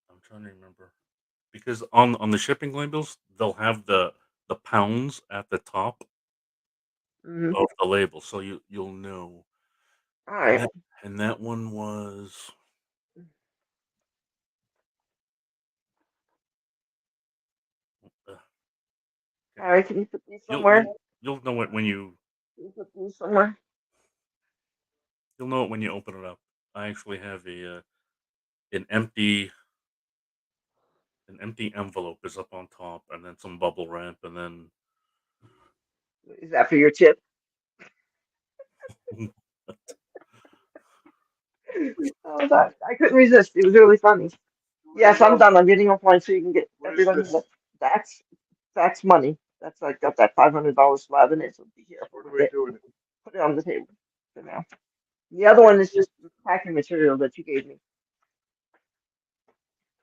[SPEAKER 2] I'm trying to remember because on the shipping labels they'll have the pounds at the top
[SPEAKER 1] Mm-hmm.
[SPEAKER 2] of the label, so you'll know.
[SPEAKER 1] All
[SPEAKER 2] And
[SPEAKER 1] right.
[SPEAKER 2] that one was uh,
[SPEAKER 1] All right. Can you put these
[SPEAKER 2] you'll
[SPEAKER 1] somewhere?
[SPEAKER 2] you'll you'll know it when
[SPEAKER 1] Can you put these somewhere?
[SPEAKER 2] you'll know it when you open it up. I actually have an empty envelope is up on top, and then some bubble wrap, and then
[SPEAKER 1] Is that for your tip? Oh, that I couldn't resist. It was really funny. Yes, I'm done. I'm getting offline so you can get everybody, that's money. That's like got that $500 slab in it. So be careful with it. Put it on the table for now. The other one is just the packing material that you gave me.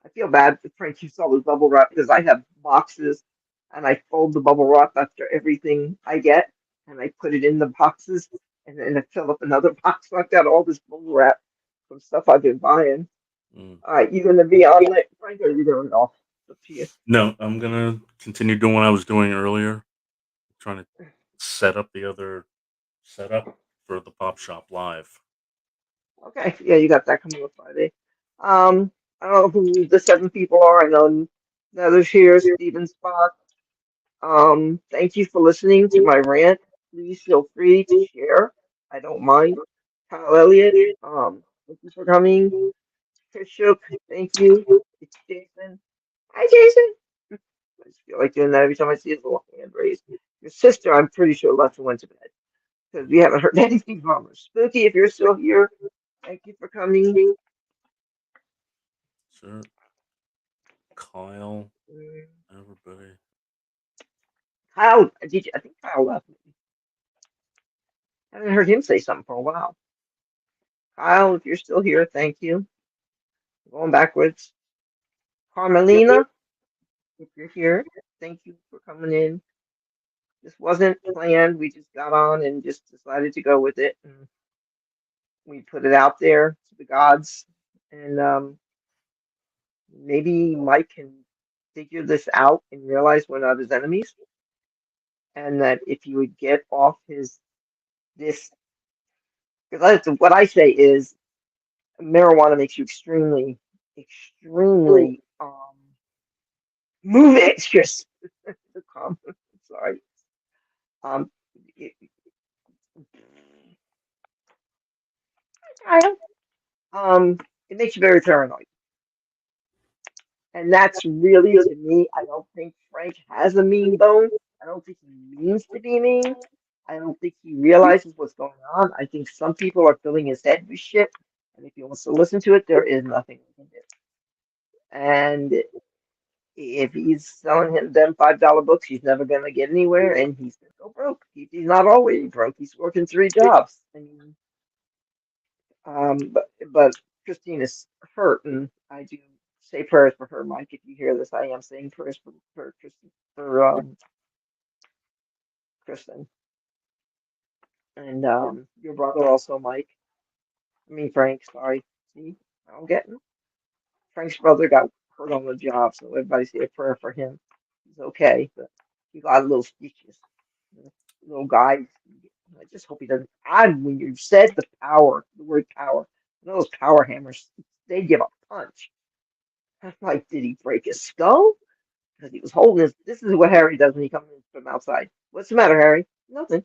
[SPEAKER 1] I feel bad if Frank keeps all the bubble wrap because I have boxes and I fold the bubble wrap after everything I get and I put it in the boxes and then I fill up another box. So I've got all this bubble wrap from stuff I've been buying.
[SPEAKER 2] Mm.
[SPEAKER 1] All right, you gonna be on it, Frank, or you going off? It's up to you.
[SPEAKER 2] No, I'm gonna continue doing what I was doing earlier, trying to set up the other setup for the Pop Shop Live.
[SPEAKER 1] Okay, yeah, you got that coming up Friday. I don't know who the seven people are. I know Nether's here, Steven Spock. Thank you for listening to my rant. Please feel free to share. I don't mind. Kyle Elliott, thank you for coming. Chris Shook, thank you. It's Jason. Hi, Jason. I just feel like doing that every time I see his little hand raised. Your sister, I'm pretty sure, left and went to bed because we haven't heard anything from her. Spooky, if you're still here, thank you for coming.
[SPEAKER 2] Sure. Kyle,
[SPEAKER 1] Mm,
[SPEAKER 2] everybody.
[SPEAKER 1] Kyle, I think Kyle left. I haven't heard him say something for a while. Kyle, if you're still here, thank you. Going backwards. Carmelina, if you're here, thank you for coming in. This wasn't planned. We just got on and just decided to go with it. And we put it out there to the gods. And maybe Mike can figure this out and realize we're not his enemies. And that if he would get off this, because what I say is marijuana makes you extremely move anxious. Sorry. Um, it, I don't- it makes you very paranoid. And that's really, to me, I don't think Frank has a mean bone. I don't think he means to be mean. I don't think he realizes what's going on. I think some people are filling his head with shit. And if he wants to listen to it, there is nothing he can do. And if he's selling him them $5 books, he's never going to get anywhere and he's going to go broke. He's not always broke. He's working three jobs. I mean, but Christine is hurt, and I do say prayers for her, Mike. If you hear this, I am saying prayers for Kristen, Kristen, and your brother also, Mike. I mean Frank. Sorry. See, I'm getting Frank's brother got hurt on the job, so everybody say a prayer for him. He's okay, but he got a little stitches. Little guy. I just hope he doesn't. When you said the word power, those power hammers, they give a punch. I'm like, did he break his skull? Because he was holding his. This is what Harry does when he comes in from outside. What's the matter, Harry? Nothing.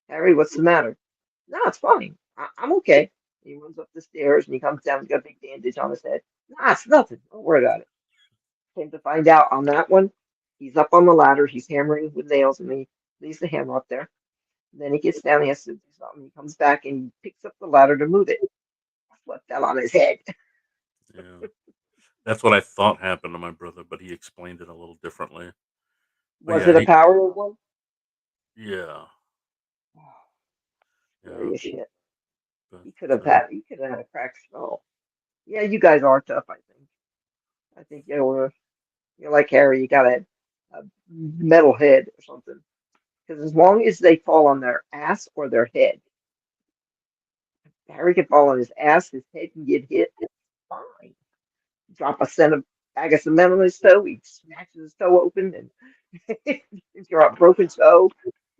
[SPEAKER 1] Harry, what's the matter? No, it's fine. I'm okay. He runs up the stairs and he comes down. He's got a big bandage on his head. Nah, it's nothing. Don't worry about it. Came to find out on that one, he's up on the ladder. He's hammering with nails and he leaves the hammer up there. Then he gets down. He has to do something. He comes back and he picks up the ladder to move it. That's what fell on his head.
[SPEAKER 2] Yeah. That's what I thought happened to my brother, but he explained it a little differently. But
[SPEAKER 1] Was
[SPEAKER 2] yeah,
[SPEAKER 1] it a power one?
[SPEAKER 2] yeah, yeah.
[SPEAKER 1] Scary as shit.
[SPEAKER 2] But
[SPEAKER 1] He could have had a cracked skull. Yeah, you guys are tough, I think. I think you're like Harry, you got a metal head or something. Because as long as they fall on their ass or their head, Harry can fall on his ass, his head can get hit, it's fine. Drop a bag of cement on his toe, he smashes his toe open, and if you're a broken toe,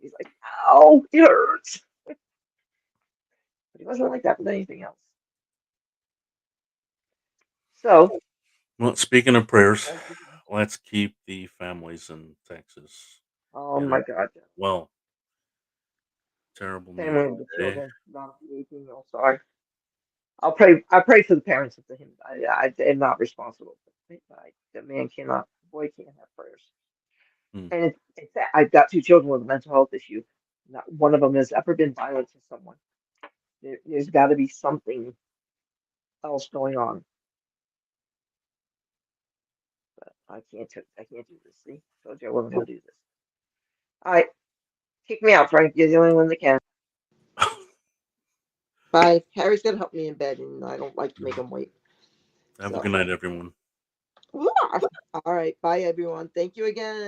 [SPEAKER 1] he's like, ow, it hurts. But he wasn't like that with anything else. So,
[SPEAKER 2] well, speaking of prayers,
[SPEAKER 1] thank you.
[SPEAKER 2] let's keep the families in Texas
[SPEAKER 1] Oh
[SPEAKER 2] and
[SPEAKER 1] my God.
[SPEAKER 2] well, terrible news
[SPEAKER 1] Family of the
[SPEAKER 2] today.
[SPEAKER 1] children, not the 18-year-old. Sorry. I'll pray. I pray for the parents of him. I am not responsible. The man cannot. Boy can't have prayers.
[SPEAKER 2] Hmm.
[SPEAKER 1] And I've got two children with a mental health issue. Not one of them has ever been violent to someone. There's got to be something else going on. I can't do this. See, told you I wasn't gonna do this. All right, kick me out, Frank. You're the only one that can. Bye. Harry's gonna help me in bed, and I don't like to make him wait.
[SPEAKER 2] Have a
[SPEAKER 1] So,
[SPEAKER 2] good night, everyone.
[SPEAKER 1] all right. Bye, everyone. Thank you again.